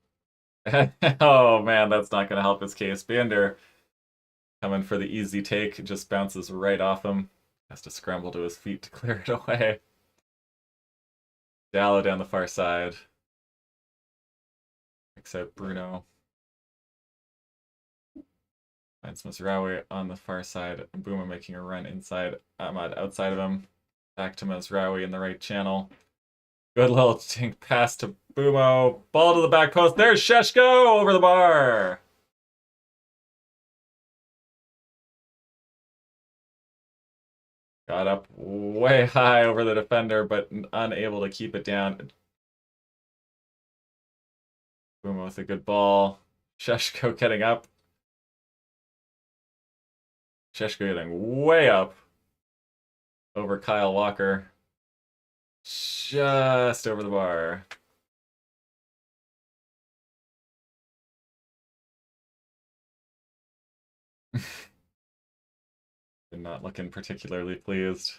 Oh man, that's not going to help his case. Binder coming for the easy take, just bounces right off him. Has to scramble to his feet to clear it away. Dallo down the far side. Picks out Bruno. Finds Mazraoui on the far side. Boomer making a run inside. Ahmad outside of him. Back to Mazraoui in the right channel. Good little tink pass to Bumo. Ball to the back post. There's Sheshko over the bar. Got up way high over the defender, but unable to keep it down. Bumo with a good ball. Sheshko getting up. Sheshko getting way up over Kyle Walker. Just over the bar. Not looking particularly pleased.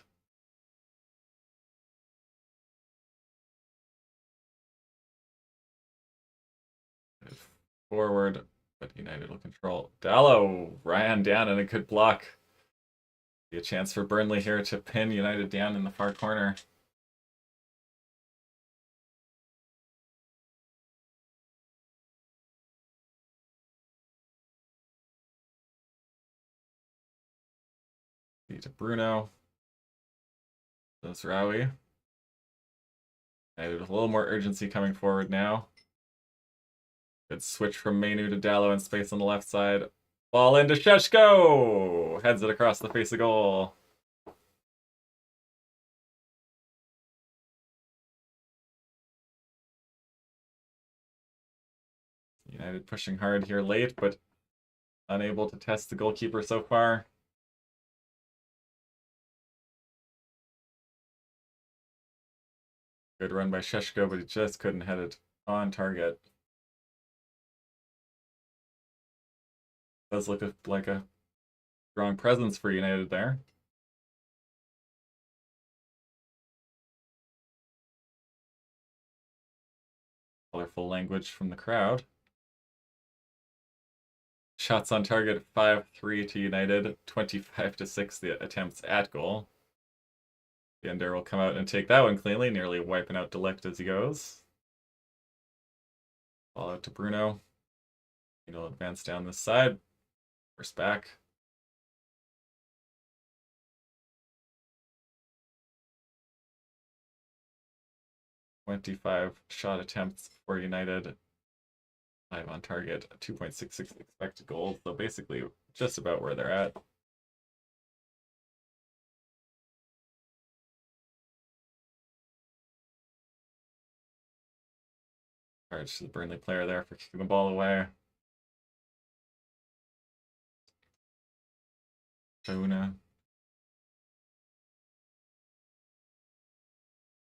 Forward, but United will control. Dallo ran down and a good block. Be a chance for Burnley here to pin United down in the far corner. To Bruno. Mazraoui. United with a little more urgency coming forward now. Good switch from Mainu to Dallo in space on the left side. Ball into Sheshko! Heads it across the face of goal. United pushing hard here late, but unable to test the goalkeeper so far. Good run by Sheshko, but he just couldn't hit it on target. Does look like a strong presence for United there. Colorful language from the crowd. Shots on target 5-3 to United, 25-6 the attempts at goal. Bender will come out and take that one cleanly, nearly wiping out Delict as he goes. Ball out to Bruno. He'll advance down this side. First back. "25 shot attempts for United. 5 on target, 2.66 expected goals. So basically just about where they're at. Charge to the Burnley player there for kicking the ball away. Shauna.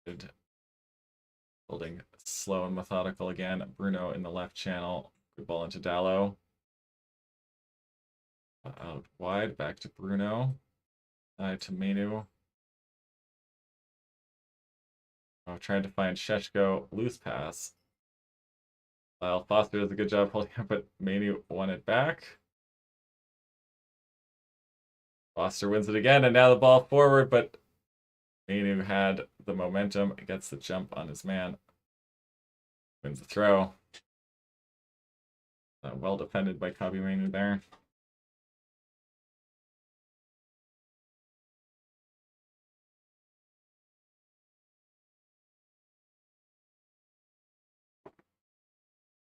Good. Holding slow and methodical again. Bruno in the left channel. Good ball into Dallo. Out wide, back to Bruno. To Menu. Trying to find Sheshko. Loose pass. Lyle Foster does a good job holding up, but Menu won it back. Foster wins it again, and now the ball forward, but Menu had the momentum, gets the jump on his man, wins the throw. Well defended by Kobe Menu there.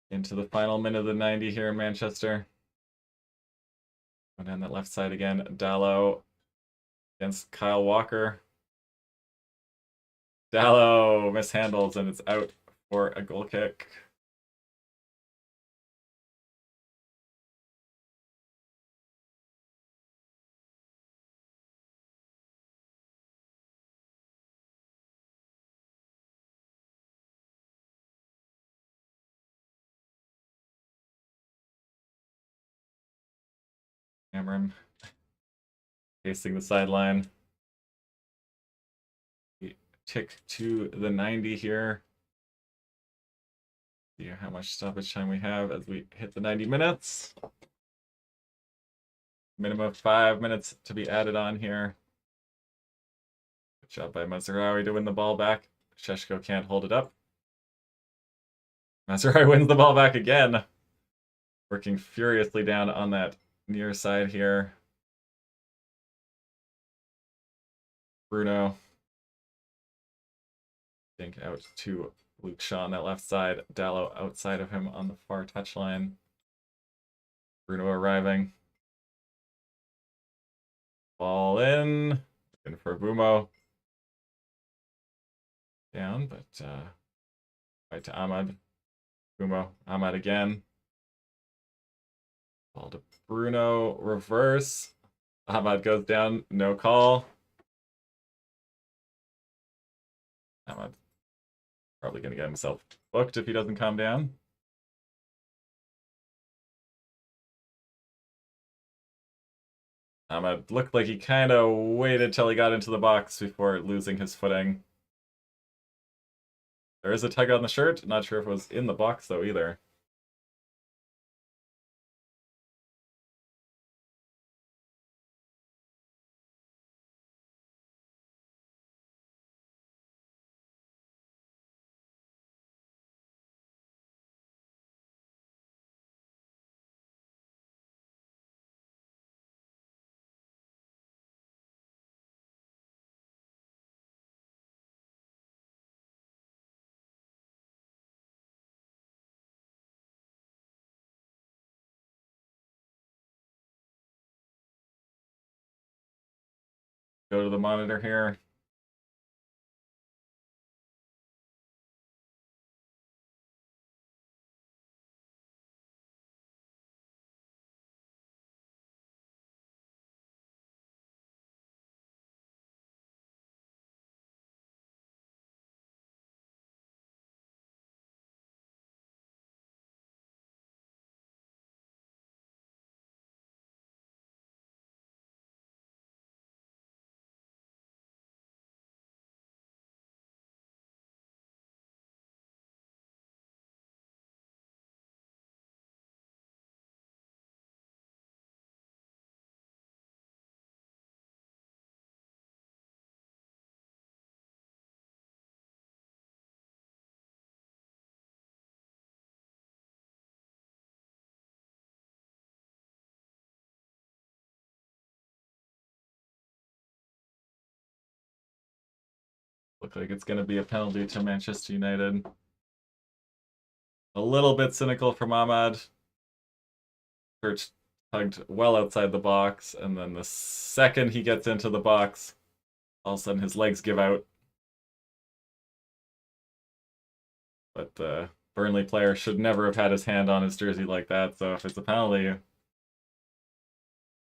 Into the final minute of the 90 here in Manchester. Going down that left side again. Dallo against Kyle Walker. Dallo mishandles, and it's out for a goal kick. Cameron facing the sideline. Tick to the 90 here. See how much stoppage time we have as we hit the 90 minutes. Minimum of 5 minutes to be added on here. Good job by Mazraoui to win the ball back. Sheshko can't hold it up. Mazraoui wins the ball back again. Working furiously down on that near side here. Bruno. Think out to Luke Shaw on that left side. Dallo outside of him on the far touchline. Bruno arriving. Ball in. Looking for Bumo. Down, but right to Ahmad. Bumo. Ahmad again. Ball to Bruno. Reverse. Ahmad goes down. No call. Ahmad probably going to get himself booked if he doesn't calm down. Ahmad looked like he kind of waited till he got into the box before losing his footing. There is a tug on the shirt. Not sure if it was in the box, though, either. Go to the monitor here. Look like it's going to be a penalty to Manchester United. A little bit cynical from Ahmad. Perch tugged well outside the box, and then the second he gets into the box, all of a sudden his legs give out. But the Burnley player should never have had his hand on his jersey like that, so if it's a penalty,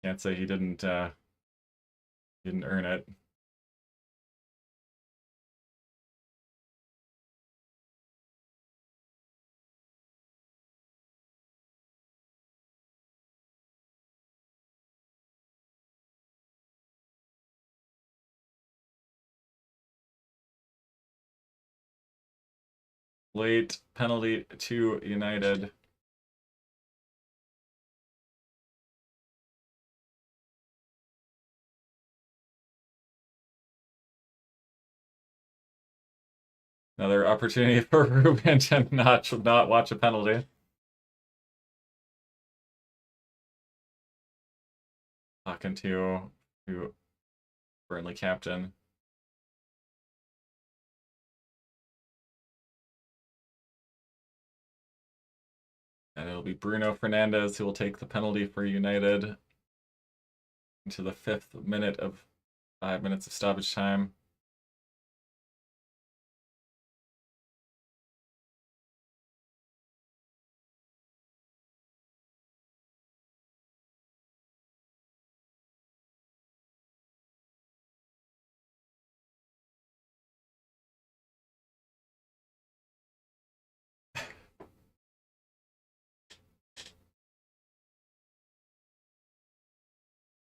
can't say he didn't earn it. Late penalty to United. Another opportunity for Ruben to not watch a penalty. Talking to Burnley captain. And it'll be Bruno Fernandes who will take the penalty for United into the 5th minute of 5 minutes of stoppage time.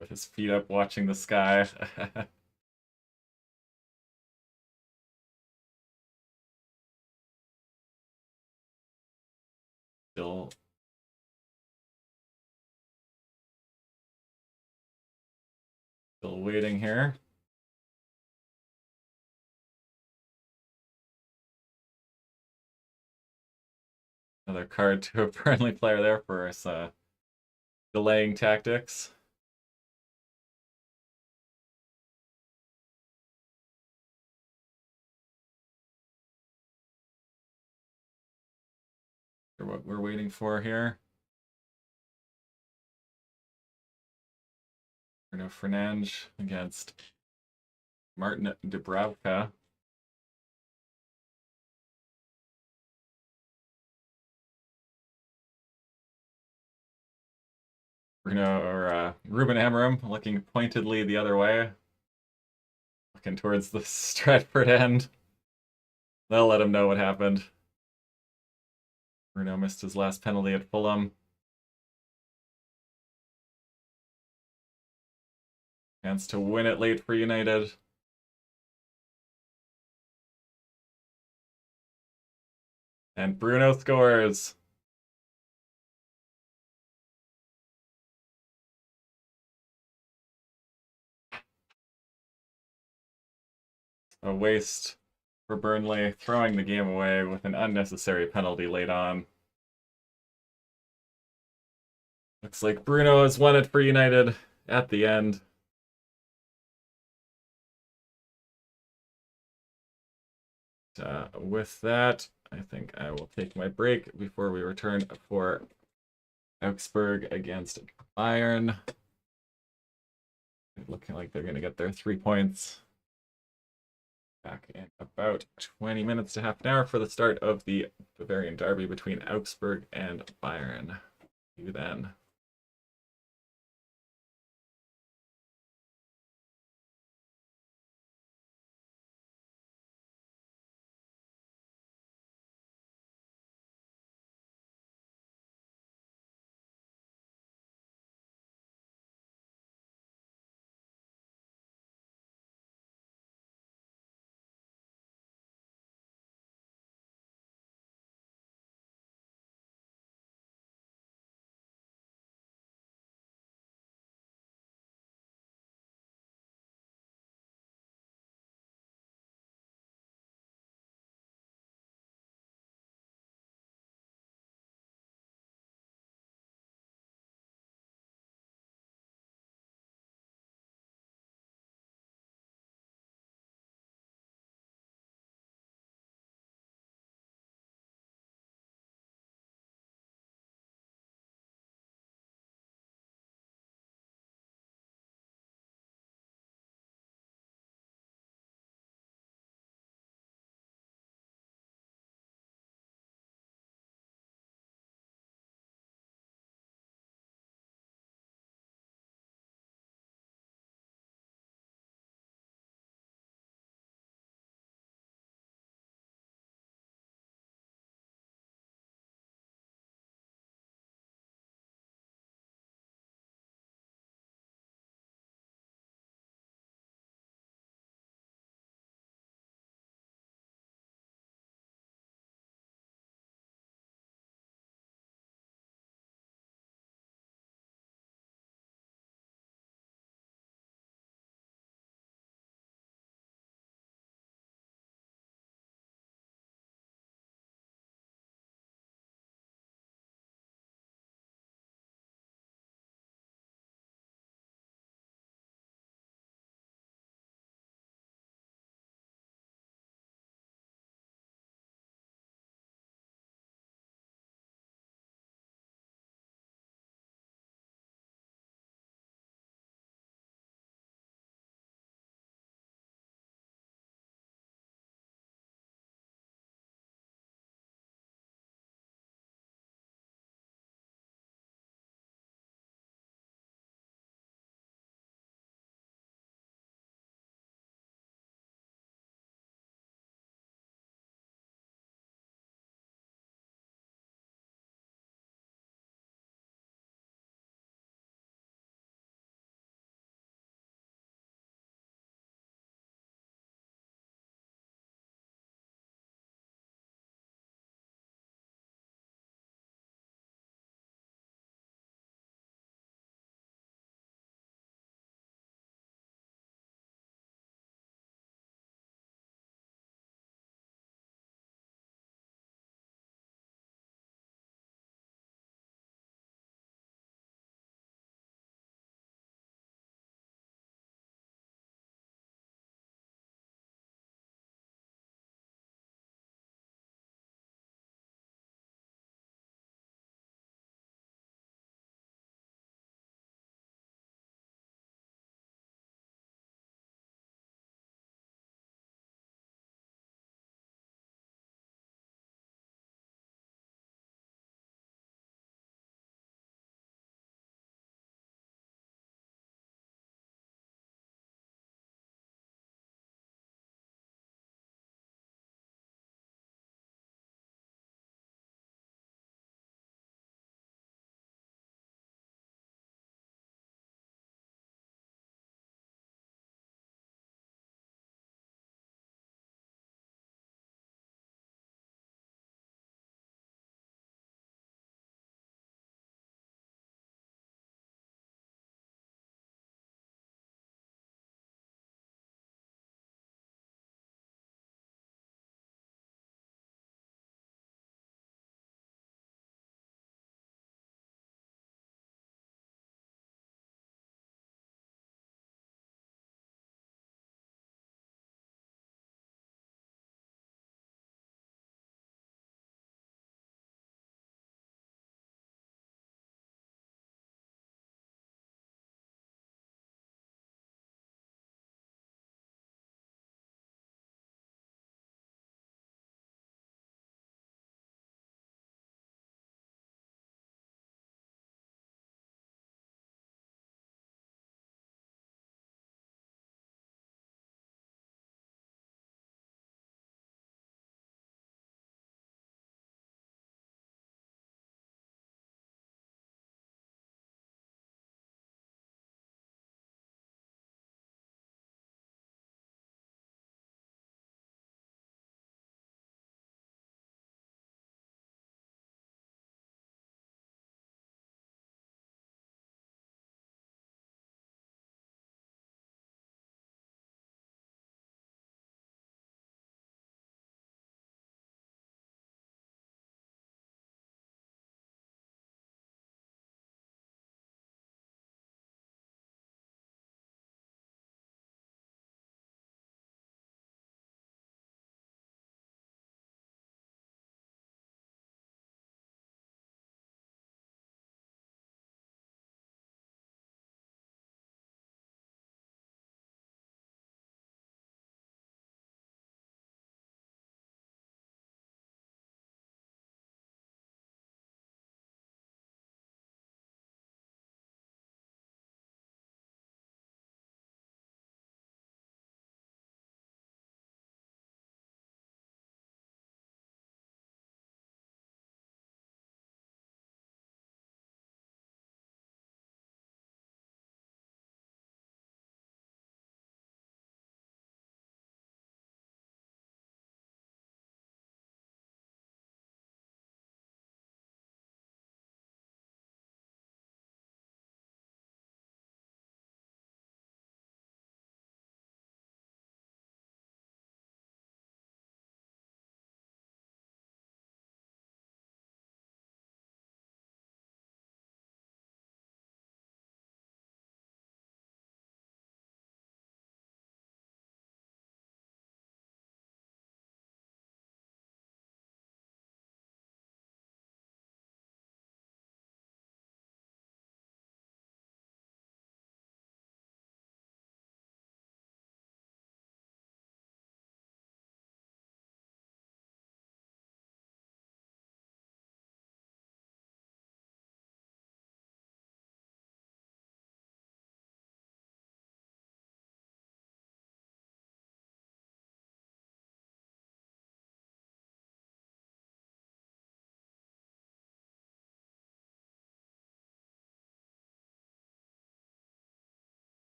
With his feet up watching the sky. Still waiting here. Another card to a Burnley player there for us delaying tactics. For what we're waiting for here. Bruno Fernandes against Martin Dubravka. Ruben Amorim looking pointedly the other way. Looking towards the Stratford end. They'll let him know what happened. Bruno missed his last penalty at Fulham. Chance to win it late for United. And Bruno scores. A waste for Burnley, throwing the game away with an unnecessary penalty late on. Looks like Bruno has won it for United at the end. With that, I think I will take my break before we return for Augsburg against Bayern. Looking like they're going to get their 3 points. Back in about 20 minutes to half an hour for the start of the Bavarian derby between Augsburg and Bayern. See you then.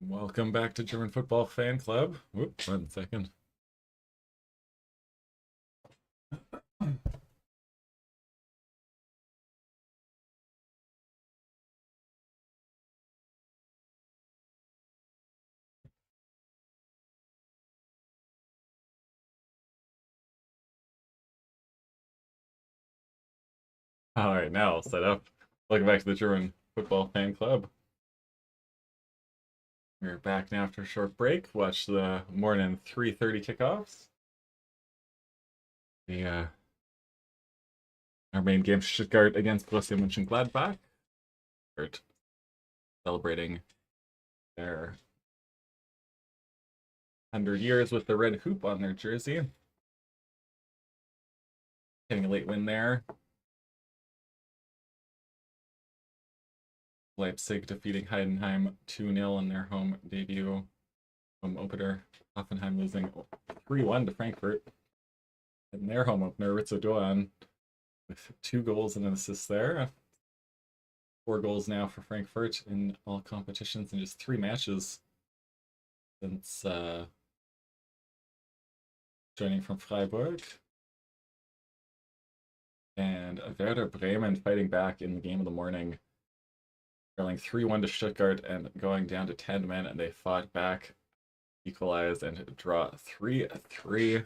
Welcome back to German Football Fan Club. Whoop, 1 second. All right, now I'll set up. Welcome back to the German Football Fan Club. We're back now after a short break. Watch the morning 3:30 kickoffs. Our main game, Stuttgart against Borussia Mönchengladbach. Celebrating their 100 years with the red hoop on their jersey. Getting a late win there. Leipzig defeating Heidenheim 2-0 in their home debut. Home opener. Hoffenheim losing 3-1 to Frankfurt. In their home opener, Ritzo Doan with 2 goals and an assist there. 4 goals now for Frankfurt in all competitions in just 3 matches since joining from Freiburg. And Werder Bremen fighting back in the game of the morning, trailing 3-1 to Stuttgart and going down to 10 men, and they fought back, equalized, and draw 3-3.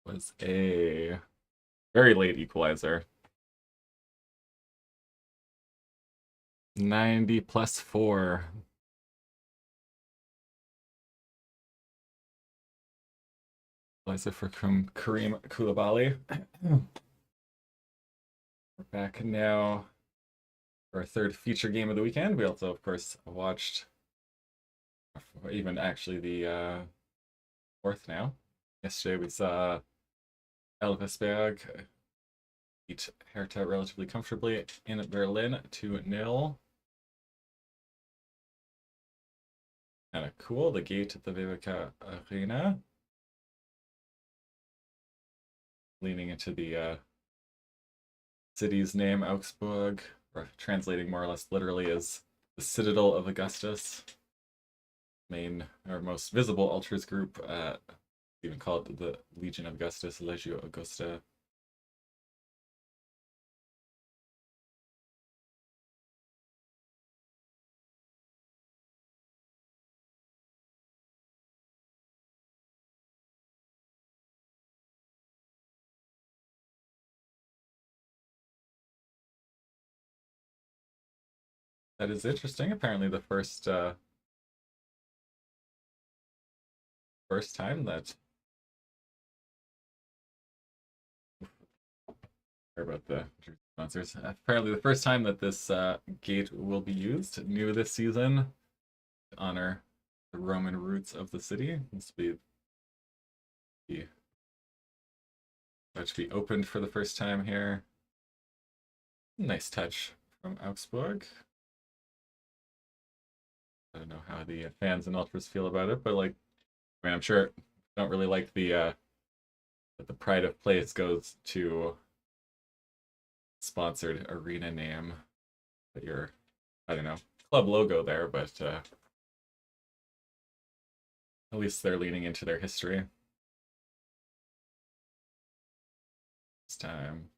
Was a very late equalizer. 90 plus 4. Equalizer for Kareem Koulibaly. We're back now for our third feature game of the weekend. We also, of course, watched, even actually the fourth now. Yesterday we saw Elversberg beat Hertha relatively comfortably in Berlin 2-0. Kind of cool, the gate at the WWK Arena. Leaning into the city's name, Augsburg, or translating more or less literally as the Citadel of Augustus. Main or most visible ultras group, even called the Legion of Augustus, Legio Augusta. That is interesting. Apparently the first time that, sorry about the sponsors. Apparently the first time that this gate will be used, new this season, to honor the Roman roots of the city. This will be to be opened for the first time here. Nice touch from Augsburg. I don't know how the fans and ultras feel about it, but like, I mean, I'm sure I don't really like the that the pride of place goes to sponsored arena name, but your, I don't know, club logo there, but at least they're leaning into their history this time.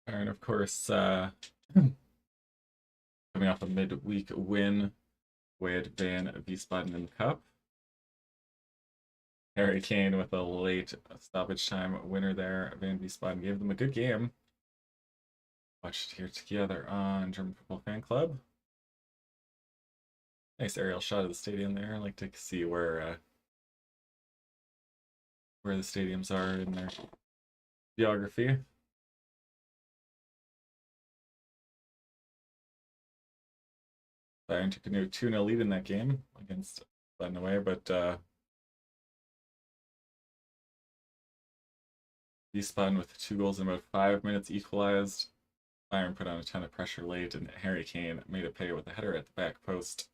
And of course, coming off a midweek win with Van Wiesbaden in the Cup. Harry Kane with a late stoppage time winner there. Van Wiesbaden gave them a good game. Watched here together on German Football Fan Club. Nice aerial shot of the stadium there. I like to see where where the stadiums are in their geography. Bayern took a new 2-0 lead in that game against Gladden away, but Wiesbaden with 2 goals in about 5 minutes equalized. Bayern put on a ton of pressure late, and Harry Kane made a pay with a header at the back post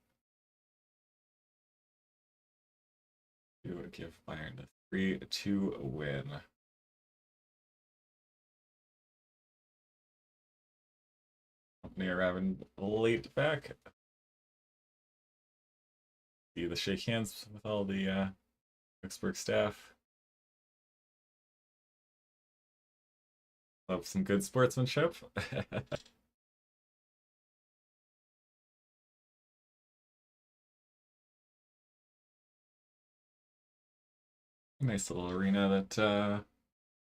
to give Bayern the 3-2 win. Company arriving late back. See the shake hands with all the Augsburg staff. Love some good sportsmanship. Nice little arena that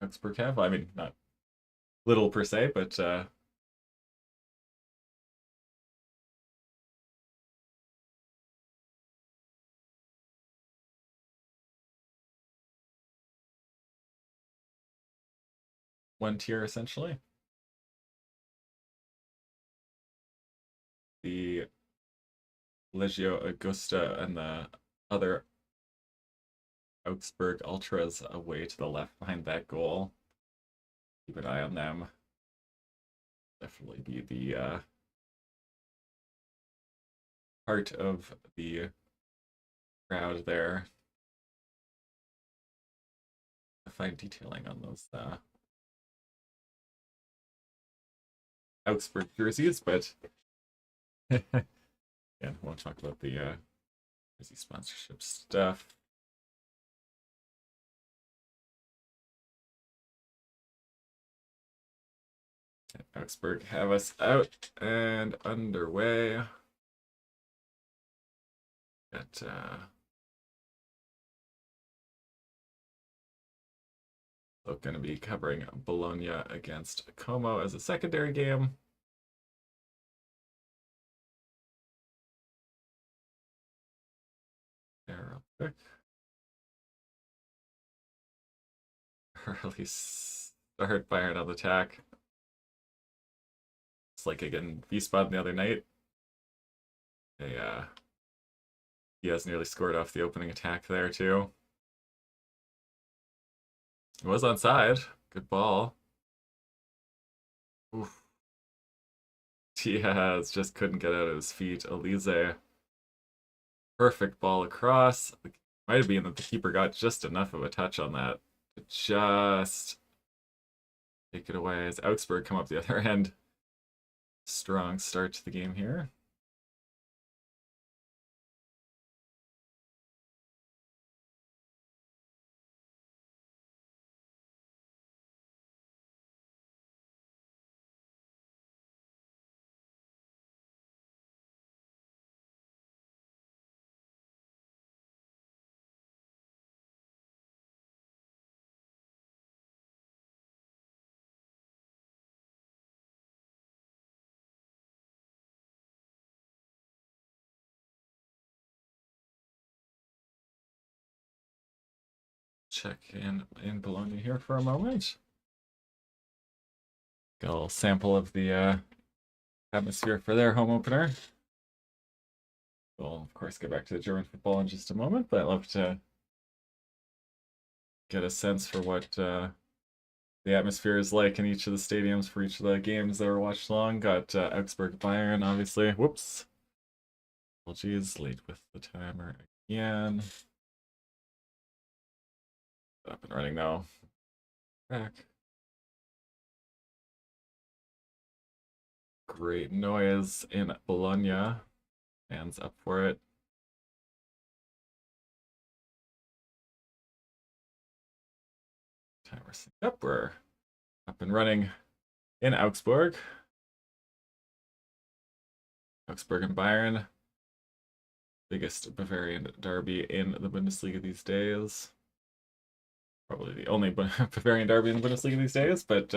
Augsburg have. I mean, not little per se, but one tier essentially. The Legio Augusta and the other Augsburg Ultras away to the left behind that goal. Keep an eye on them. Definitely be the part of the crowd there. Fine detailing on those Augsburg jerseys, but yeah, won't talk about the jersey sponsorship stuff. Augsburg have us out and underway. Got going to be covering Bologna against Como as a secondary game. There, real quick. Early start, Bayern on the attack. It's like again, Wiesbaden the other night. He has nearly scored off the opening attack there too. It was onside. Good ball. Oof. Diaz just couldn't get out of his feet. Elise. Perfect ball across. Might have been that the keeper got just enough of a touch on that to just take it away as Augsburg come up the other end. Strong start to the game here. Check in Bologna here for a moment. Got a little sample of the atmosphere for their home opener. We'll, of course, get back to the German football in just a moment, but I'd love to get a sense for what the atmosphere is like in each of the stadiums for each of the games that were watched along. Got Augsburg Bayern, obviously. Whoops. Apologies, late with the timer again. Up and running now. Back. Great noise in Bologna. Fans up for it. Timer synced up. We're up and running in Augsburg. Augsburg and Bayern. Biggest Bavarian derby in the Bundesliga these days. Probably the only Bavarian derby in the Bundesliga these days, but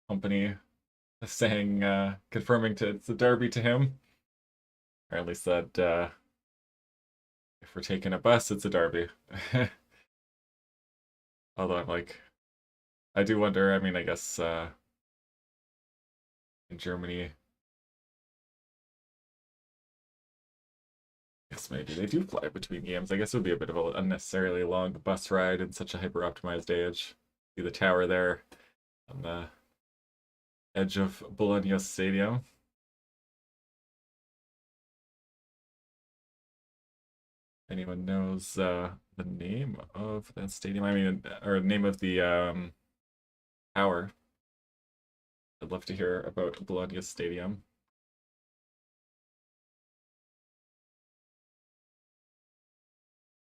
company saying, confirming it's a derby to him. Or at least that if we're taking a bus, it's a derby. Although I'm like, I do wonder, I mean, I guess in Germany, I guess maybe they do fly between games. I guess it would be a bit of an unnecessarily long bus ride in such a hyper-optimized age. See the tower there on the edge of Bologna Stadium. Anyone knows the name of that stadium? I mean, or name of the tower. I'd love to hear about Bologna Stadium.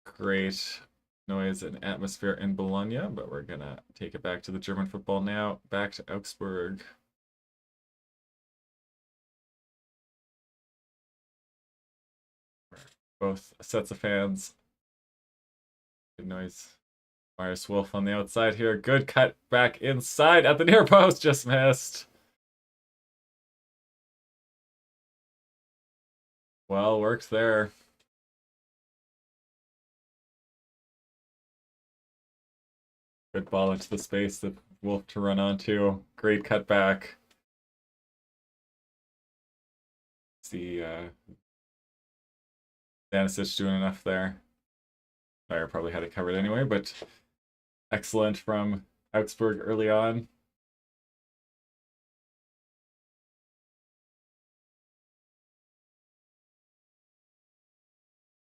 Great noise and atmosphere in Bologna, but we're gonna take it back to the German football now. Back to Augsburg. Both sets of fans. Good noise. Marius Wolf on the outside here. Good cut back inside at the near post. Just missed. Well, works there. Good ball into the space that Wolf to run onto. Great cutback. See Stanisic doing enough there. Bayern probably had it covered anyway, but excellent from Augsburg early on.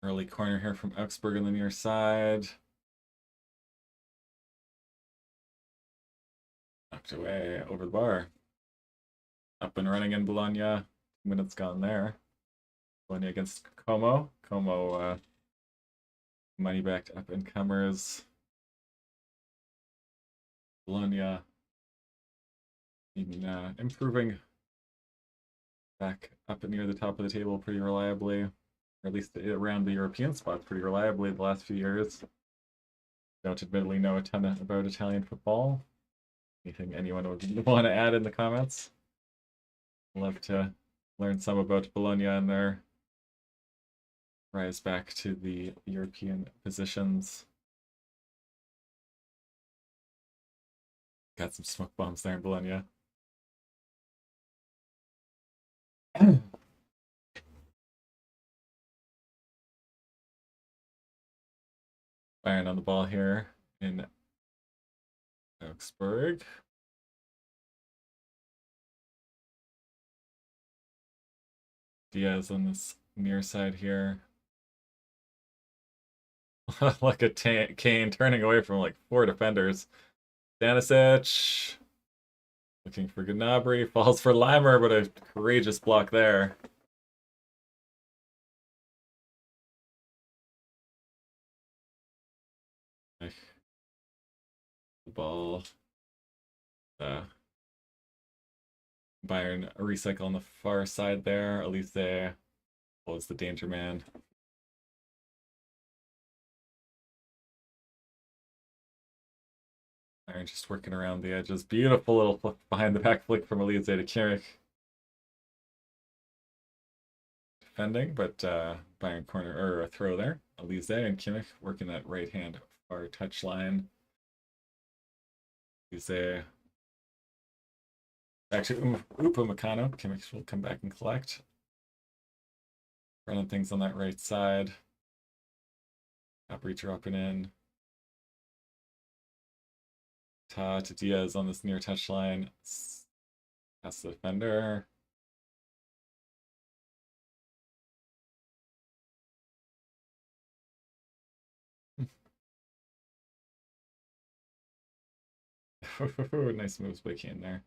Early corner here from Augsburg on the near side. Knocked away over the bar. Up and running in Bologna. 2 minutes gone there. Bologna against Como. Como money backed up and comers. Bologna improving back up near the top of the table pretty reliably, or at least around the European spots pretty reliably the last few years. Don't admittedly know a ton about Italian football. Anything anyone would want to add in the comments? Love to learn some about Bologna and their rise back to the European positions. Got some smoke bombs there in Bologna. Bayern on the ball here in Augsburg. Diaz on this near side here. Like a Kane turning away from like 4 defenders. Stanisic looking for Gnabry, falls for Limer, but a courageous block there. The ball. Bayern recycle on the far side there. Elise was the danger man. Bayern just working around the edges. Beautiful little flip behind the back flick from Elise to Kimmich. Defending, but Bayern corner or a throw there. Elise and Kimmich working that right hand far touch line. Elise actually Upamecano. Kimmich will come back and collect. Running things on that right side. Top reach dropping in. To Diaz on this near touch line. Past the defender. Nice moves by Kane there.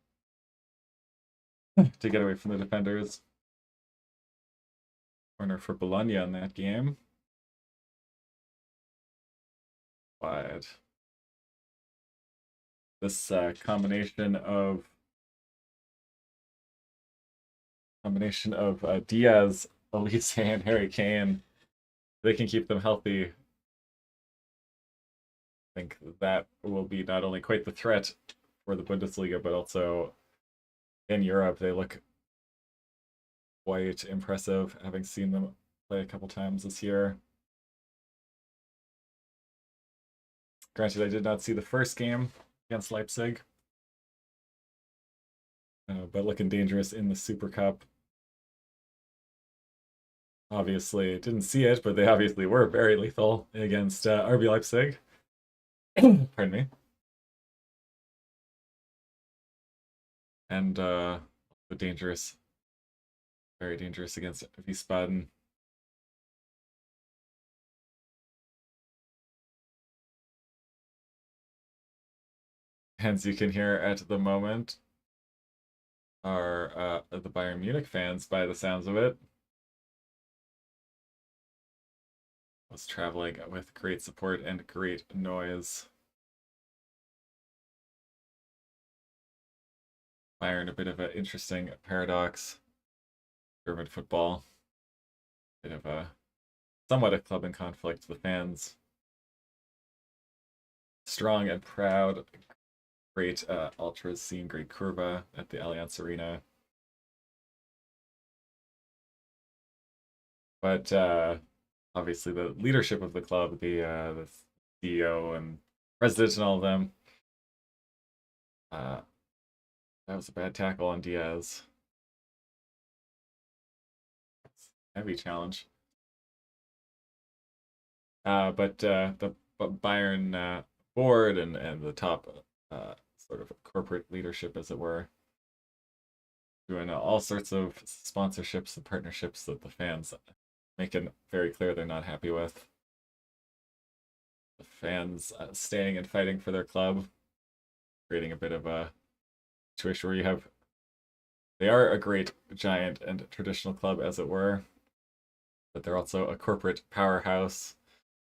To get away from the defenders. Corner for Bologna on that game. Wide. This combination of Diaz, Elise, and Harry Kane, they can keep them healthy. I think that will be not only quite the threat for the Bundesliga, but also in Europe. They look quite impressive, having seen them play a couple times this year. Granted, I did not see the first game against Leipzig, but looking dangerous in the Super Cup. Obviously, didn't see it, but they obviously were very lethal against RB Leipzig. Pardon me. And dangerous, very dangerous against Wiesbaden. As you can hear at the moment, are the Bayern Munich fans by the sounds of it. Was traveling with great support and great noise. Bayern, a bit of an interesting paradox. German football, bit of a somewhat a club in conflict. The fans strong and proud. Great ultras scene, great curva at the Allianz Arena. But obviously the leadership of the club, the CEO and president and all of them, that was a bad tackle on Diaz. Heavy challenge. But the Bayern board and the top sort of corporate leadership, as it were, doing all sorts of sponsorships and partnerships that the fans making very clear they're not happy with. The fans staying and fighting for their club, creating a bit of a situation where you have they are a great giant and traditional club, as it were, but they're also a corporate powerhouse.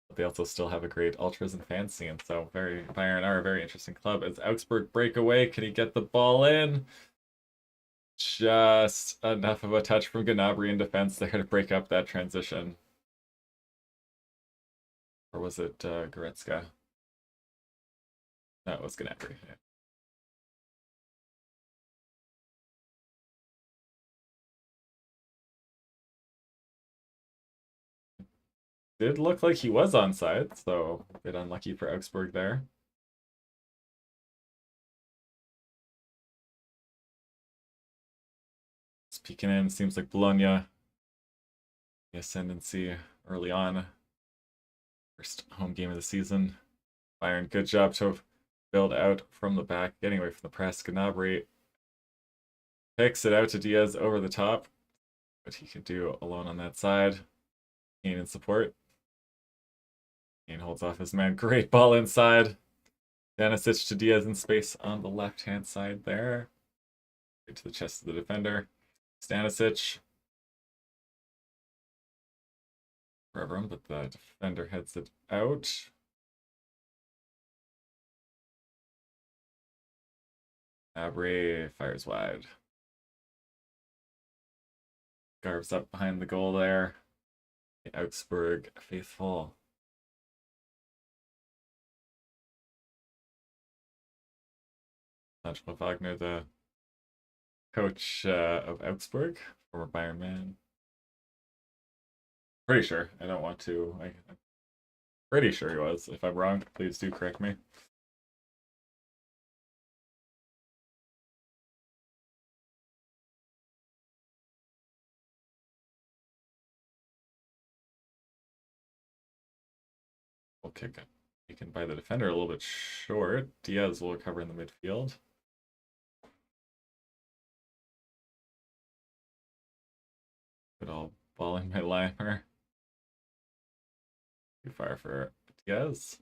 But they also still have a great ultras and fan scene. So Bayern are a very interesting club. As Augsburg break away, can he get the ball in? Just enough of a touch from Gnabry in defense there to break up that transition. Or was it Goretzka? No, it was Gnabry. Yeah. Did look like he was onside, so a bit unlucky for Augsburg there. Peeking in, seems like Bologna, the ascendancy early on. First home game of the season. Bayern, good job to build out from the back, getting away from the press. Gnabry picks it out to Diaz over the top, but he could do alone on that side. Kane in support. Kane holds off his man. Great ball inside. Stanisic to Diaz in space on the left-hand side there. Right to the chest of the defender. Stanisic. Forever, but the defender heads it out. Gnabry fires wide. Garves up behind the goal there. The Augsburg faithful. Angelo Wagner, the coach of Augsburg, former Bayern man. Pretty sure. I don't want to. I'm pretty sure he was. If I'm wrong, please do correct me. We'll kick it. Taken by the defender a little bit short. Diaz will recover in the midfield. Good all ball in by Limer. Too far for Diaz.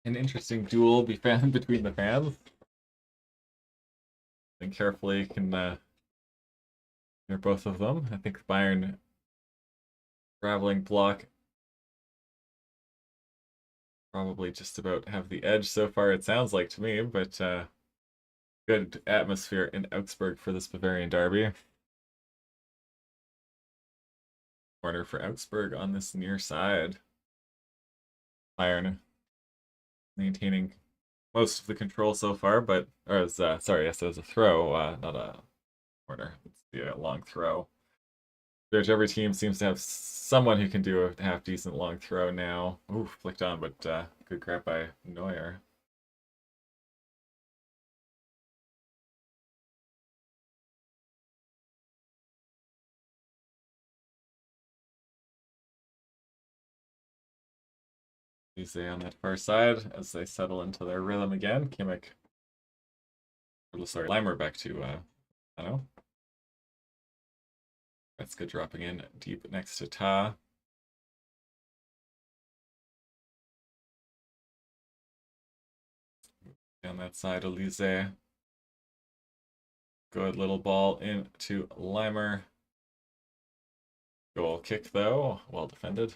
An interesting duel be found between the fans. And carefully can They're both of them. I think Bayern traveling block probably just about have the edge so far, it sounds like to me, but good atmosphere in Augsburg for this Bavarian derby. Corner for Augsburg on this near side. Bayern maintaining most of the control so far, but or as sorry, yes, it was a throw, not a corner. It's the long throw. Which every team seems to have someone who can do a half decent long throw now. Ooh, flicked on, but good grab by Neuer. Lise on that far side as they settle into their rhythm again. Kimmich, sorry, Leimer back to I don't know. That's good, dropping in deep next to Ta. Down that side, Elise. Good little ball into Leimer. Goal kick though, well defended.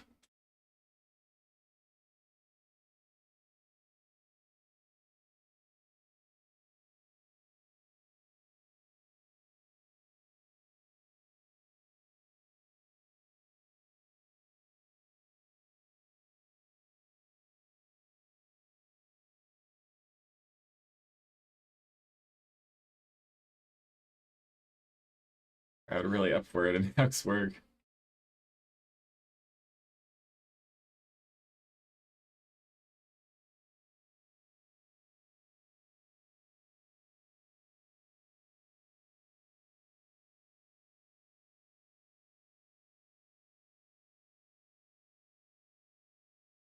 Crowd really up for it in Augsburg.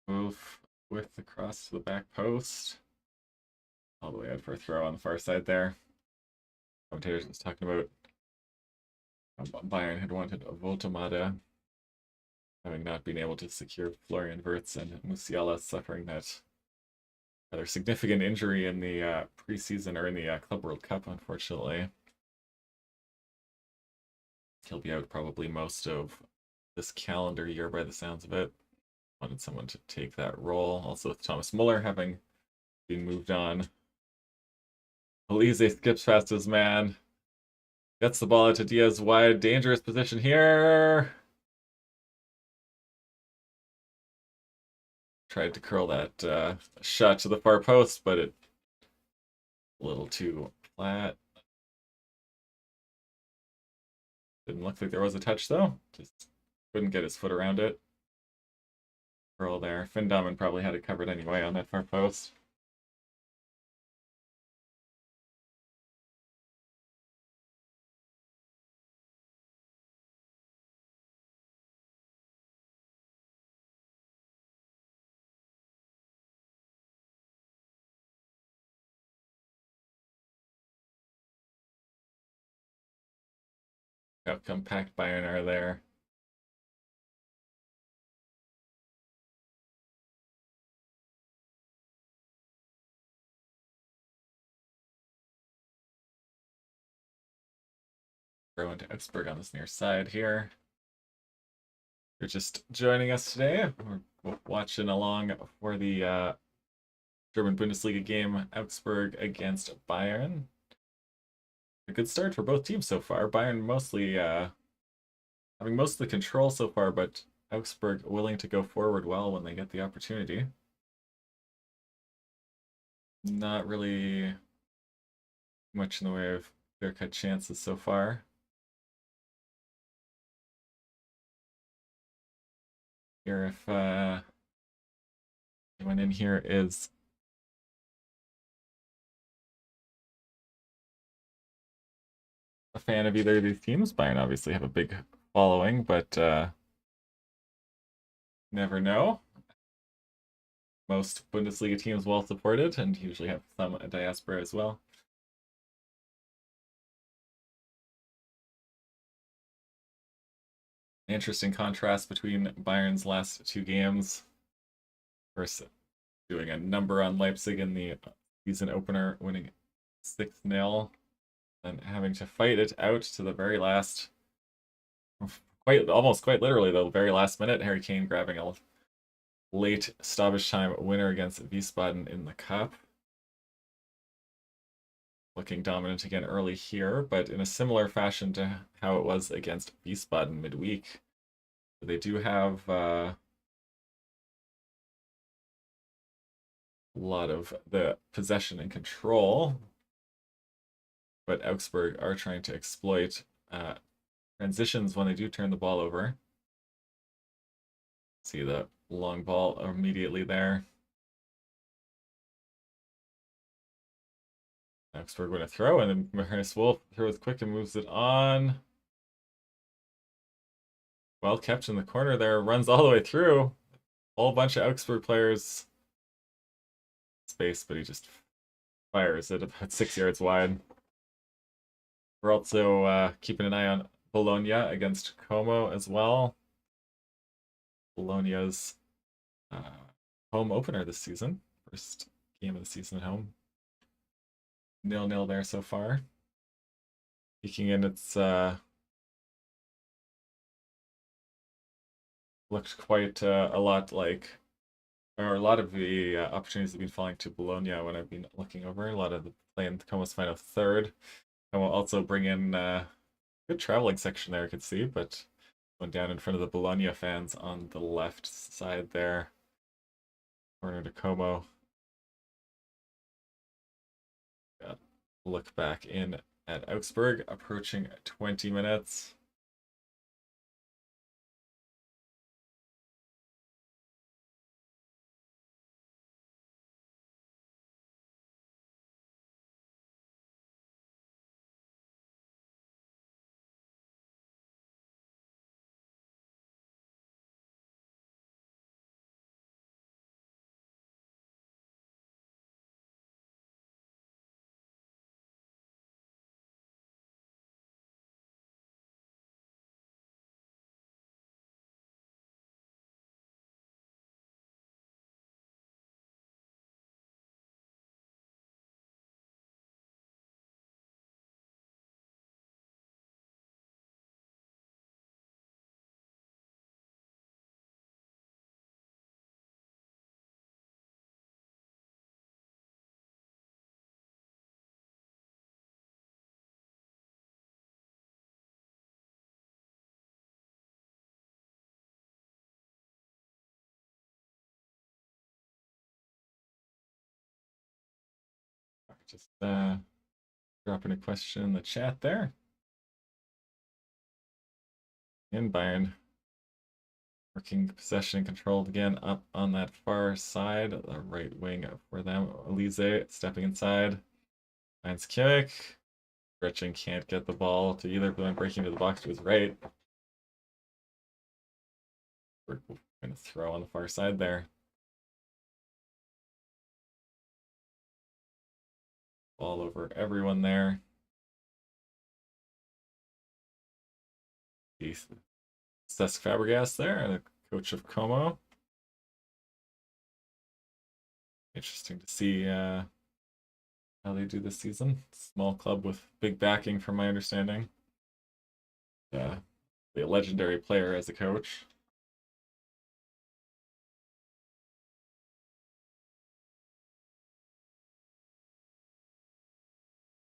Move with the cross to the back post. All the way out for a throw on the far side there. Commentators was talking about Bayern had wanted Voltemade, having not been able to secure Florian Wirtz, and Musiala suffering that rather significant injury in the preseason or in the Club World Cup, unfortunately. He'll be out probably most of this calendar year by the sounds of it. Wanted someone to take that role. Also with Thomas Muller having been moved on. Elise skips past his man. Gets the ball out to Diaz wide. Dangerous position here. Tried to curl that shot to the far post, but it a little too flat. Didn't look like there was a touch though. Just couldn't get his foot around it. Curl there. Findamen probably had it covered anyway on that far post. How compact Bayern are there. Throw into Augsburg on this near side here. You're just joining us today. We're watching along for the German Bundesliga game, Augsburg against Bayern. A good start for both teams so far. Bayern mostly having most of the control so far, but Augsburg willing to go forward well when they get the opportunity. Not really much in the way of clear-cut chances so far. Here, if anyone in here is a fan of either of these teams, Bayern obviously have a big following, but never know. Most Bundesliga teams well supported and usually have some diaspora as well. Interesting contrast between Bayern's last two games. First, doing a number on Leipzig in the season opener, winning 6-0, and having to fight it out to the very last Almost quite literally, the very last minute, Harry Kane grabbing a late stoppage time winner against Wiesbaden in the cup. Looking dominant again early here, but in a similar fashion to how it was against Wiesbaden midweek. They do have a lot of the possession and control, but Augsburg are trying to exploit transitions when they do turn the ball over. See the long ball immediately there. Augsburg going to throw, and then Marinus Wolf throws quick and moves it on. Well kept in the corner there, runs all the way through. Whole bunch of Augsburg players. Space, but he just fires it about 6 yards wide. We're also keeping an eye on Bologna against Como as well. Bologna's home opener this season. First game of the season at home. 0-0 there so far. Peeking in, it's looked quite a lot like, or a lot of the opportunities have been falling to Bologna when I've been looking over. A lot of the play in Como's final third. And we'll also bring in good traveling section there, I could see, but went down in front of the Bologna fans on the left side there. Corner to Como. Got a look back in at Augsburg, approaching 20 minutes. Just dropping a question in the chat there. In Bayern, working possession and control again up on that far side, the right wing for them. Elise stepping inside. Finds Kimmich. Gretchen can't get the ball to either, but then breaking to the box to his right. We're going to throw on the far side there. Ball over everyone there. Cesc Fabregas there, the coach of Como. Interesting to see how they do this season. Small club with big backing, from my understanding. A legendary player as a coach.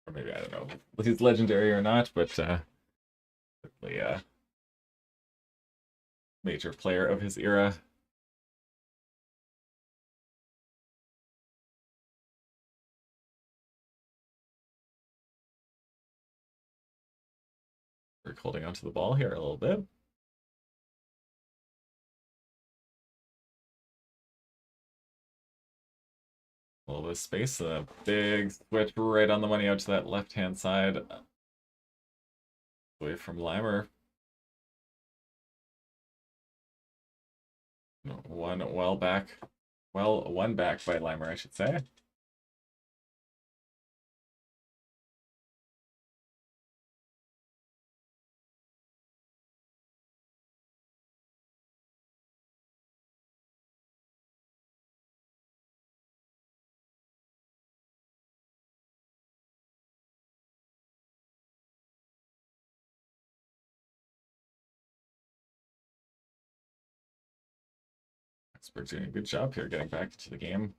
Or maybe, I don't know if he's legendary or not, but certainly a major player of his era. We're holding onto the ball here a little bit. A little bit of space, a big switch right on the money out to that left-hand side. Away from Limer. One back by Limer, I should say. Augsburg doing a good job here getting back into the game.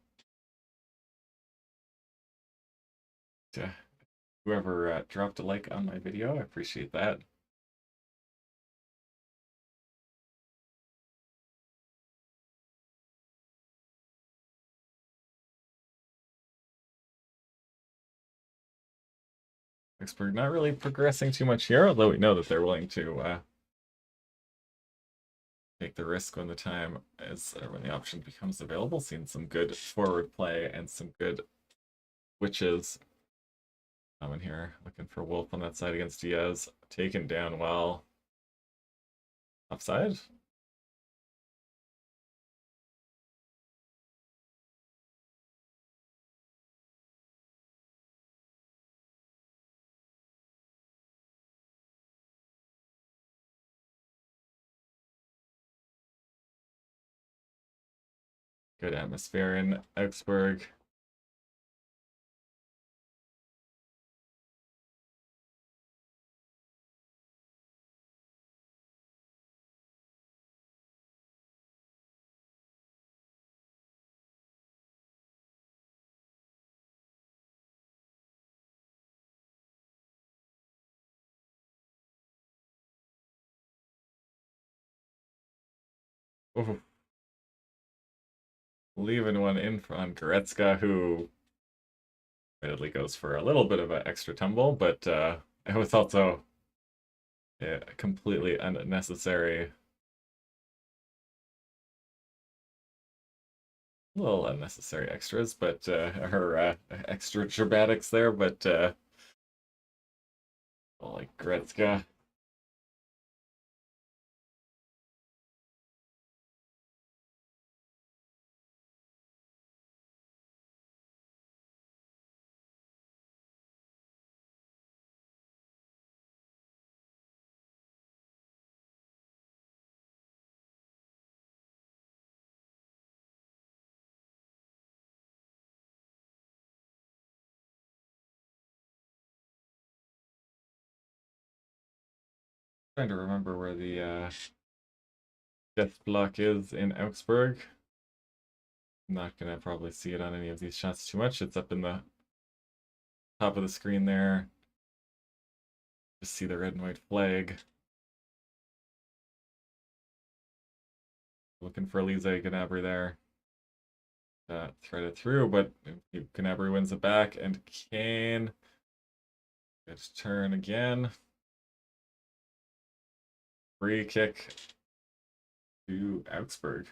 Whoever dropped a like on my video, I appreciate that. Augsburg not really progressing too much here, although we know that they're willing to take the risk when the time is, when the option becomes available. Seeing some good forward play and some good switches coming here. Looking for Wolf on that side against Diaz. Taken down well. Offside? Good atmosphere in Augsburg. Ooh. Leaving one in on Goretzka, who admittedly goes for a little bit of an extra tumble, but it was also completely unnecessary. A little unnecessary extras, but her extra dramatics there, but like Goretzka. Trying to remember where the death block is in Augsburg. I'm not gonna probably see it on any of these shots too much. It's up in the top of the screen there. Just see the red and white flag. Looking for Elise Gnabry there. Threaded through, but Gnabry wins it back, and Kane gets turn again. Free kick to Augsburg.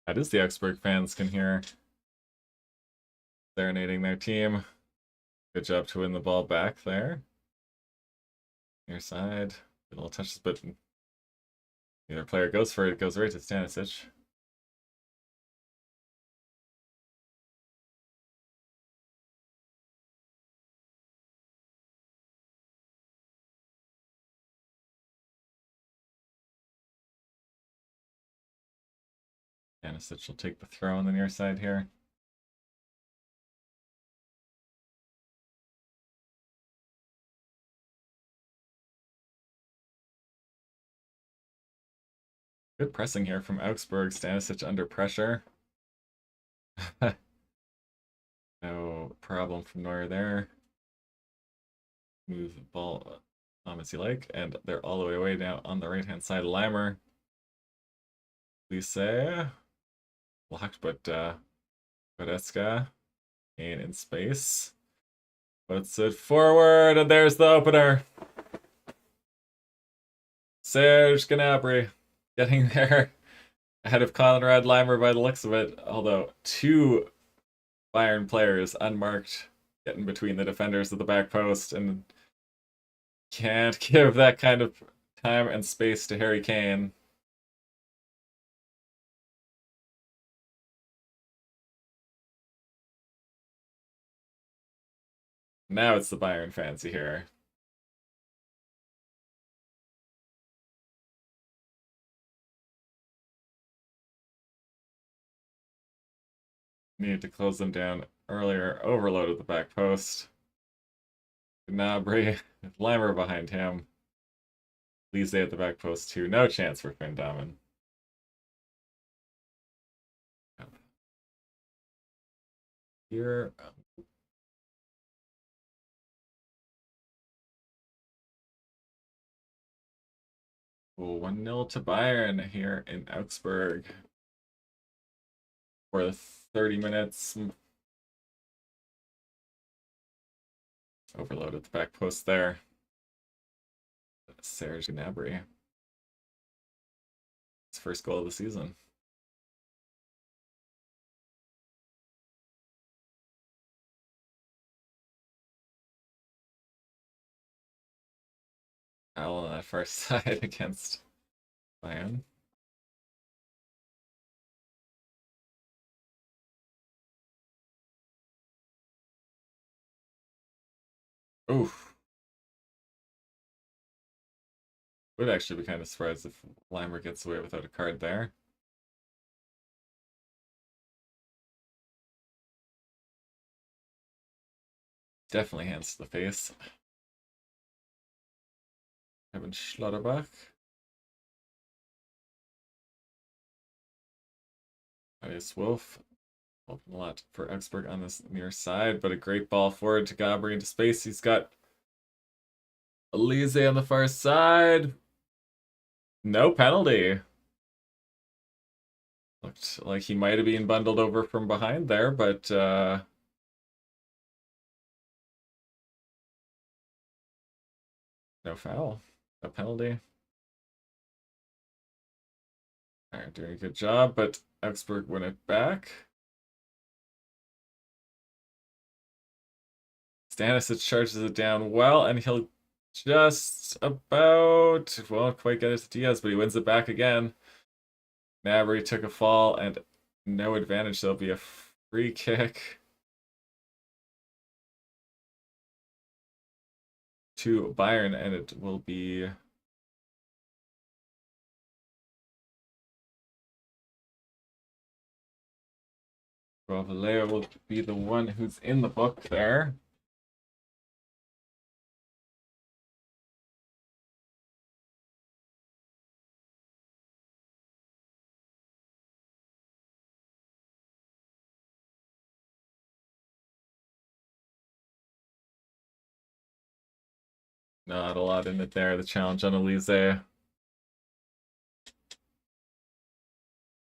That is the Augsburg fans can hear serenading their team. Good job to win the ball back there. Near side. Good little touches, but neither player goes for it. It goes right to Stanisic. Stanisic will take the throw on the near side here. Good pressing here from Augsburg. Stanisic under pressure. No problem from Neuer there. Move the ball as you like, and they're all the way away now on the right-hand side. Limer. Lise. Blocked, but Goretzka. Kane in space. Puts it forward, and there's the opener. Serge Gnabry getting there ahead of Konrad Limer by the looks of it. Although two Bayern players unmarked getting between the defenders of the back post, and Can't give that kind of time and space to Harry Kane. Now it's the Bayern fancy here. Needed to close them down earlier. Overloaded the back post. Gnabry, Lammer behind him. Lise at the back post too. No chance for Van Damen. Here. Oh, 1-0 to Bayern here in Augsburg. For the 30 minutes. Overloaded the back post there. Serge Gnabry. His first goal of the season. Foul on that first side against Bayern. Oof. Would actually be kind of surprised if Lammer gets away without a card there. Definitely hands to the face. Kevin Schlotterbach. Nice Wolf. A lot for Augsburg on this near side, but a great ball forward to Gnabry into space. He's got Elise on the far side. No penalty. Looked like he might have been bundled over from behind there, but no foul. No penalty. Alright, doing a good job, but Augsburg win it back. Stanisic charges it down well, and he'll just about, won't quite get it to Diaz, but he wins it back again. Gnabry took a fall and no advantage. There'll be a free kick to Bayern, and it will be Valeo will be the one who's in the book there. Not a lot in it there. The challenge on Elise.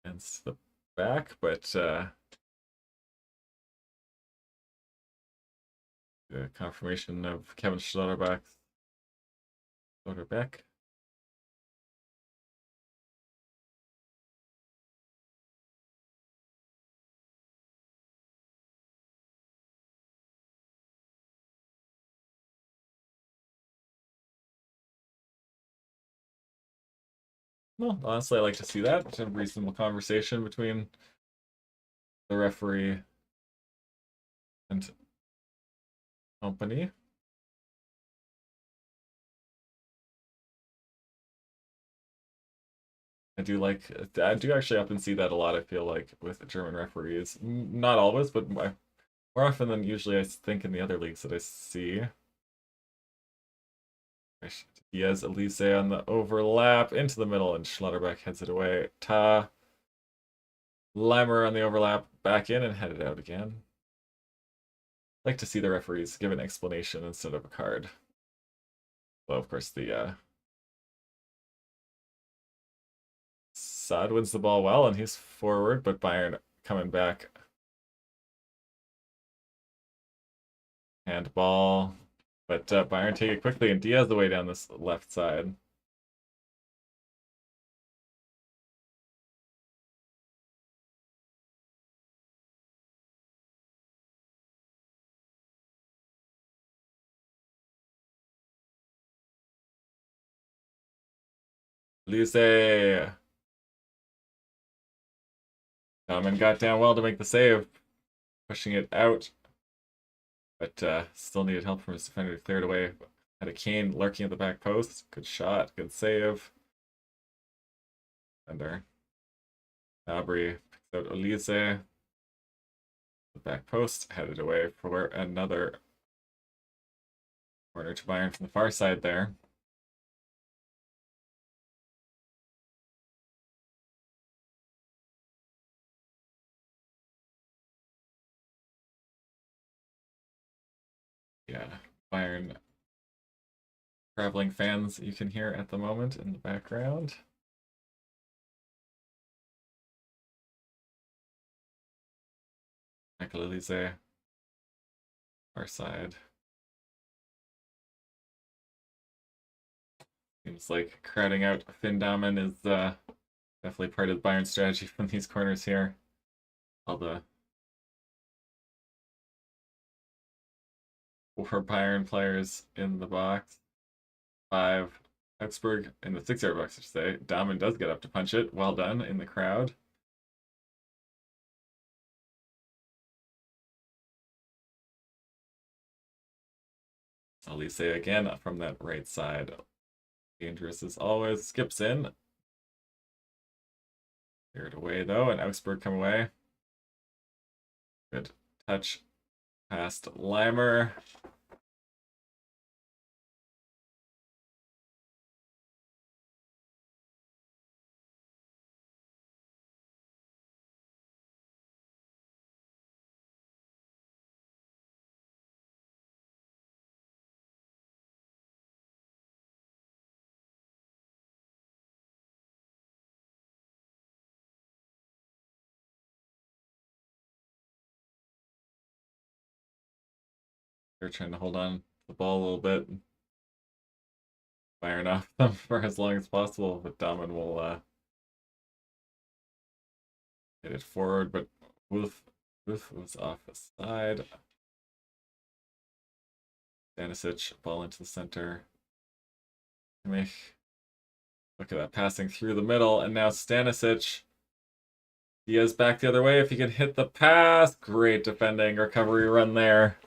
Against the back, but the confirmation of Kevin Schlotterbeck. Well, honestly, I like to see that. It's a reasonable conversation between the referee and company. I do actually often see that a lot, I feel like, with German referees. Not always, but more often than usually I think in the other leagues that I see. Diaz Elise on the overlap into the middle, and Schlotterbeck heads it away. Lammer on the overlap, back in and headed out again. Like to see the referees give an explanation instead of a card. Well, of course, the Saad wins the ball well, and he's forward, but Bayern coming back. Handball. But Bayern take it quickly, and Diaz the way down this left side. Lise. Damen got down well to make the save, pushing it out, but still needed help from his defender to clear it away. Had a Kane lurking at the back post. Good shot, good save. Under. Fabry picks out Elise. The back post, headed away for another corner to Bayern from the far side there. Yeah, Bayern traveling fans you can hear at the moment in the background. Michael Elise, far side. Seems like crowding out Finn Damen is definitely part of Bayern's strategy from these corners here. All the four Bayern players in the box. 5 Augsburg in the 6-yard box, I should say. Damen does get up to punch it. Well done in the crowd. Elise again from that right side. Dangerous as always. Skips in. Cleared away though, and Augsburg come away. Good touch past Limer. They're trying to hold on to the ball a little bit. Firing off them for as long as possible, but Damen will hit it forward, but Wolf was off the side. Stanisic, ball into the center. Look at that passing through the middle, and now Stanisic. Diaz back the other way. If he can hit the pass, great defending recovery run there.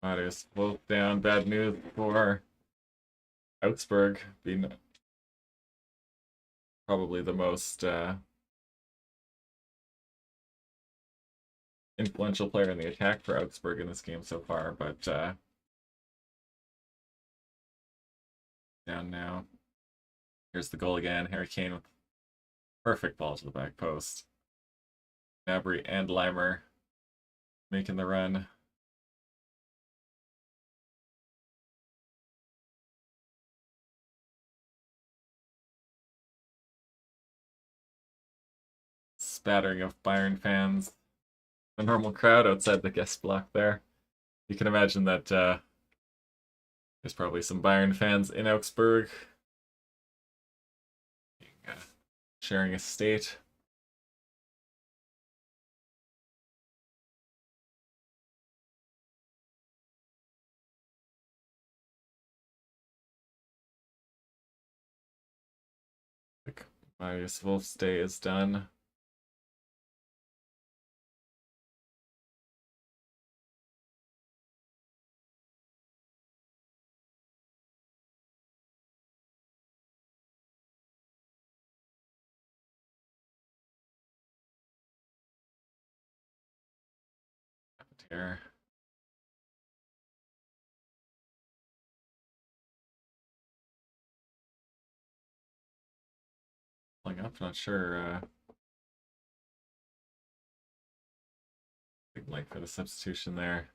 Marius both down. Bad news for Augsburg, being probably the most influential player in the attack for Augsburg in this game so far, but down now. Here's the goal again. Harry Kane with perfect ball to the back post. Fabry and Limer making the run. Spattering of Bayern fans. A normal crowd outside the guest block there. You can imagine that there's probably some Bayern fans in Augsburg. Sharing a state. Marius Wolf's day is done. Here. Pulling up, not sure. Big like for the substitution there.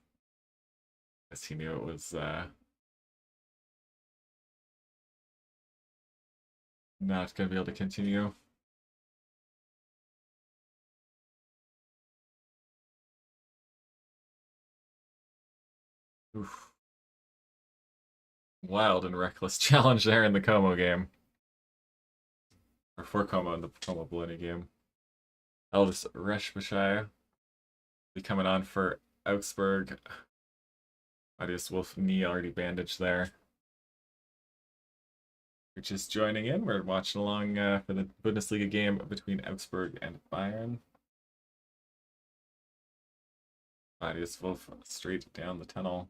Guess he knew it was not going to be able to continue. Oof. Wild and reckless challenge there in the Como game. Or for Como in the Como Bologna game. Elvis Reshbashai Be coming on for Augsburg. Adios Wolf knee already bandaged there. We're just joining in. We're watching along for the Bundesliga game between Augsburg and Bayern. Adios Wolf straight down the tunnel.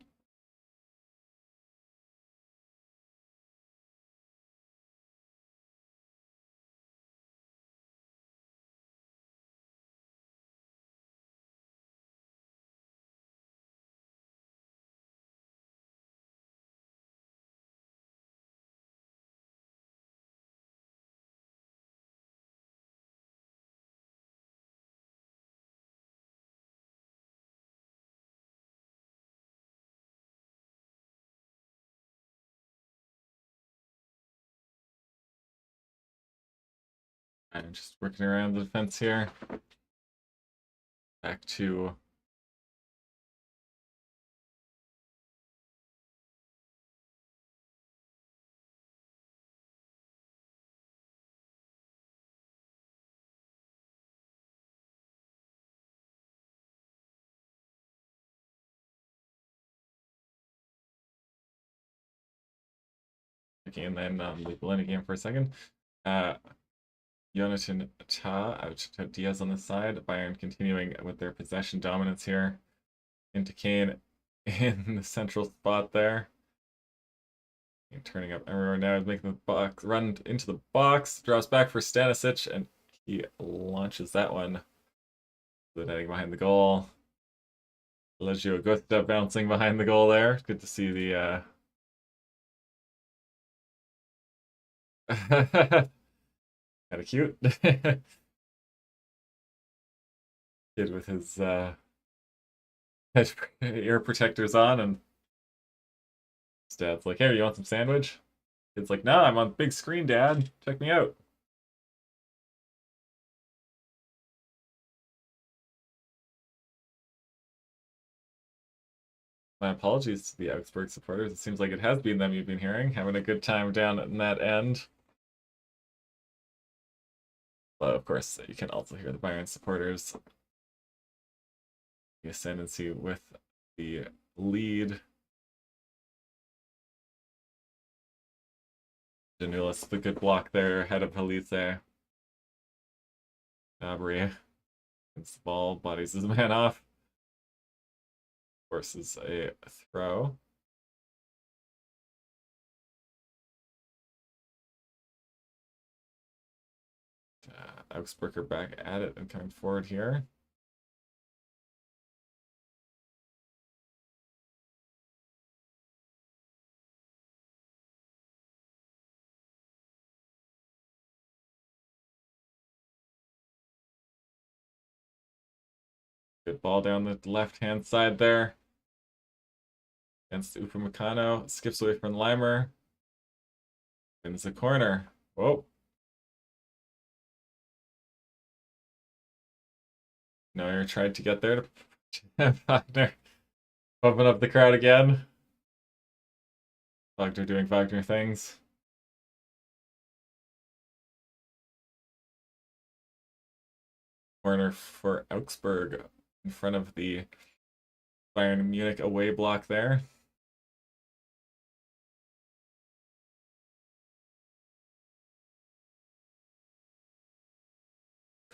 I'm just working around the defense here. Back to and then leave the Lenny game for a second. Jonathan Tah out to Diaz on the side. Bayern continuing with their possession dominance here. Into Kane in the central spot there. Turning up everywhere now, making the box run into the box, drops back for Stanisic, and he launches that one. The netting behind the goal. Legio Augusta bouncing behind the goal there. Good to see the kind of cute. Kid with his ear protectors on, and his dad's like, "Hey, you want some sandwich?" Kid's like, "No, I'm on big screen, Dad. Check me out." My apologies to the Augsburg supporters. It seems like it has been them you've been hearing, having a good time down in that end. But of course, you can also hear the Bayern supporters. The ascendancy with the lead. Janulis, the good block there ahead of Halise. Gnabry gets the ball, bodies his man off. Forces a throw. Augsburg are back at it and coming forward here. Good ball down the left-hand side there. Against Upamecano. Skips away from Limer. Wins the corner. Whoa. Neuer tried to get there to Wagner. Pumping up the crowd again. Wagner doing Wagner things. Corner for Augsburg in front of the Bayern Munich away block there.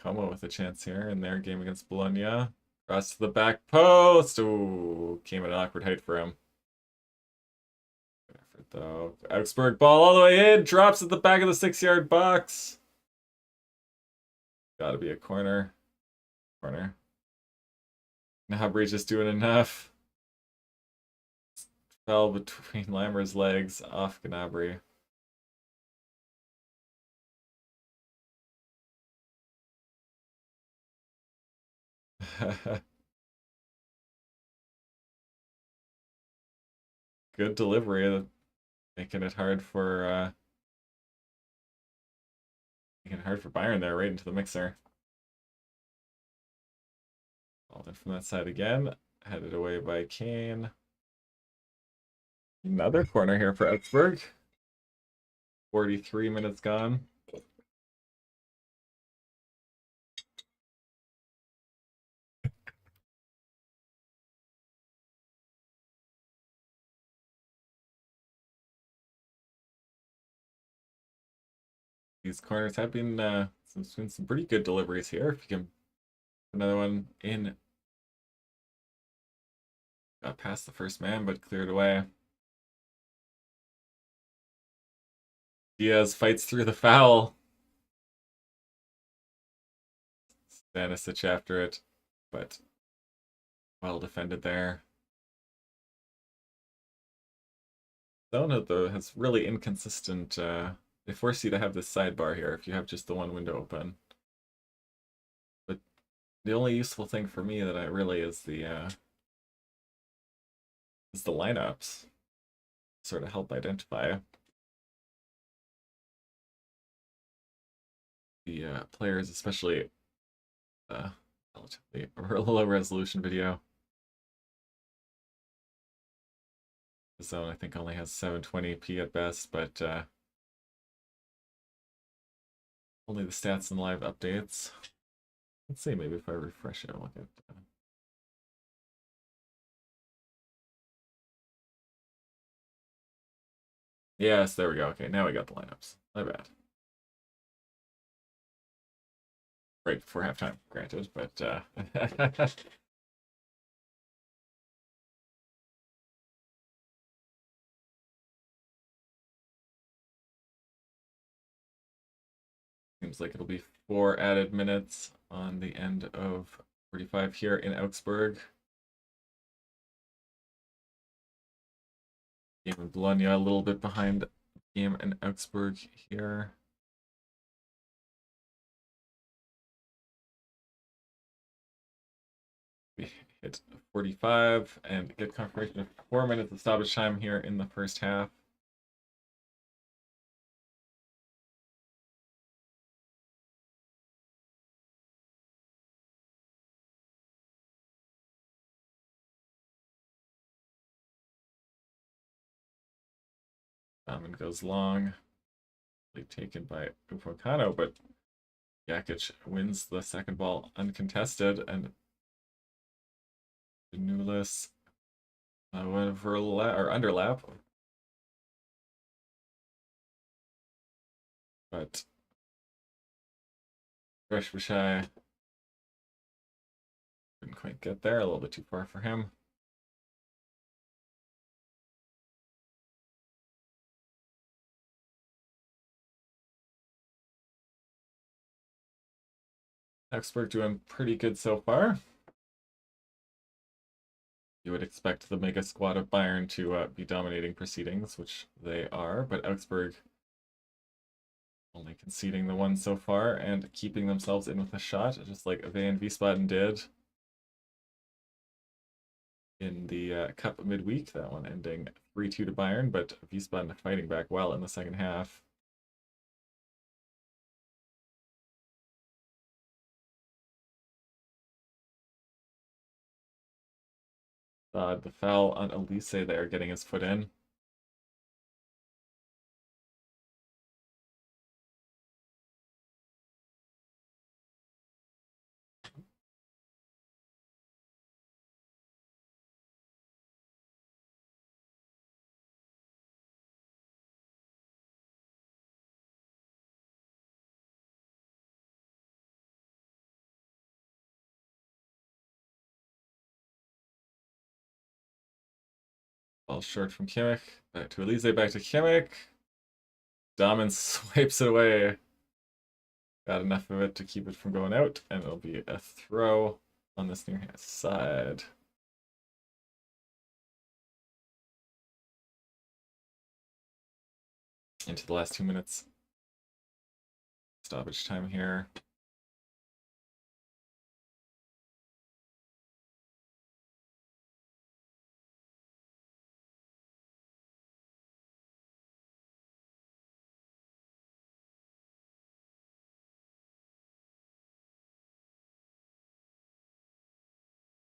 Como with a chance here in their game against Bologna. Cross to the back post. Ooh, came at an awkward height for him. Good effort though. Augsburg ball all the way in. Drops at the back of the 6-yard box. Gotta be a corner. Corner. Gnabry just doing enough. Fell between Limer's legs off Gnabry. Good delivery, making it hard for Bayern there, right into the mixer. Ball in from that side again, headed away by Kane. Another corner here for Augsburg. 43 minutes gone. These corners have been some pretty good deliveries here. If you can put another one in. Got past the first man, but cleared away. Diaz fights through the foul. Stanisic after it, but well defended there. Zona, though, has really inconsistent. They force you to have this sidebar here if you have just the one window open. But the only useful thing for me that I really is the lineups. Sort of help identify the players, especially relatively low resolution video. The zone I think only has 720p at best, but only the stats and live updates. Let's see, maybe if I refresh it, I'll look at. Yes, there we go. Okay, now we got the lineups. My bad. Right before halftime, granted, but seems like it'll be 4 added minutes on the end of 45 here in Augsburg. Game in Bologna a little bit behind game in Augsburg here. We hit 45 and get confirmation of 4 minutes of stoppage time here in the first half. And goes long, taken by Upamecano, but Jakic wins the second ball uncontested, and Nulis went for underlap, but Reshbashai couldn't quite get there, a little bit too far for him. Augsburg doing pretty good so far. You would expect the mega squad of Bayern to be dominating proceedings, which they are, but Augsburg only conceding the one so far and keeping themselves in with a shot, just like Van Wiesbaden did in the Cup midweek. That one ending 3-2 to Bayern, but Wiesbaden fighting back well in the second half. The foul on Elise there, getting his foot in. Ball short from Kimmich. Back to Elise, back to Kimmich. Dahmen swipes it away. Got enough of it to keep it from going out, and it'll be a throw on this near hand side. Into the last 2 minutes. Stoppage time here.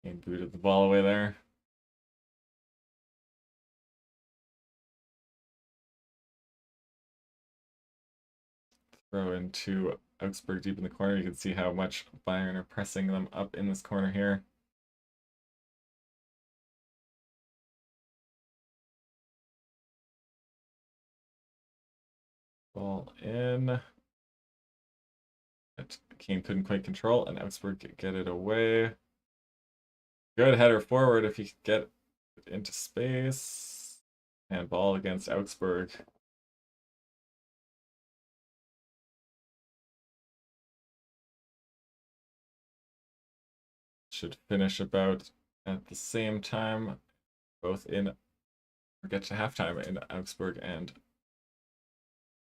And booted the ball away there. Throw into Augsburg deep in the corner. You can see how much Bayern are pressing them up in this corner here. Ball in. But Kane couldn't quite control, and Augsburg get it away. Good header forward if he could get it into space. And ball against Augsburg. Should finish about at the same time, both in, or get to halftime in Augsburg and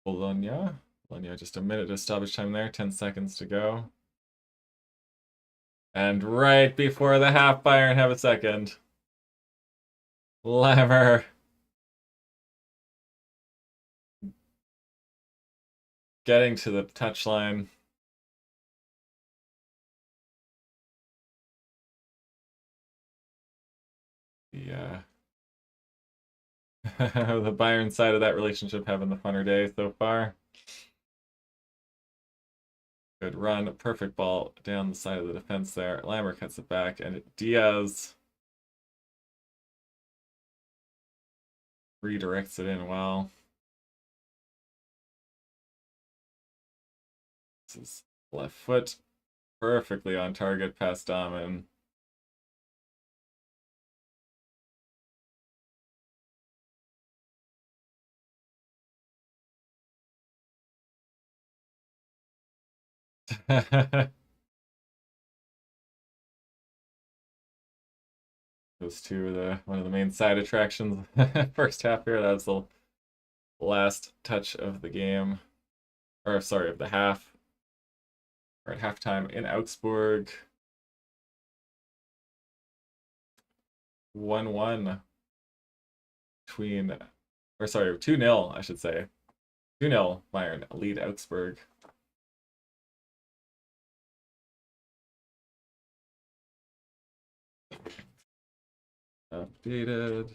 Bologna. Bologna, just a minute of stoppage time there, 10 seconds to go. And right before the half, Bayern have a second. Lever. Getting to the touchline. Yeah. The Bayern side of that relationship having the funner day so far. Good run, perfect ball down the side of the defense there. Lambert cuts it back, and Diaz redirects it in well. This is left foot, perfectly on target past Dahmen. Those two are one of the main side attractions first half here. That was the last touch of the game. Or sorry, of the half. We're at halftime in Augsburg. 1-1 between, or sorry, 2-0, I should say. 2-0 Bayern lead Augsburg. Updated.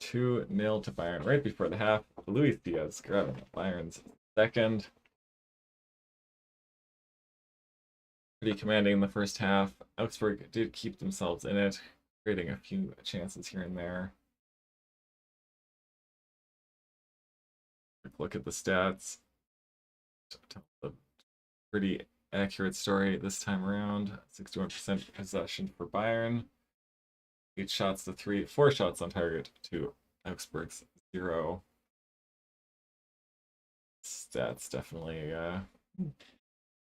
Two 0 to Bayern right before the half. Luis Diaz grabbing Bayern's second. Pretty commanding in the first half. Augsburg did keep themselves in it, creating a few chances here and there. Quick look at the stats. A pretty accurate story this time around. 61% possession for Bayern. 8 shots to 3, 4 shots on target to Augsburg's 0. Stats definitely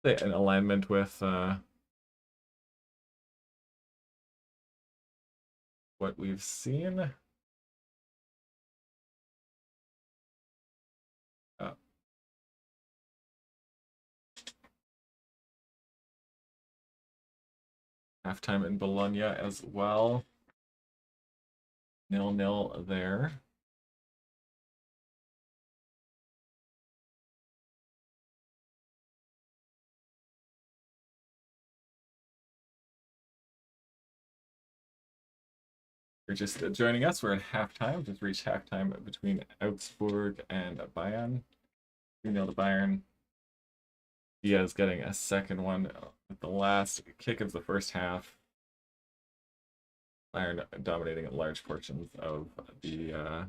in alignment with what we've seen. Halftime in Bologna as well. 0-0 there. You're just joining us, we're at halftime. Just reached halftime between Augsburg and Bayern. 2-0 to Bayern. Diaz getting a second one with the last kick of the first half. Bayern dominating large portions of the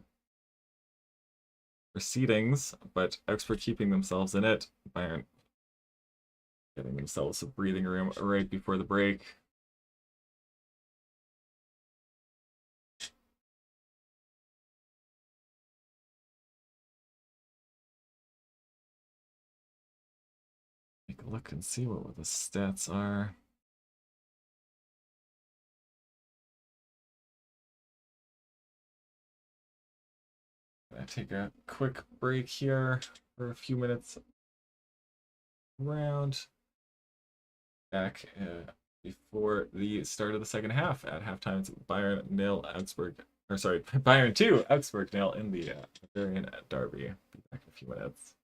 proceedings, but Augsburg keeping themselves in it. Bayern getting themselves a breathing room right before the break. Take a look and see what the stats are. Gonna take a quick break here for a few minutes around. Back before the start of the second half. At halftime, it's Bayern 0, Augsburg, or sorry, Bayern 2, Augsburg 0 in the Bavarian derby. Be back in a few minutes.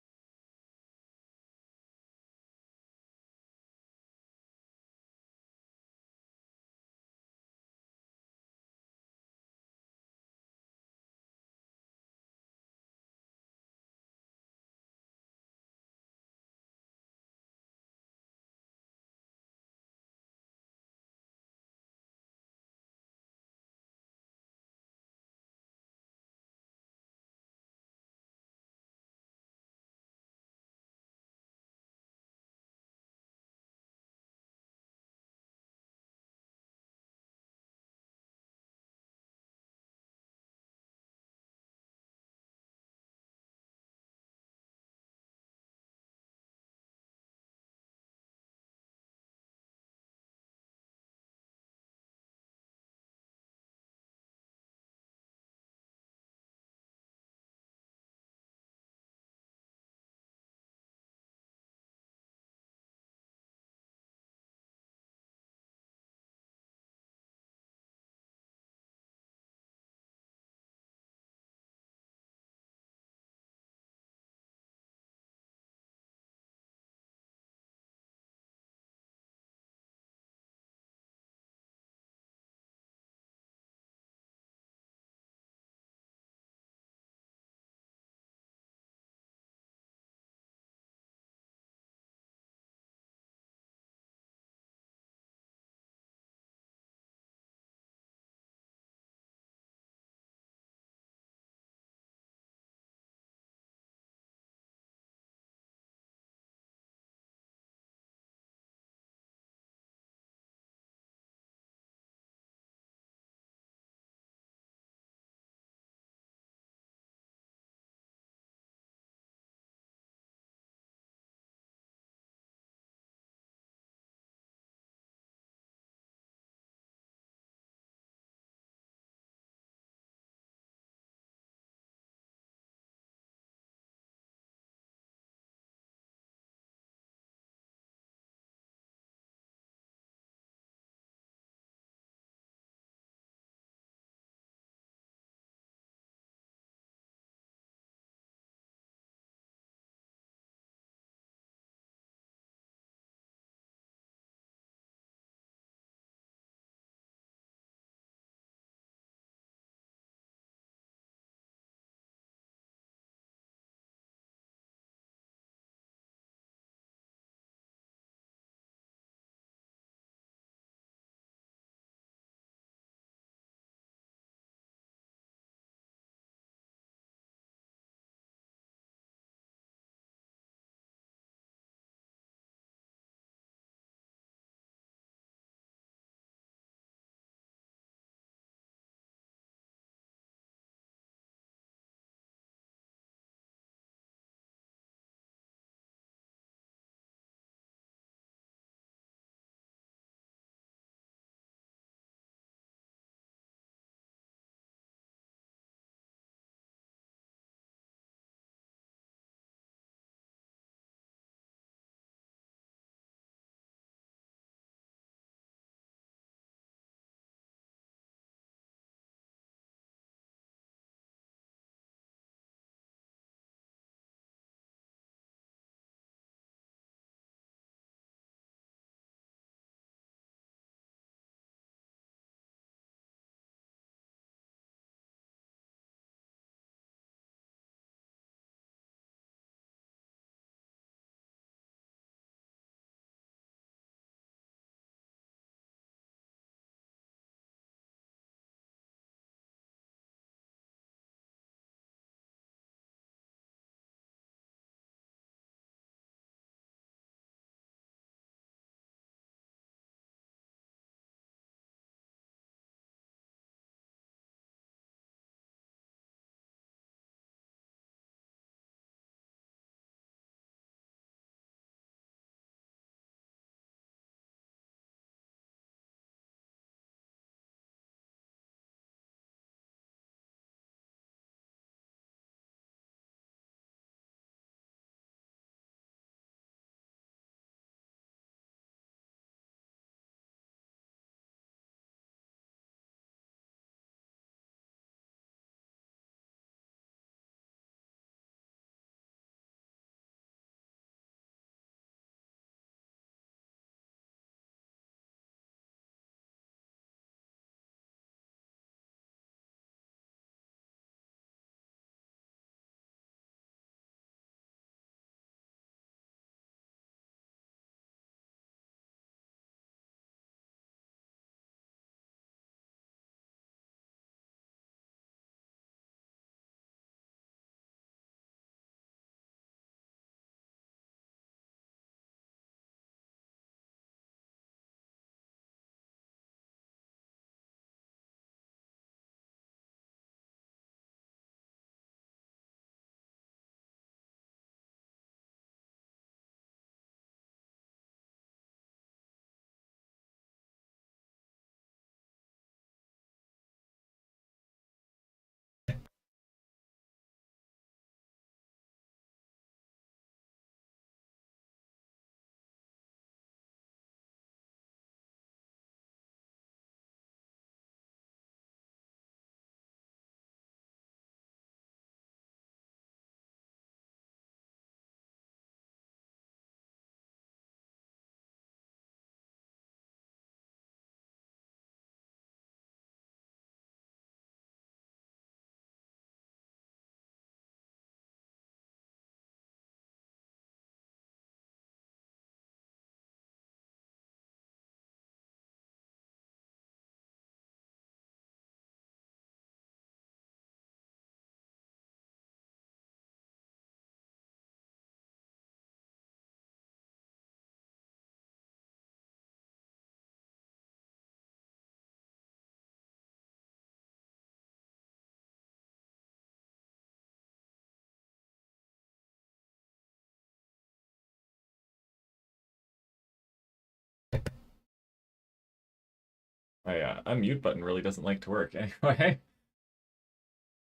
My unmute button really doesn't like to work. Anyway,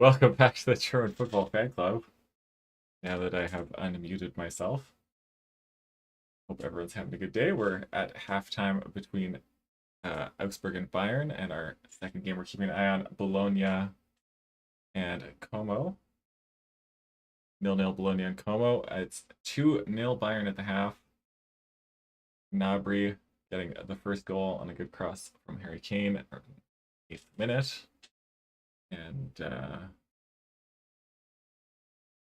welcome back to the German Football Fan Club. Now that I have unmuted myself, hope everyone's having a good day. We're at halftime between Augsburg and Bayern, and our second game we're keeping an eye on Bologna and Como. 0-0 Bologna and Como. It's 2-0 Bayern at the half. Gnabry getting the first goal on a good cross from Harry Kane, 8th minute. And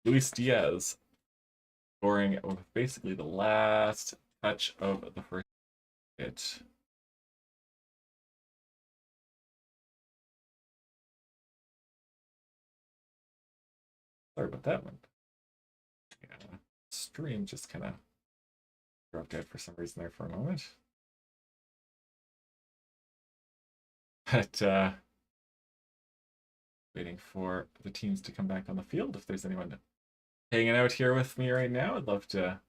Luis Diaz scoring with basically the last touch of the first hit. Sorry about that one. Yeah, stream just kind of dropped out for some reason there for a moment. But waiting for the teams to come back on the field. If there's anyone hanging out here with me right now, I'd love to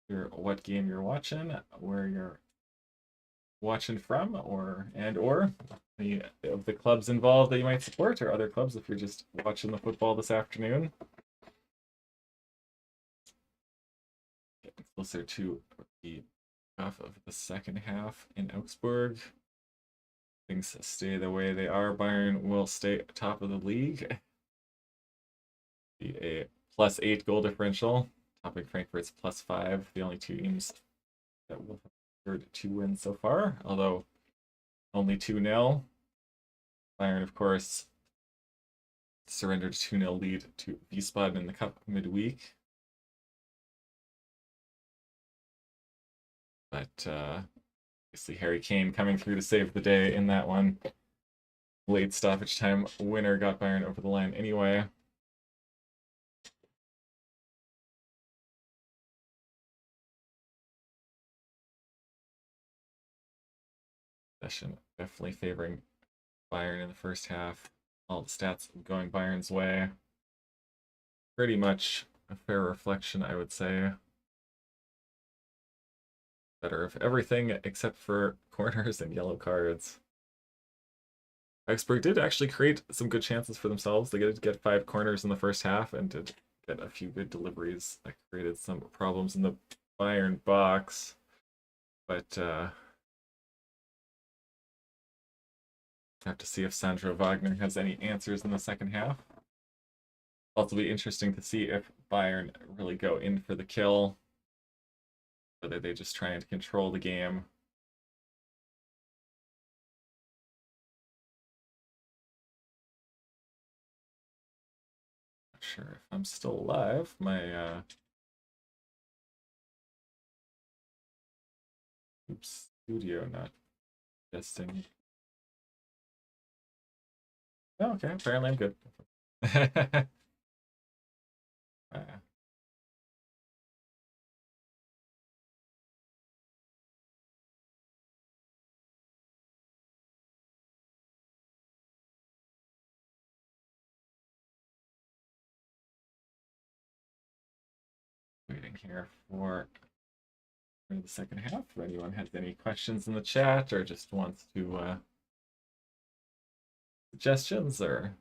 hear what game you're watching, where you're watching from, or any of the clubs involved that you might support, or other clubs if you're just watching the football this afternoon. Getting closer to the half of the second half in Augsburg. Things stay the way they are. Bayern will stay top of the league. Be a +8 goal differential. Topping Frankfurt's +5. The only two teams that will have secured 2 wins so far, although only 2-0. Bayern, of course, surrendered a 2-0 lead to Wiesbaden in the Cup midweek. But obviously Harry Kane coming through to save the day in that one. Late stoppage time winner got Bayern over the line anyway. Session definitely favoring Bayern in the first half. All the stats going Bayern's way. Pretty much a fair reflection, I would say. Better of everything except for corners and yellow cards. Augsburg did actually create some good chances for themselves. They did get 5 corners in the first half and did get a few good deliveries that created some problems in the Bayern box. But have to see if Sandro Wagner has any answers in the second half. Also be interesting to see if Bayern really go in for the kill, whether they just try and control the game. Not sure if I'm still alive. My studio not testing. Oh, okay, apparently I'm good. Waiting here for the second half. If anyone has any questions in the chat or just wants to suggestions, or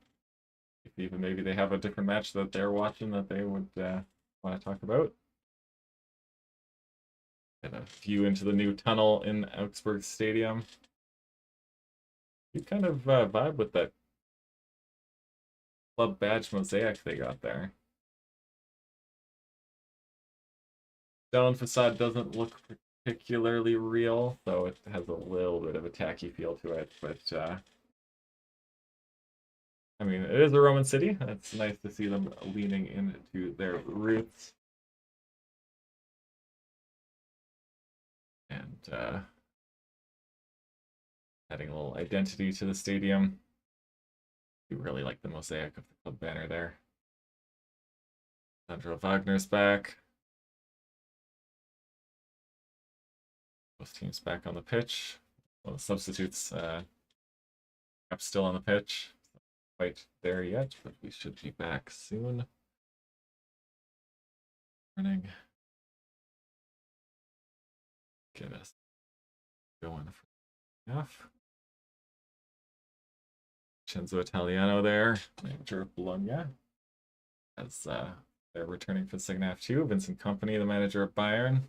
if even maybe they have a different match that they're watching that they would want to talk about. Get a view into the new tunnel in Augsburg Stadium. You kind of vibe with that club badge mosaic they got there. Stone facade doesn't look particularly real, so it has a little bit of a tacky feel to it, but I mean, it is a Roman city. It's nice to see them leaning into their roots. And adding a little identity to the stadium. I really like the mosaic of the club banner there. Sandro Wagner's back. Both teams back on the pitch. Well, the substitutes up still on the pitch. Not quite there yet, but we should be back soon. Running. Get us going for half. Vincenzo Italiano there, manager of Bologna, as they're returning for the second half too. Vincent Kompany, the manager of Bayern.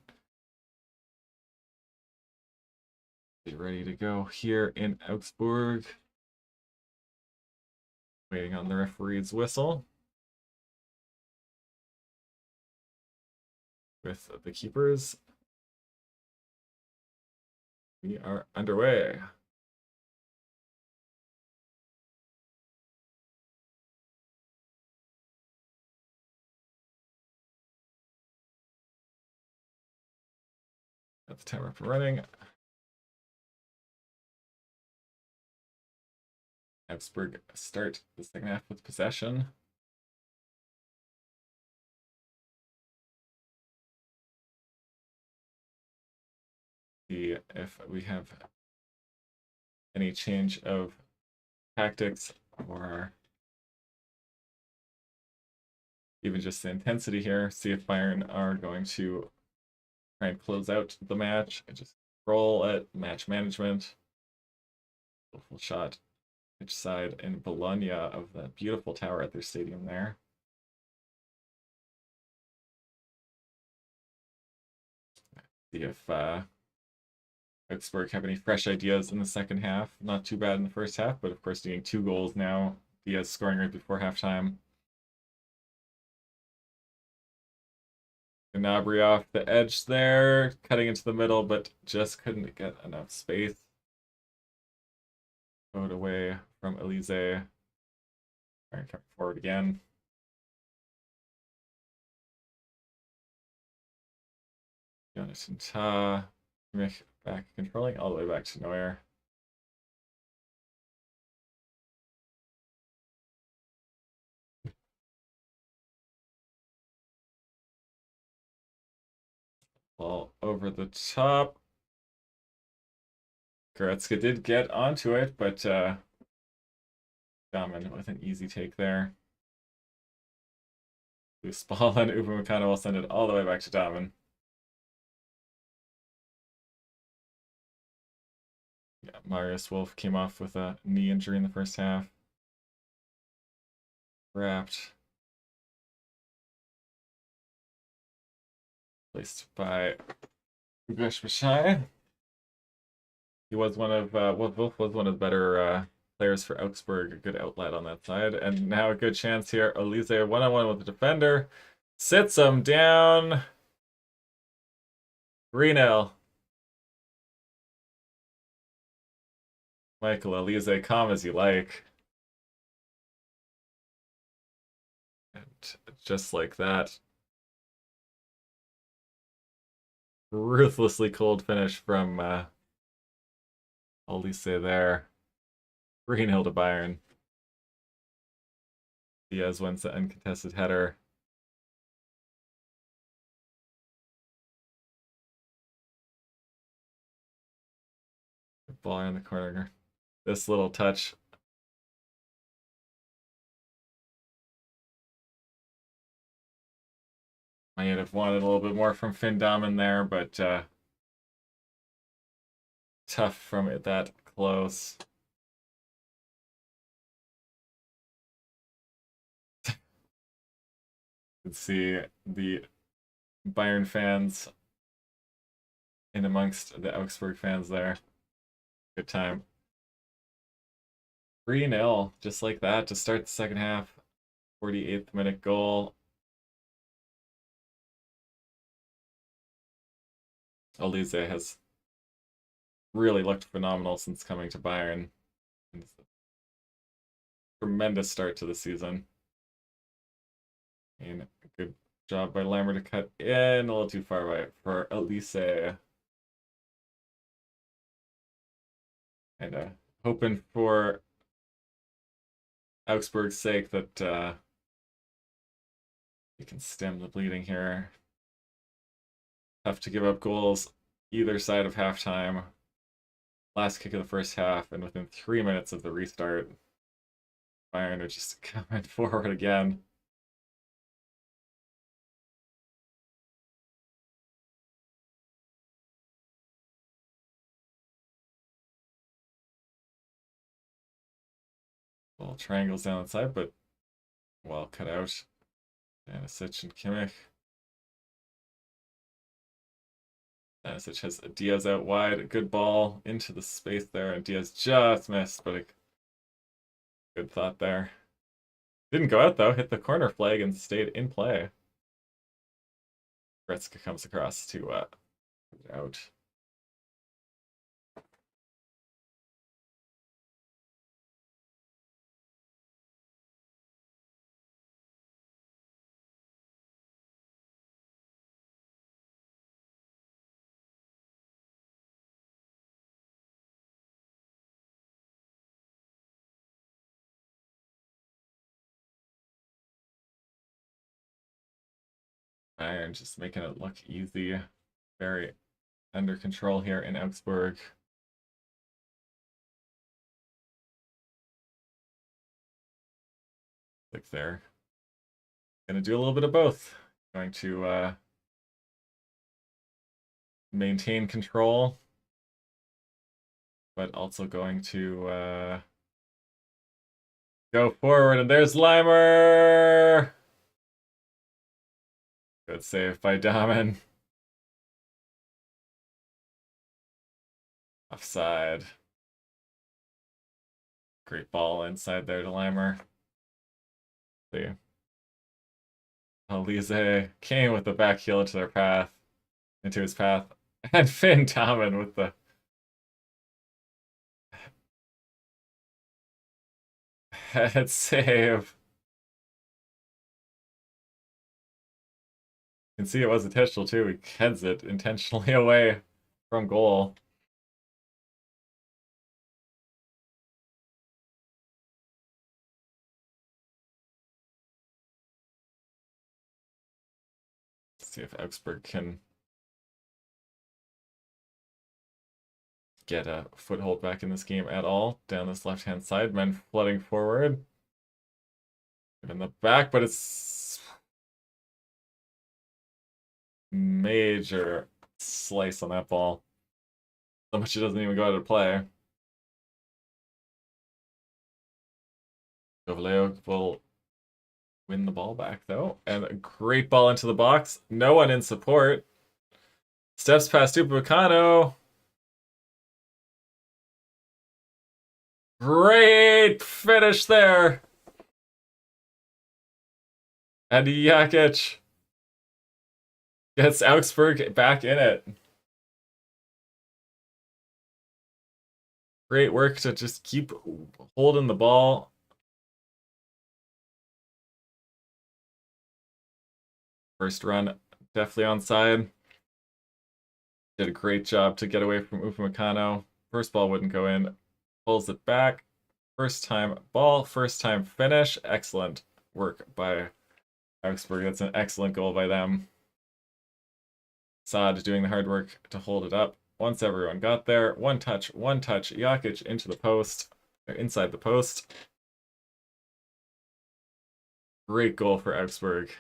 Be ready to go here in Augsburg. Waiting on the referee's whistle. With the keepers, we are underway. Got the timer up and running. Augsburg start the second half with possession. See if we have any change of tactics or even just the intensity here. See if Bayern are going to try and close out the match and just roll at match management. Beautiful shot pitch side in Bologna of that beautiful tower at their stadium there. See if Augsburg have any fresh ideas in the second half. Not too bad in the first half, but of course needing 2 goals now. Diaz scoring right before halftime. Gnabry off the edge there, cutting into the middle, but just couldn't get enough space. Throw away from Elise. Coming forward again. Jonathan Ta. Back controlling all the way back to Neuer. Ball over the top. Goretzka did get onto it, but Dahmen with an easy take there. Loose ball, and Upamecano will send it all the way back to Dahmen. Yeah, Marius Wolf came off with a knee injury in the first half. Wrapped. Placed by GLADBACH. He was one of Wolf was one of the better players for Augsburg. A good outlet on that side, and now a good chance here. Elise 1-on-1 with the defender, sits him down. 3-0. Michael Elise, calm as you like. And just like that, ruthlessly cold finish from Elise there. 3-0 to Bayern. Diaz wins the uncontested header. Ball in the corner. This little touch. Might have wanted a little bit more from Finn Dahmen there, but tough from it that close. You can see the Bayern fans in amongst the Augsburg fans there. Good time. 3-0, just like that, to start the second half. 48th minute goal. Elise has really looked phenomenal since coming to Bayern. It's a tremendous start to the season. And a good job by Lammer to cut in, a little too far away for Elise. And hoping for Augsburg's sake that we can stem the bleeding here. Tough to give up goals either side of halftime. Last kick of the first half, and within 3 minutes of the restart, Bayern are just coming forward again. Little triangles down the side, but well cut out. Danisic and Kimmich. Danisic has Diaz out wide. A good ball into the space there, and Diaz just missed, but a good thought there. Didn't go out though, hit the corner flag and stayed in play. Gretzka comes across to put it out. Bayern just making it look easy. Very under control here in Augsburg. Like they're gonna do a little bit of both. Going to maintain control, but also going to go forward. And there's Limer. Good save by Dahmen. Offside. Great ball inside there to Limer. See. Elise came with the back heel into their path, into his path, and Finn Dahmen with the head save. You can see it was intentional too. He heads it intentionally away from goal. Let's see if Augsburg can get a foothold back in this game at all. Down this left-hand side, men flooding forward. In the back, but it's major slice on that ball. So much it doesn't even go out of play. Joveleo will win the ball back though, and a great ball into the box. No one in support. Steps past Upamecano. Great finish there. And Jakic gets Augsburg back in it. Great work to just keep holding the ball. First run, definitely onside. Did a great job to get away from Upamecano. First ball wouldn't go in. Pulls it back. First time ball, first time finish. Excellent work by Augsburg. That's an excellent goal by them. Saad doing the hard work to hold it up. Once everyone got there, one touch, Jakic into the post, or inside the post. Great goal for Augsburg.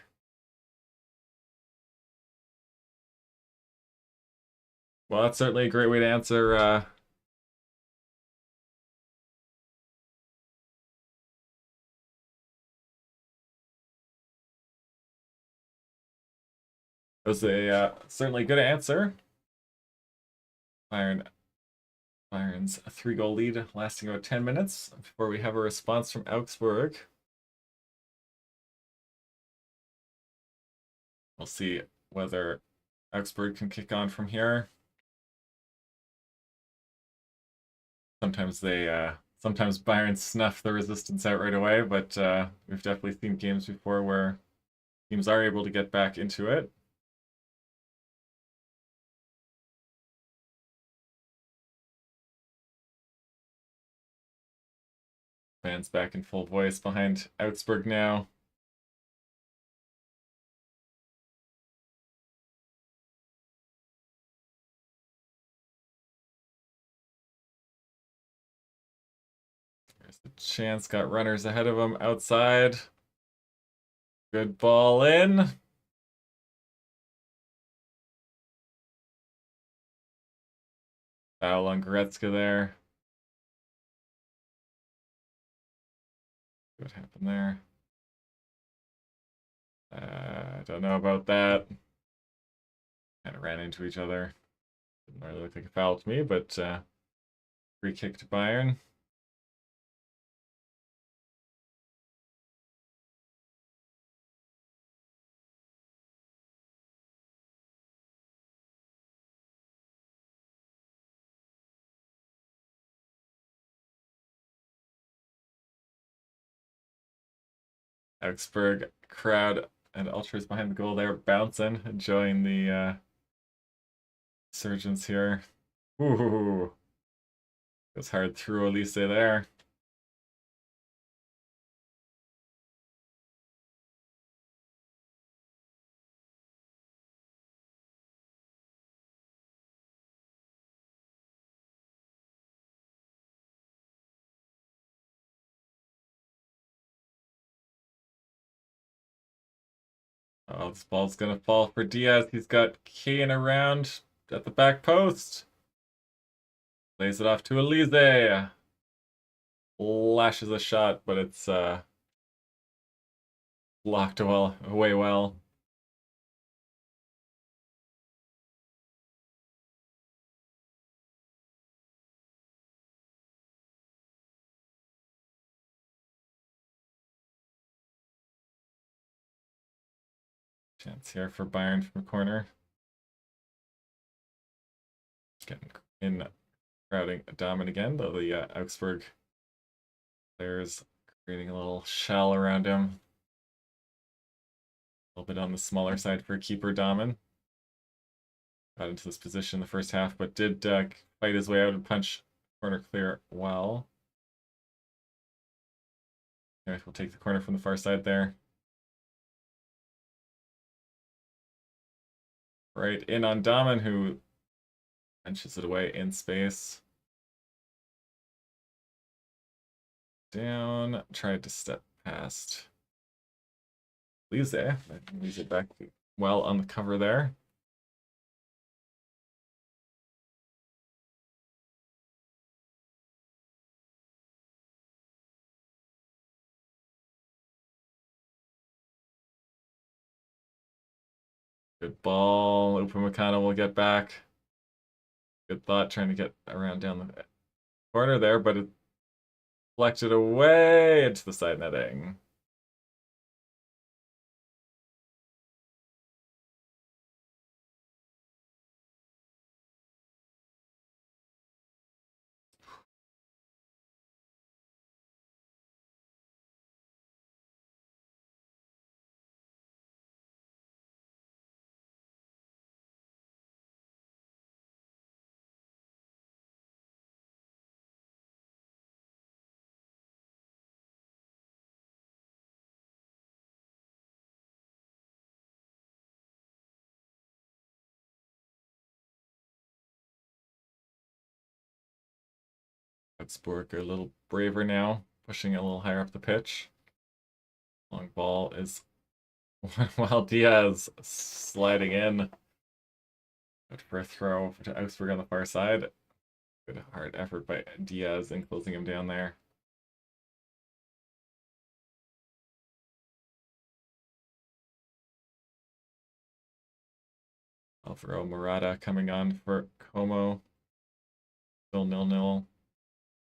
Well, that's certainly a great way to answer it was a certainly good answer. Bayern's a 3-goal lead lasting about 10 minutes before we have a response from Augsburg. We'll see whether Augsburg can kick on from here. Sometimes sometimes Bayern snuff the resistance out right away, but we've definitely seen games before where teams are able to get back into it. Fans back in full voice behind Augsburg now. There's the chance, got runners ahead of him outside. Good ball in. Foul on Goretzka there. What happened there? I don't know about that. Kind of ran into each other. Didn't really look like a foul to me, but free kick to Bayern. Augsburg crowd and ultras behind the goal there, bouncing, enjoying the surgeons here. Ooh, goes hard through Elise there. Oh, this ball's gonna fall for Diaz. He's got Kane around at the back post. Lays it off to Elise. Lashes a shot, but it's blocked away well. Chance here for Bayern from the corner. Getting in, crowding Damen again, though the Augsburg players creating a little shell around him. A little bit on the smaller side for keeper Damen. Got into this position in the first half, but did fight his way out and punch corner clear well. Anyway, we'll take the corner from the far side there. Right in on Damen, who punches it away in space. Down, tried to step past Lise, leaves it back well on the cover there. Good ball. Upamecano will get back. Good thought trying to get around down the corner there, but it deflected away into the side netting. Augsburg are a little braver now, pushing a little higher up the pitch. Long ball is while Diaz sliding in. Good for a throw to Augsburg on the far side. Good hard effort by Diaz in closing him down there. Alvaro Morata coming on for Como. Still 0-0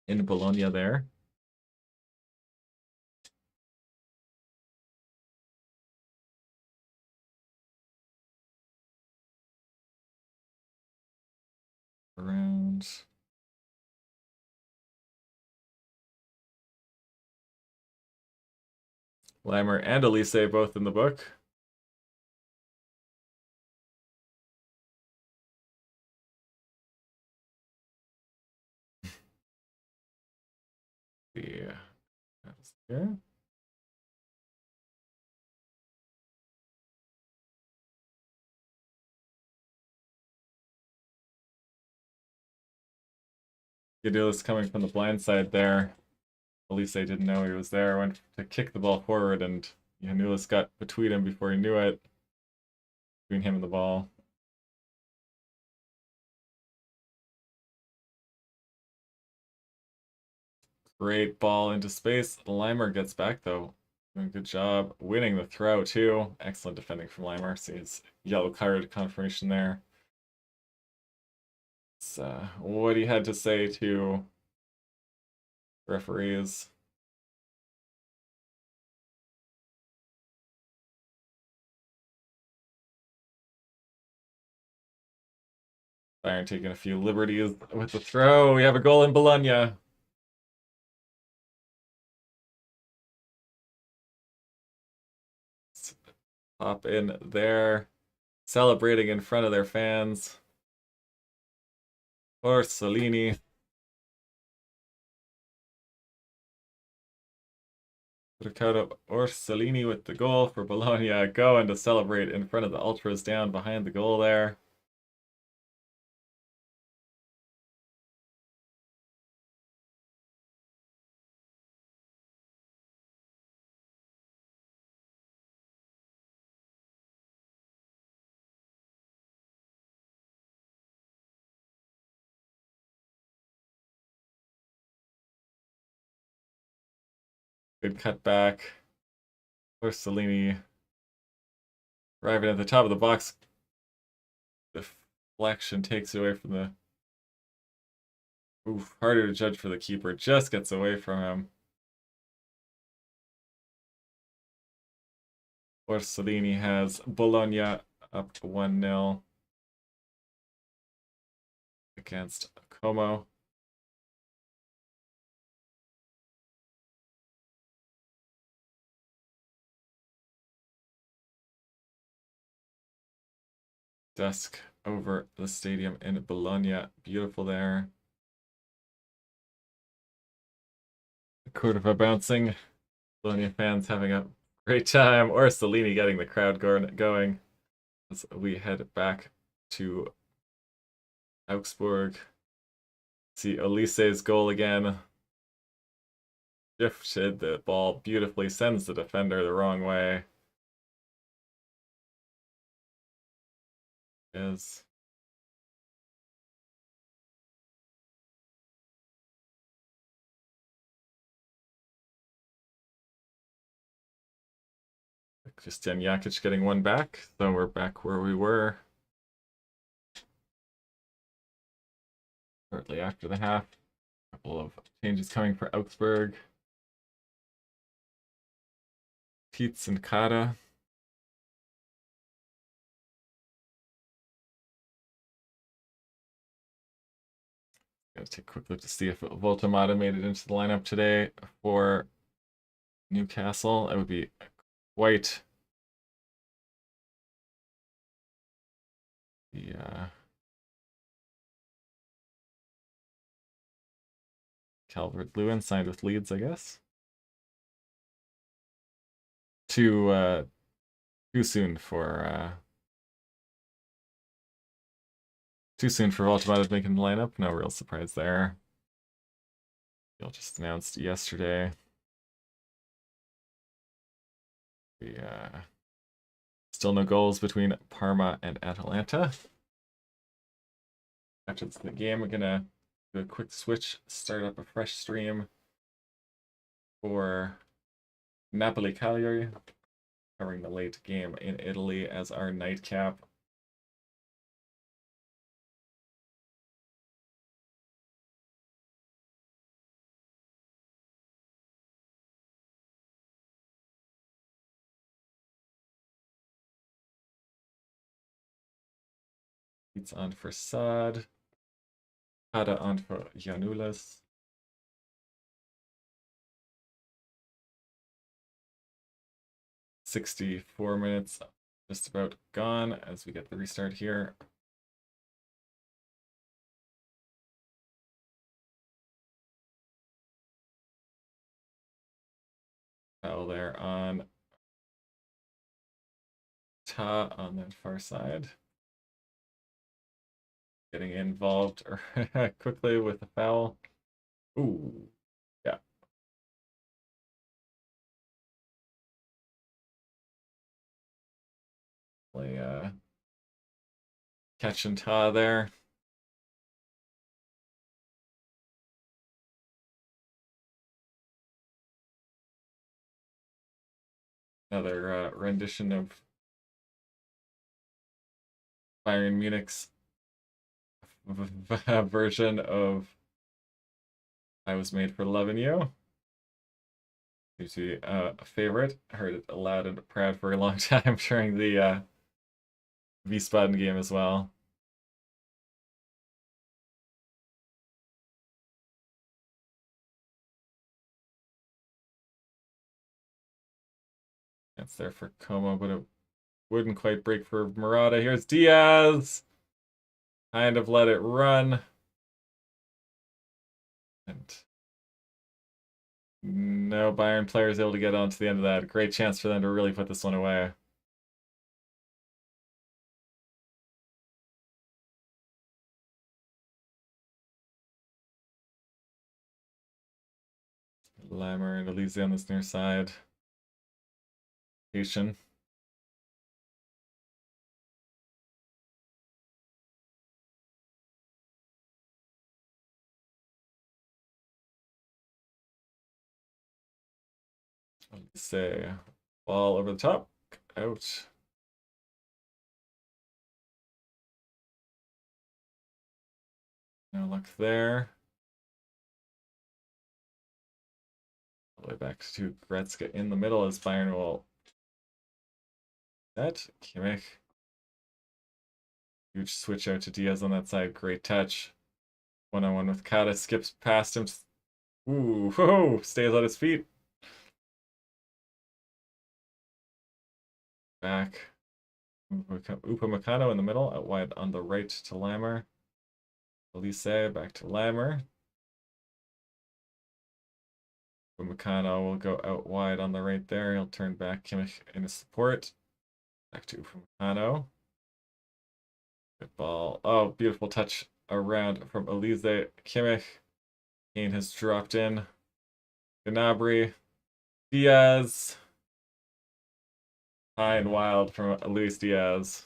in Bologna there. Around. Lammer and Elise both in the book. Yeah. Here. Gadula's coming from the blind side there. Elise didn't know he was there. Went to kick the ball forward, and Janulis got between him before he knew it. Between him and the ball. Great ball into space. Limer gets back though. Doing a good job winning the throw too. Excellent defending from Limer. See his yellow card confirmation there. So, what he had to say to referees. Bayern taking a few liberties with the throw. We have a goal in Bologna. Hop in there, celebrating in front of their fans. Orsolini. Riccardo Orsolini with the goal for Bologna, going to celebrate in front of the ultras down behind the goal there. Good cutback. Orsolini arriving at the top of the box. Deflection takes it away from the... Oof, harder to judge for the keeper. Just gets away from him. Orsolini has Bologna up 1-0 against Como. Dusk over the stadium in Bologna. Beautiful there. Cordova bouncing. Bologna fans having a great time. Orsolini getting the crowd going as we head back to Augsburg. See Olise's goal again. Shifted the ball beautifully, sends the defender the wrong way. Is Christian Jakic getting one back, so we're back where we were. Shortly after the half, a couple of changes coming for Augsburg. Tietz and Kara. Gotta take a quick look to see if Voltamata made it into the lineup today for Newcastle. It would be quite the Calvert-Lewin signed with Leeds, I guess. Too soon for Voltamata making the lineup. No real surprise there. He'll just announced yesterday. Still no goals between Parma and Atalanta. After the game, we're gonna do a quick switch, start up a fresh stream for Napoli Cagliari, covering the late game in Italy as our nightcap. It's on for Saad. Hada on for Janulis. "64 minutes just about gone as we get the restart here. Foul there on Ta on that far side. Getting involved quickly with the foul. Ooh, yeah. Play catch and Ta there. Another rendition of Bayern Munich's version of I Was Made for Loving You. Seems to be a favorite. I heard it loud and proud for a long time during the Wiesbaden game as well. It's there for Como, but it wouldn't quite break for Murata. Here's Diaz. Kind of let it run. And no Bayern player is able to get onto the end of that. Great chance for them to really put this one away. Lammer and Elise on this near side. Haitian. Say ball over the top. Out. No luck there. All the way back to Gretzka in the middle as Bayern will that. Kimmich. Huge switch out to Diaz on that side. Great touch. One-on-one with Kata. Skips past him. Ooh, whoa, stays on his feet. Back. Upamecano in the middle. Out wide on the right to Lammer. Elise back to Lammer. Upamecano will go out wide on the right there. He'll turn back. Kimmich in his support. Back to Upamecano. Good ball. Oh, beautiful touch around from Elise. Kimmich. Kane has dropped in. Gnabry. Diaz. High and wild from Luis Diaz.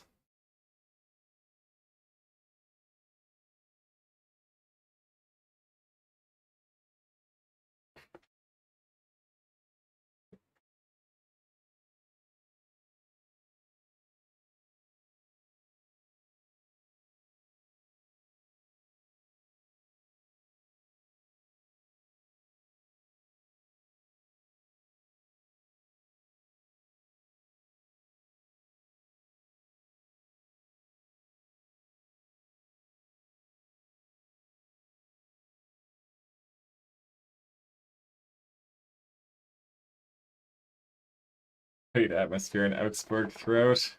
Great atmosphere in Augsburg throughout.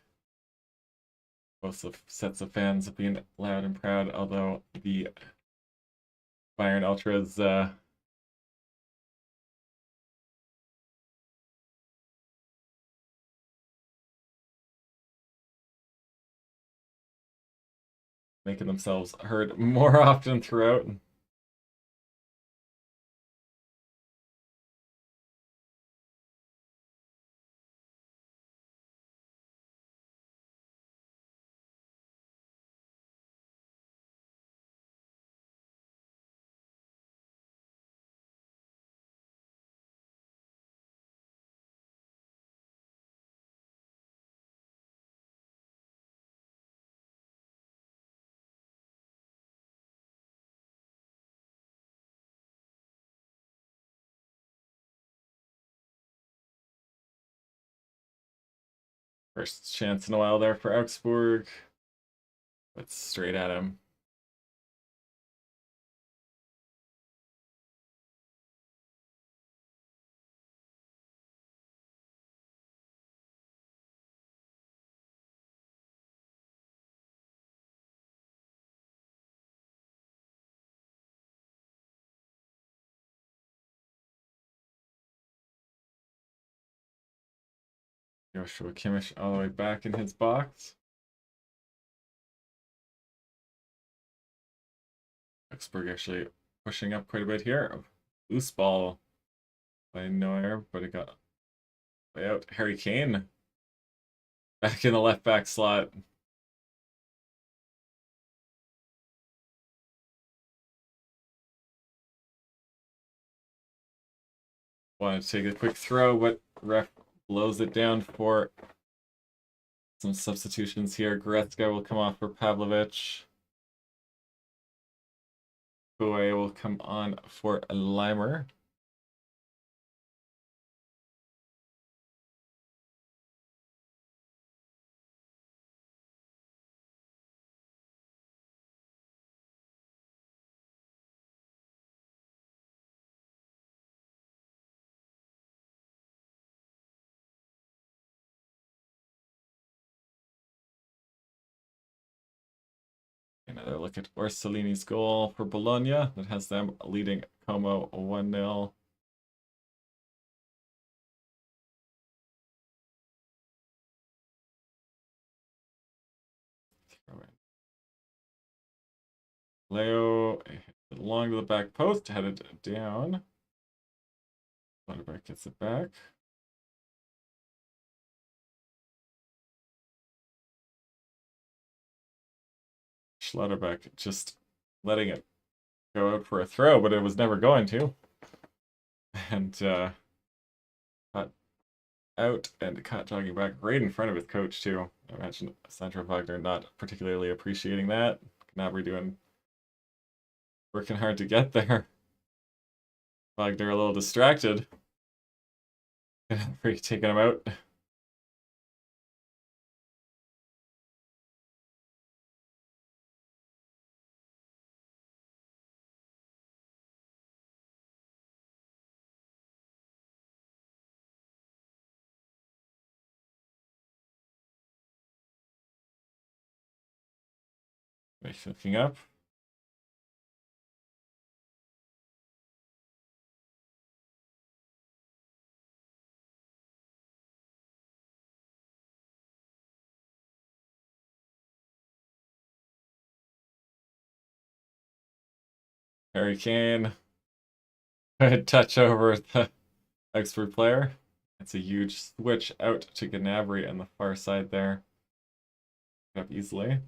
Both sets of fans being loud and proud, although the Bayern Ultras making themselves heard more often throughout. First chance in a while there for Augsburg. But straight at him. Joshua Kimmich all the way back in his box. Augsburg actually pushing up quite a bit here. Loose ball by Neuer, but it got way out. Harry Kane back in the left back slot. Wanted to take a quick throw, but ref blows it down for some substitutions here. Goretzka will come off for Pavlovic. Bouet will come on for Leimer. Another look at Orsolini's goal for Bologna that has them leading Como 1-0. Leo along to the back post, headed down. Schlotterbeck gets it back. Schlotterbeck just letting it go out for a throw, but it was never going to. And got out and caught jogging back right in front of his coach, too. I imagine Sandro Wagner not particularly appreciating that. Gnabry working hard to get there. Wagner a little distracted. Gnabry taking him out. Looking up. Harry Kane. Good touch over the Augsburg player. It's a huge switch out to Gnabry on the far side there. Up easily.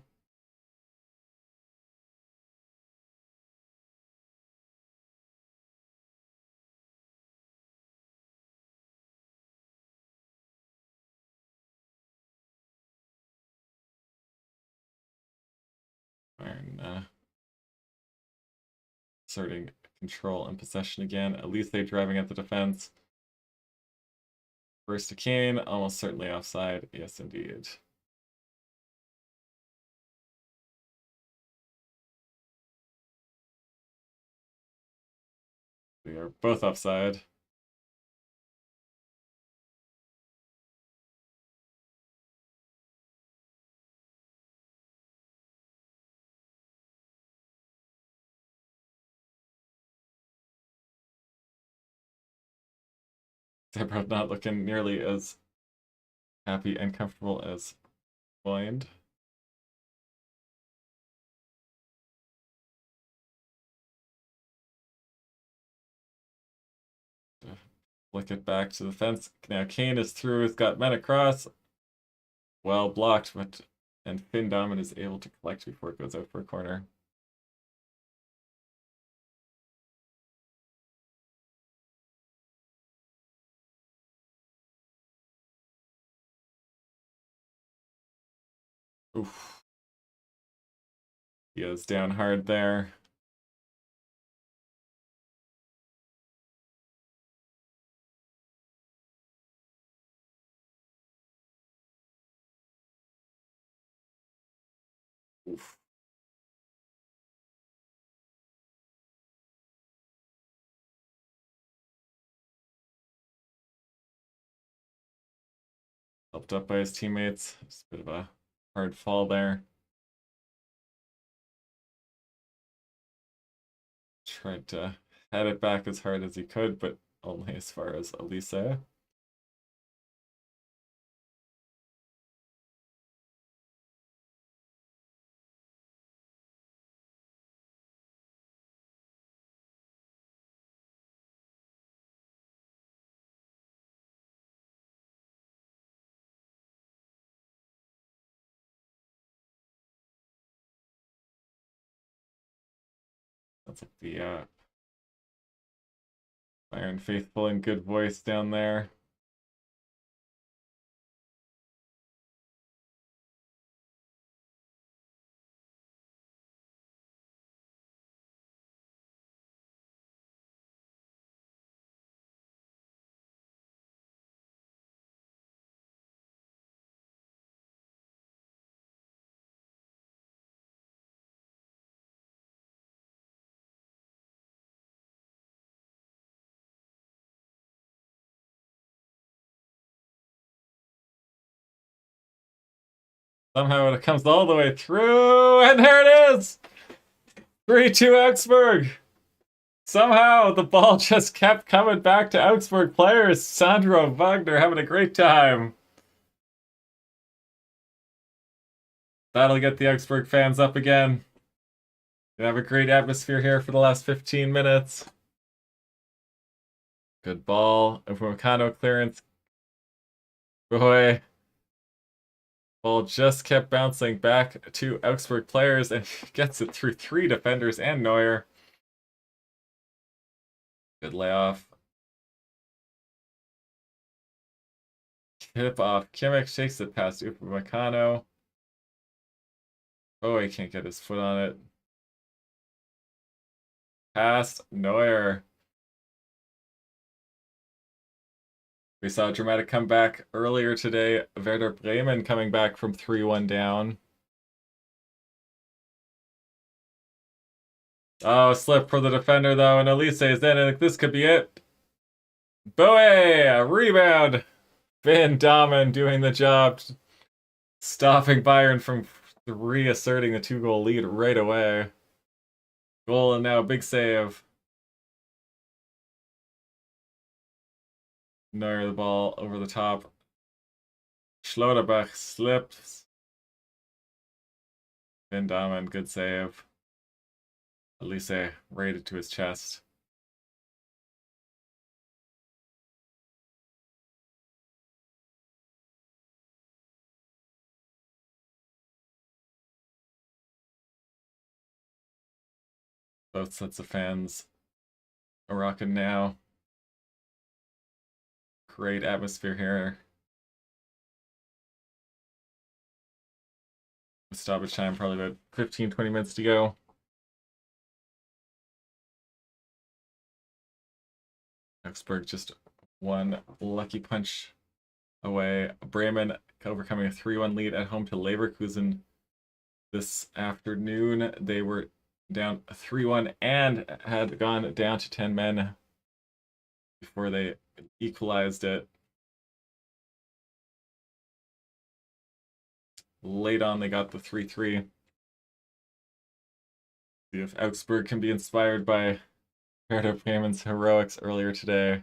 Bayern asserting control and possession again. At least they're driving at the defense. First to Kane, almost certainly offside. Yes, indeed. We are both offside. Zebrov not looking nearly as happy and comfortable as Blind. Flick it back to the fence. Now Kane is through. He's got men across. Well blocked, and Finn Dahmen is able to collect before it goes out for a corner. Oof. He is down hard there. Oof. Helped up by his teammates. Just a bit of a hard fall there. Tried to head it back as hard as he could, but only as far as Elise. That's like the Bayern faithful and good voice down there. Somehow it comes all the way through, and there it is! 3-2 Augsburg! Somehow the ball just kept coming back to Augsburg players. Sandro Wagner having a great time. That'll get the Augsburg fans up again. We have a great atmosphere here for the last 15 minutes. Good ball. Upamecano clearance. Boy. Ball just kept bouncing back to Augsburg players and gets it through 3 defenders and Neuer. Good layoff. Tip off. Kimmich shakes it past Upamecano. Oh, he can't get his foot on it. Past Neuer. We saw a dramatic comeback earlier today. Werder Bremen coming back from 3-1 down. Oh, slip for the defender though, and Elise is in, and this could be it. Boe, rebound. Van Damen doing the job, stopping Bayern from reasserting a 2-goal lead right away. Goal and now big save. Neuer the ball over the top. Schlotterbach slips. Van Damen, good save. Elise raided to his chest. Both sets of fans are rocking now. Great atmosphere here. Stoppage time, probably about 15-20 minutes to go. Augsburg just one lucky punch away. Bremen overcoming a 3-1 lead at home to Leverkusen this afternoon. They were down 3-1 and had gone down to 10 men before they equalized it. Late on, they got the 3-3. See if Augsburg can be inspired by Werder Bremen's heroics earlier today.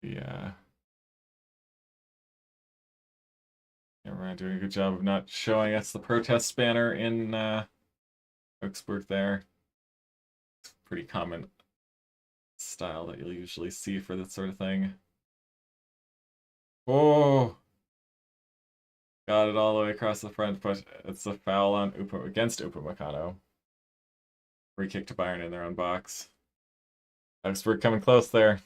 Yeah. We're doing a good job of not showing us the protest banner in Augsburg there. It's pretty common style that you'll usually see for this sort of thing. Oh! Got it all the way across the front, but it's a foul on against Upamecano. Free kick to Bayern in their own box. Augsburg coming close there.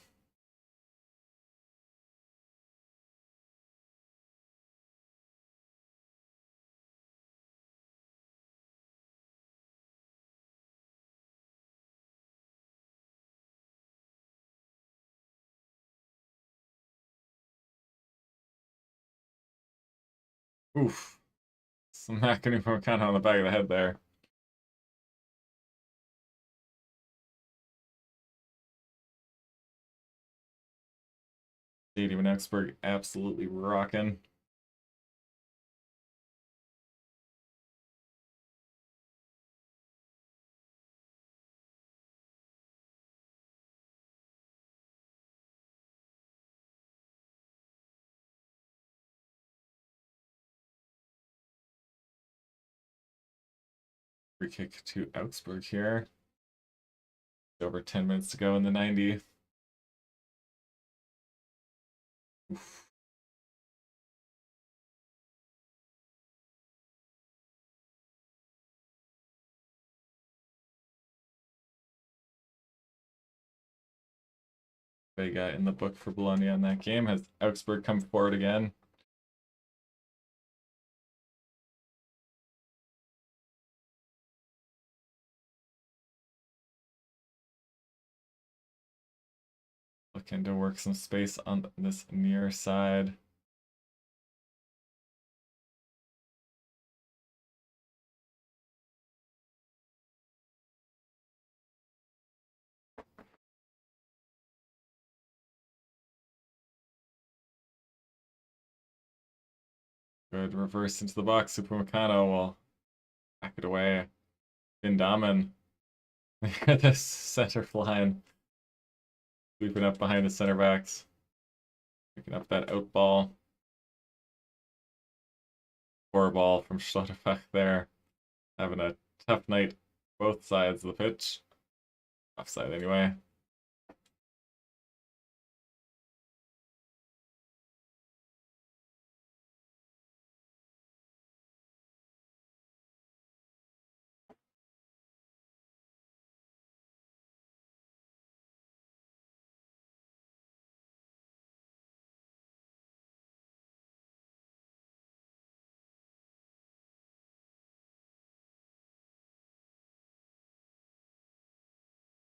Oof. Smacking Upamecano on the back of the head there. Stadium in Augsburg absolutely rocking. Free kick to Augsburg here. Over 10 minutes to go in the 90. Oof. Vega in the book for Bologna on that game. Has Augsburg come forward again? Looking to work some space on this near side. Good reverse into the box. Upamecano will back it away. Vindaman. This center line. Sweeping up behind the center backs. Picking up that out ball. Poor ball from Schlotterbeck there. Having a tough night both sides of the pitch. Offside anyway.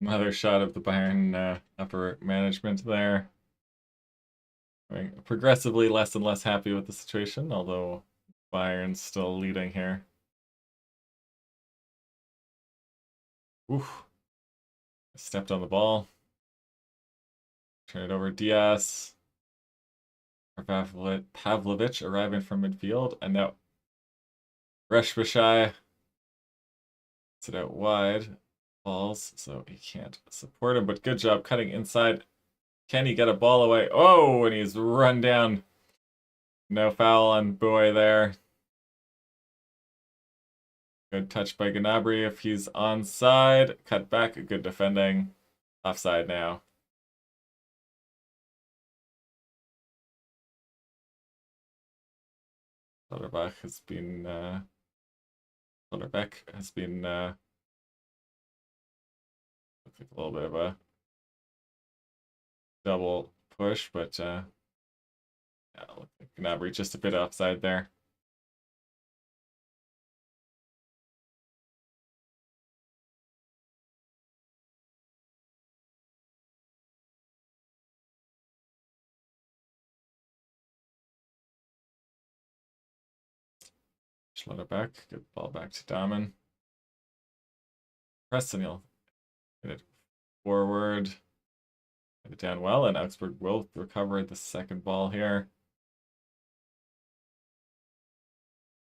Another shot of the Bayern upper management there. Progressively less and less happy with the situation, although Bayern's still leading here. Oof. Stepped on the ball. Turn it over. Diaz. Pavlovic arriving from midfield. And now Reshbashai. It's it out wide. Balls, so he can't support him. But good job cutting inside. Can he get a ball away? Oh, and he's run down. No foul on Boy there. Good touch by Gnabry if he's onside. Cut back, good defending. Offside now. Schlotterbeck has been looks like a little bit of a double push, but yeah, looks like Gnabry just a bit offside there. Schlotterbeck, good ball back to Dahmen. Preston, he'll get it forward. Get it down well, and Augsburg will recover the second ball here.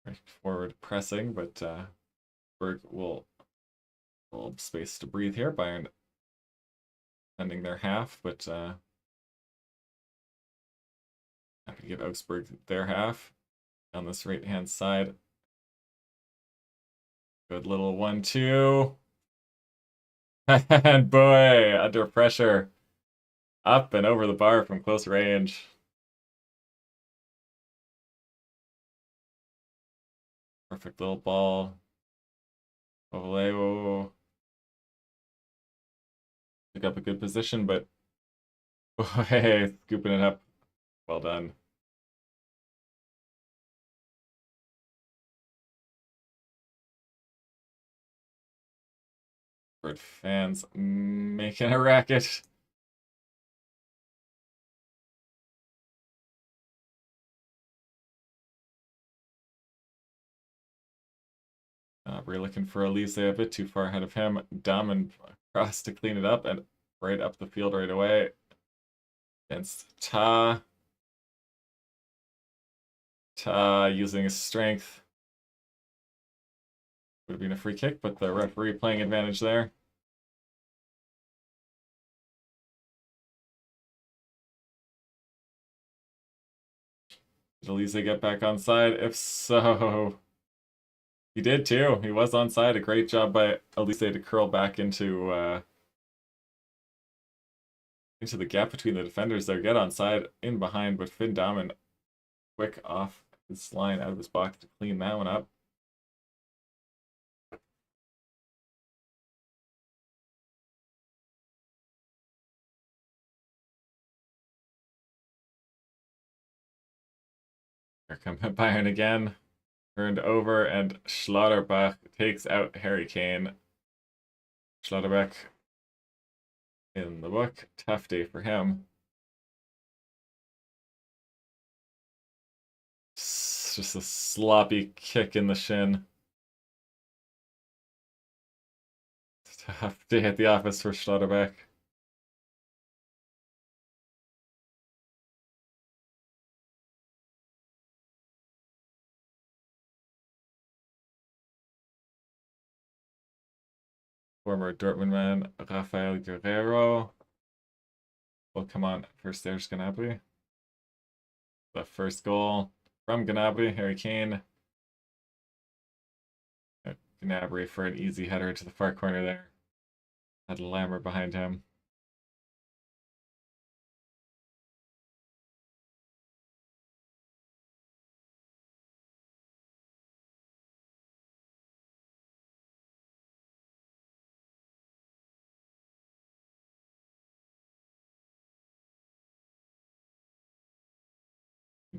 Right forward pressing, but Berg will a little space to breathe here. Bayern ending their half, but happy to give Augsburg their half on this right-hand side. Good little 1-2. And boy, under pressure. Up and over the bar from close range. Perfect little ball. Ovaleo. Took up a good position, but boy, scooping it up. Well done. Bird fans making a racket. We're looking for Elise a bit too far ahead of him. Dahmen across to clean it up and right up the field right away. Against Ta. Ta using his strength. Would have been a free kick, but the referee playing advantage there. Did Elise get back on side? If so, he did too. He was on side. A great job by Elise to curl back into the gap between the defenders there. Get on side in behind, but Finn Dahmen quick off his line out of his box to clean that one up. Here come Bayern again. Turned over, and Schlotterbeck takes out Harry Kane. Schlotterbeck in the book. Tough day for him. Just a sloppy kick in the shin. Tough day at the office for Schlotterbeck. Former Dortmund man Rafael Guerrero will come on for Serge Gnabry. The first goal from Gnabry, Harry Kane. Gnabry for an easy header to the far corner there. Had Lambert behind him.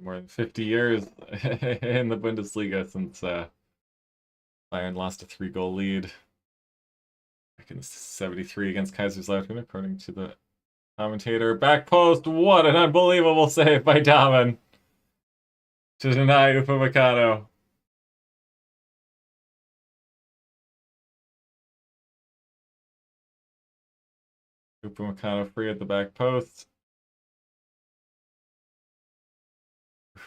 More than 50 years in the Bundesliga since Bayern lost a 3-goal lead back in 73 against Kaiserslautern, according to the commentator. Back post, what an unbelievable save by Damen to deny Upamecano. Upamecano free at the back post.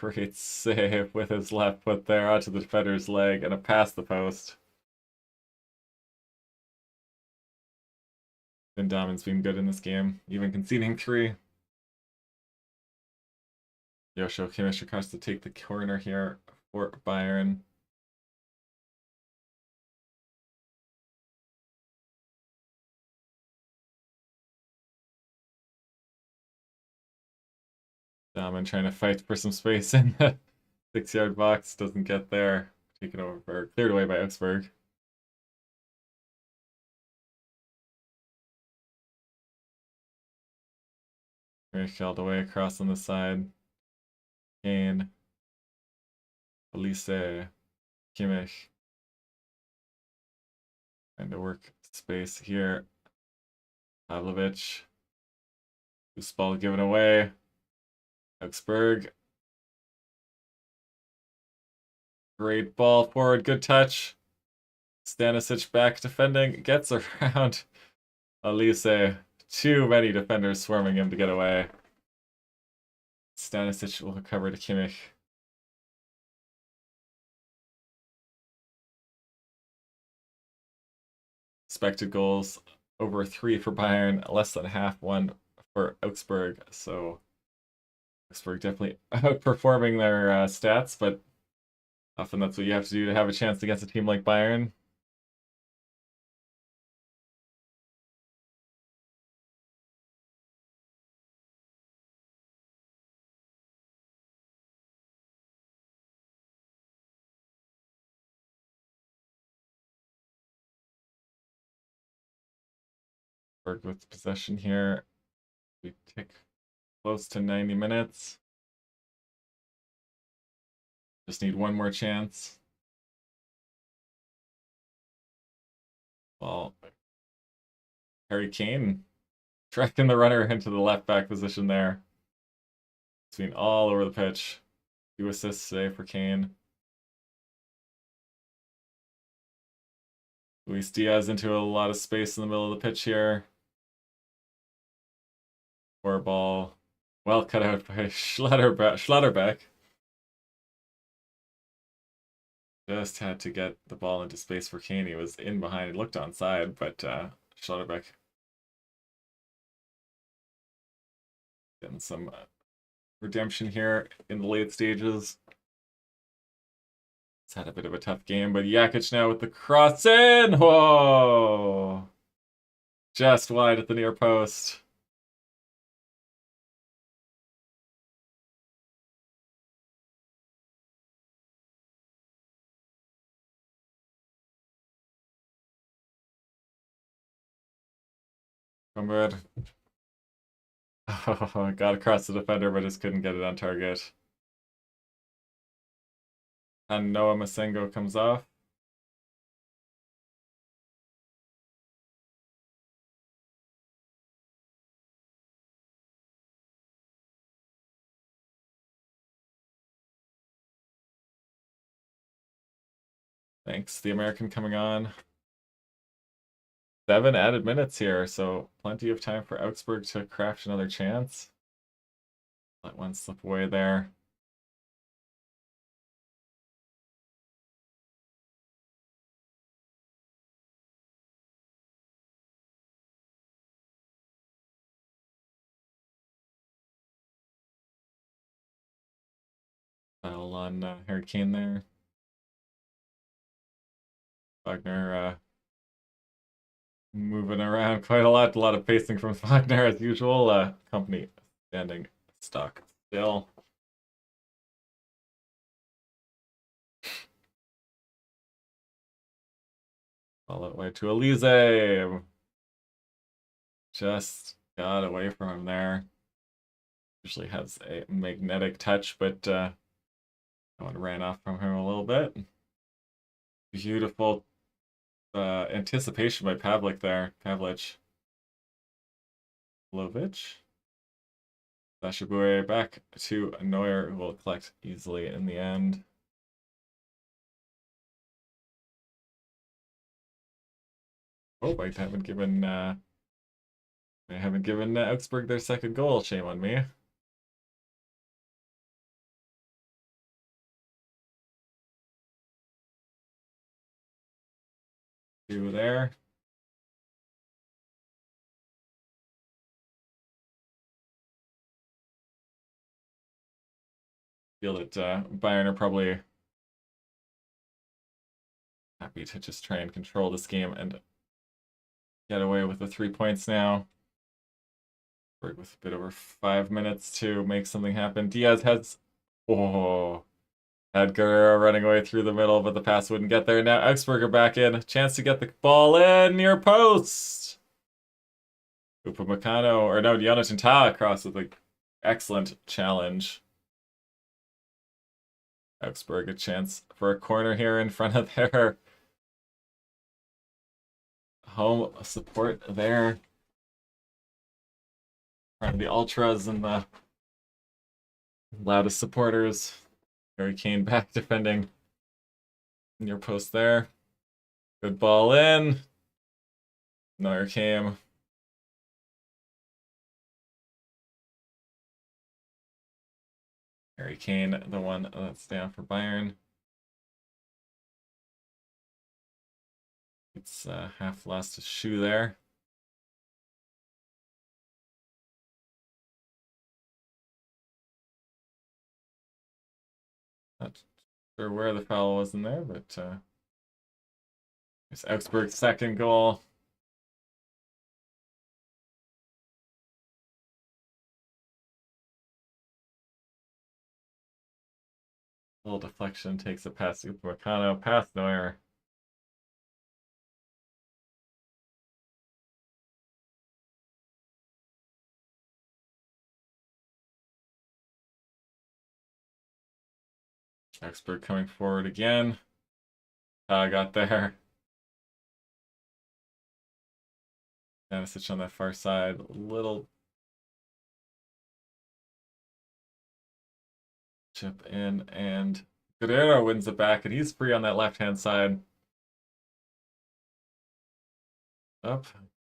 Great save with his left foot there onto the defender's leg and a pass the post. And Damon's been good in this game, even conceding 3. Joshua Kimmich has to take the corner here for Bayern. Damen trying to fight for some space in the 6-yard box, doesn't get there. Taken over, or cleared away by Augsburg. Kimmich held away across on the side. Kane. Elise. Kimmich. Trying to work space here. Pavlovic. Loose ball given away. Augsburg. Great ball forward, good touch. Stanisic back defending, gets around Elise. Too many defenders swarming him to get away. Stanisic will recover to Kimmich. Expected goals over 3 for Bayern, less than half 1 for Augsburg. So Augsburg definitely outperforming their stats, but often that's what you have to do to have a chance against a team like Bayern. With possession here. We tick close to 90 minutes. Just need one more chance. Well, Harry Kane tracking the runner into the left back position there. It's been all over the pitch. 2 assists today for Kane. Luis Diaz into a lot of space in the middle of the pitch here. Poor ball. Well cut out by Schlotterbeck. Just had to get the ball into space for Kane. He was in behind. It looked onside, but Schlotterbeck getting some redemption here in the late stages. It's had a bit of a tough game, but Jakic now with the cross in. Whoa! Just wide at the near post. Come good. Oh, got across the defender, but just couldn't get it on target. And Noah Masengo comes off. Thanks, the American coming on. 7 added minutes here, so plenty of time for Augsburg to craft another chance. Let one slip away there. Foul on Harry Kane there. Wagner moving around quite a lot of pacing from Wagner as usual. Company standing stuck still. All the way to Elise. Just got away from him there. Usually has a magnetic touch, but that one ran off from him a little bit. Beautiful anticipation by Pavlik there. Pavlich. Lovic. Sashabue back to Neuer, who will collect easily in the end. Oh, I haven't given Augsburg their second goal. Shame on me. Two there. Feel that Bayern are probably happy to just try and control this game and get away with the 3 points now. With a bit over 5 minutes to make something happen. Diaz has had Guerrero running away through the middle, but the pass wouldn't get there. Now Augsburg are back in. Chance to get the ball in near post. Upamecano, or no, Jonathan Tah across with an excellent challenge. Augsburg a chance for a corner here in front of their home support there. In front of the ultras and the loudest supporters. Harry Kane back defending near post there. Good ball in. Neuer came. Harry Kane, the one that's down for Bayern. It's half lost his shoe there. Not sure where the foul was in there, but it's Augsburg's second goal. Little deflection takes it past Upamecano, past Neuer. Augsburg coming forward again. Got there. Stanisic on that far side. Little chip in, and Guerrero wins it back, and he's free on that left-hand side. Up.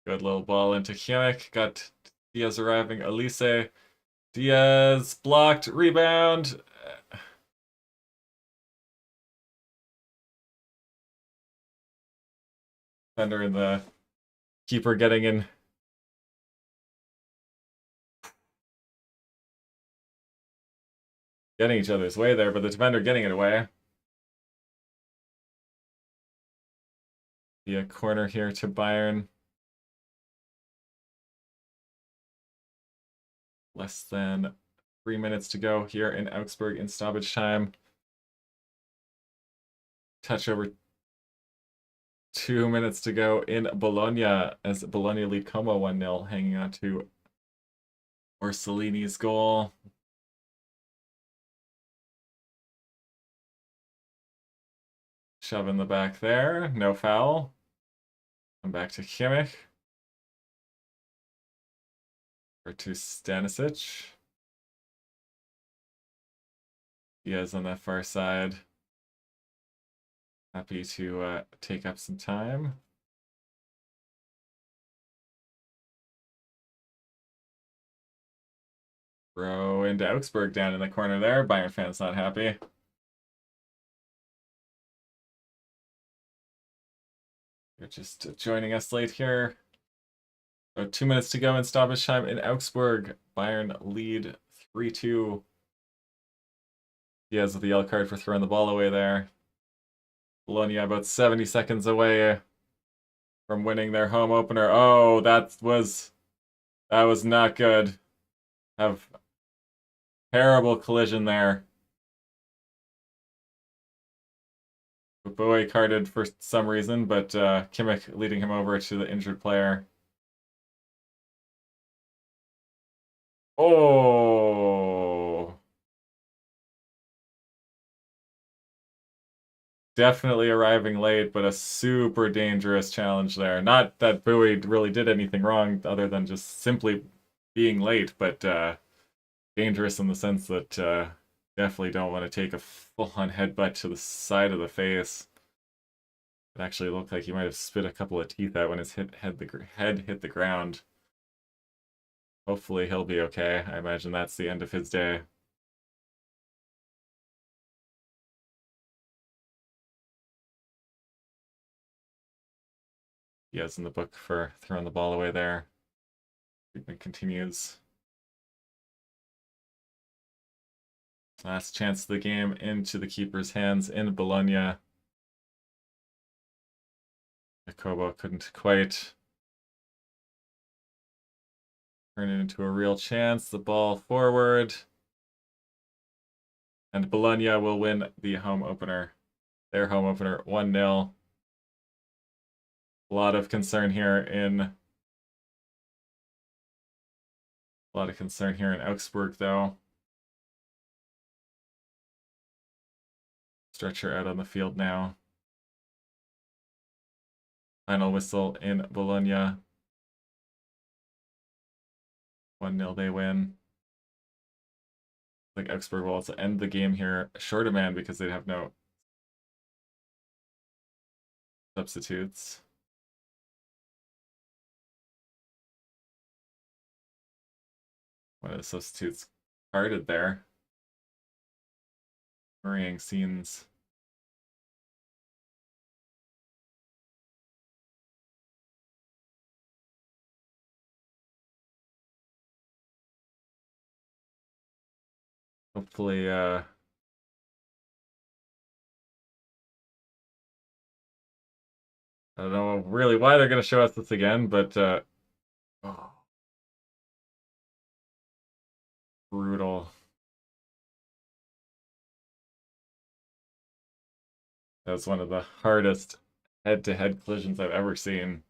Good little ball into Kimmich. Got Diaz arriving. Elise. Diaz blocked. Rebound. Defender and the keeper getting in. Getting each other's way there, but the defender getting it away. Be a corner here to Bayern. Less than 3 minutes to go here in Augsburg in stoppage time. Touch over 2 minutes to go in Bologna as Bologna lead Como 1-0, hanging on to Orsolini's goal. Shove in the back there, no foul. Come back to Kimmich. Or to Stanisic. Diaz on that far side. Happy to take up some time. Throw into Augsburg down in the corner there. Bayern fans not happy. You're just joining us late here. 2 minutes to go in stoppage time in Augsburg. Bayern lead 3-2. Diaz with the yellow card for throwing the ball away there. Bologna about 70 seconds away from winning their home opener. Oh, that was not good. Have terrible collision there. Bowie carded for some reason, but Kimmich leading him over to the injured player. Oh! Definitely arriving late, but a super dangerous challenge there. Not that Bowie really did anything wrong other than just simply being late, but dangerous in the sense that definitely don't want to take a full-on headbutt to the side of the face. It actually looked like he might have spit a couple of teeth out when his head hit the ground. Hopefully he'll be okay. I imagine that's the end of his day. He has in the book for throwing the ball away there. Treatment continues. Last chance of the game into the keeper's hands in Bologna. Jacobo couldn't quite turn it into a real chance. The ball forward. And Bologna will win the home opener. Their home opener 1-0. A lot of concern here in Augsburg, though. Stretcher out on the field now. Final whistle in Bologna. 1-0 they win. Like Augsburg will also end the game here short a man because they have no substitutes. One of the substitutes carded there. Worrying scenes. Hopefully, I don't know really why they're going to show us this again, but oh, brutal. That was one of the hardest head-to-head collisions I've ever seen.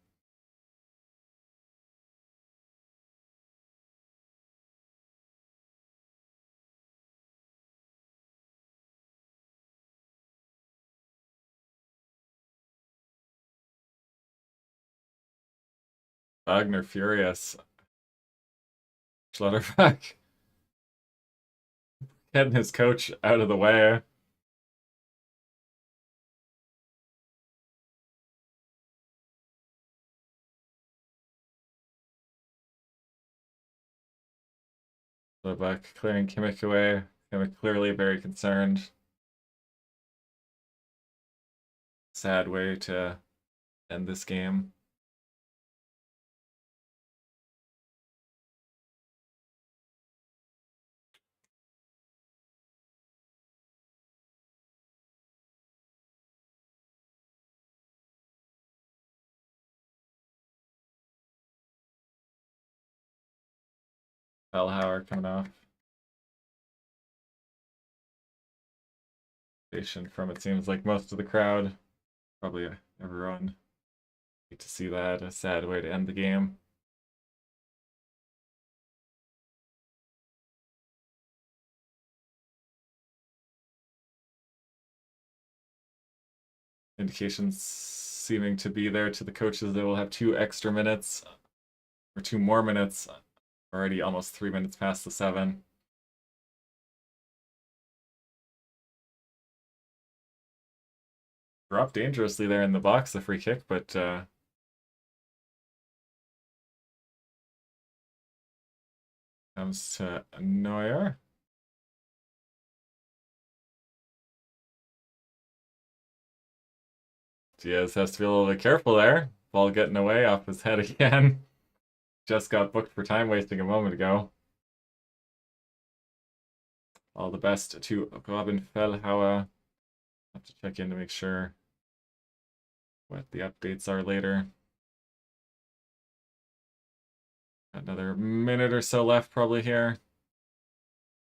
Wagner furious. Schlotterbeck getting his coach out of the way. Schlotterbeck clearing Kimmich away. Kimmich clearly very concerned. Sad way to end this game. Bellhauer coming off. From it seems like most of the crowd, probably everyone. Hate to see that. A sad way to end the game. Indications seeming to be there to the coaches that will have 2 extra minutes or 2 more minutes. Already almost 3 minutes past the 7. Dropped dangerously there in the box, the free kick, but comes to Neuer. Diaz has to be a little bit careful there. Ball getting away off his head again. Just got booked for time wasting a moment ago. all the best to Robin Fellhauer. Have to check in to make sure what the updates are later. Another minute or so left probably here.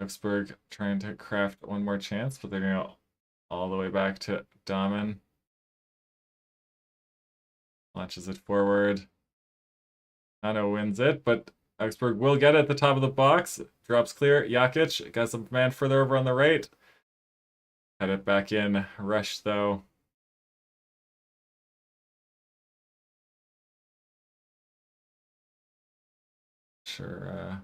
Augsburg trying to craft one more chance, but they're going to go all the way back to Dahmen. Launches it forward. Ano wins it, but Augsburg will get it at the top of the box. Drops clear. Jakic got some man further over on the right. Head it back in. Rush though. Sure.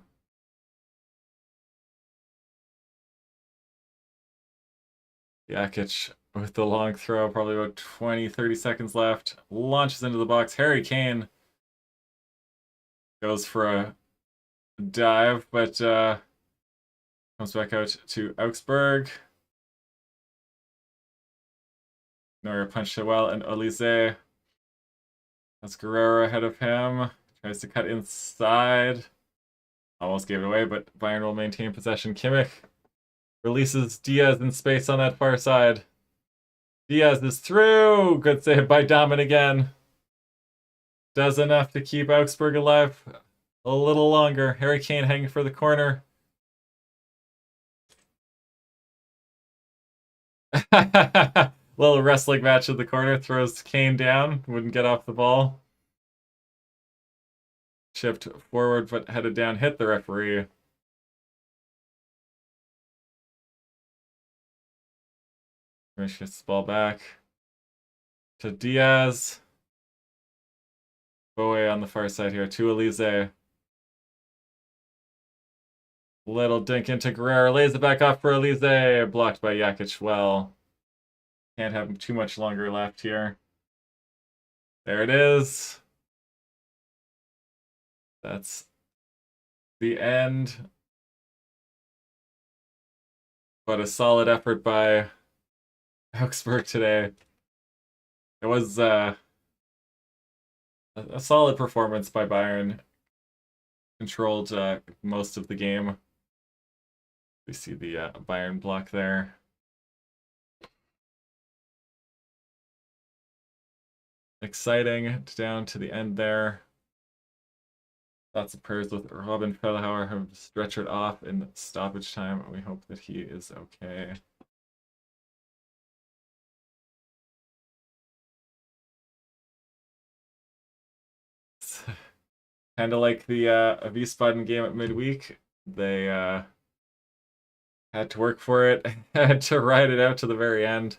Jakic with the long throw, probably about 20-30 seconds left. Launches into the box. Harry Kane goes for a dive, but comes back out to Augsburg. Neuer punched it well, and Olise has Guerrero ahead of him. Tries to cut inside. Almost gave it away, but Bayern will maintain possession. Kimmich releases Diaz in space on that far side. Diaz is through. Good save by Dahmen again. Does enough to keep Augsburg alive a little longer. Harry Kane hanging for the corner. Little wrestling match in the corner. Throws Kane down. Wouldn't get off the ball. Chipped forward, but headed down. Hit the referee. Kimmich gets the ball back to Diaz. Boe on the far side here to Olise. Little dink into Guerrero. Lays it back off for Olise. Blocked by Jakic well. Can't have too much longer left here. There it is. That's the end. But a solid effort by Augsburg today. It was a solid performance by Bayern. Controlled most of the game. We see the Bayern block there. Exciting down to the end there. Thoughts and prayers with Robin Fellhauer, who stretchered off in stoppage time. We hope that he is okay. Kind of like the Wiesbaden game at midweek. They had to work for it, had to ride it out to the very end.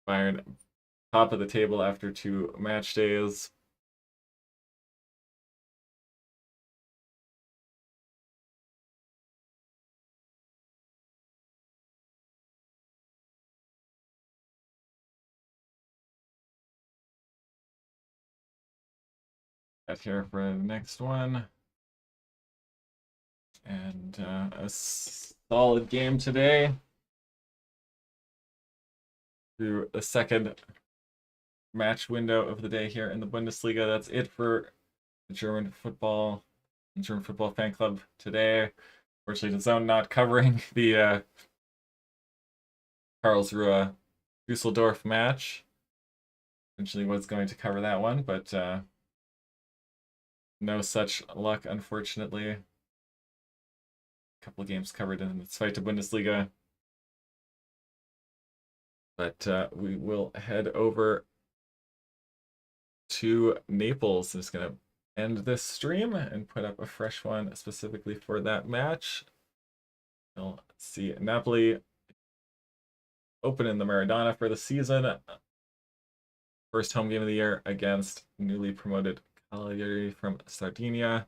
Bayern top of the table after 2 match days. Got here for the next one. And a solid game today. Through the second match window of the day here in the Bundesliga. That's it for the German football fan club today. Unfortunately, the zone not covering the Karlsruhe Düsseldorf match. Eventually was going to cover that one, but no such luck, unfortunately. A couple of games covered in the Zweite Bundesliga. But we will head over to Naples. I'm just going to end this stream and put up a fresh one specifically for that match. We'll see Napoli open in the Maradona for the season. First home game of the year against newly promoted Cagliari from Sardinia.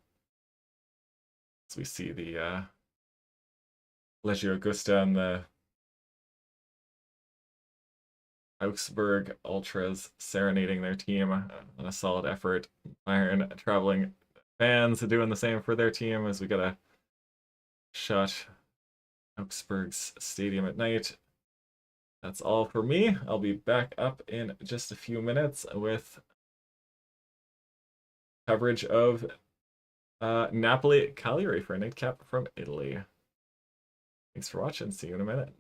So we see the Legio Augusta and the Augsburg Ultras serenading their team on a solid effort. Bayern traveling fans doing the same for their team as we got a shot Augsburg's stadium at night. That's all for me. I'll be back up in just a few minutes with coverage of Napoli Cagliari for a nightcap from Italy. Thanks for watching. See you in a minute.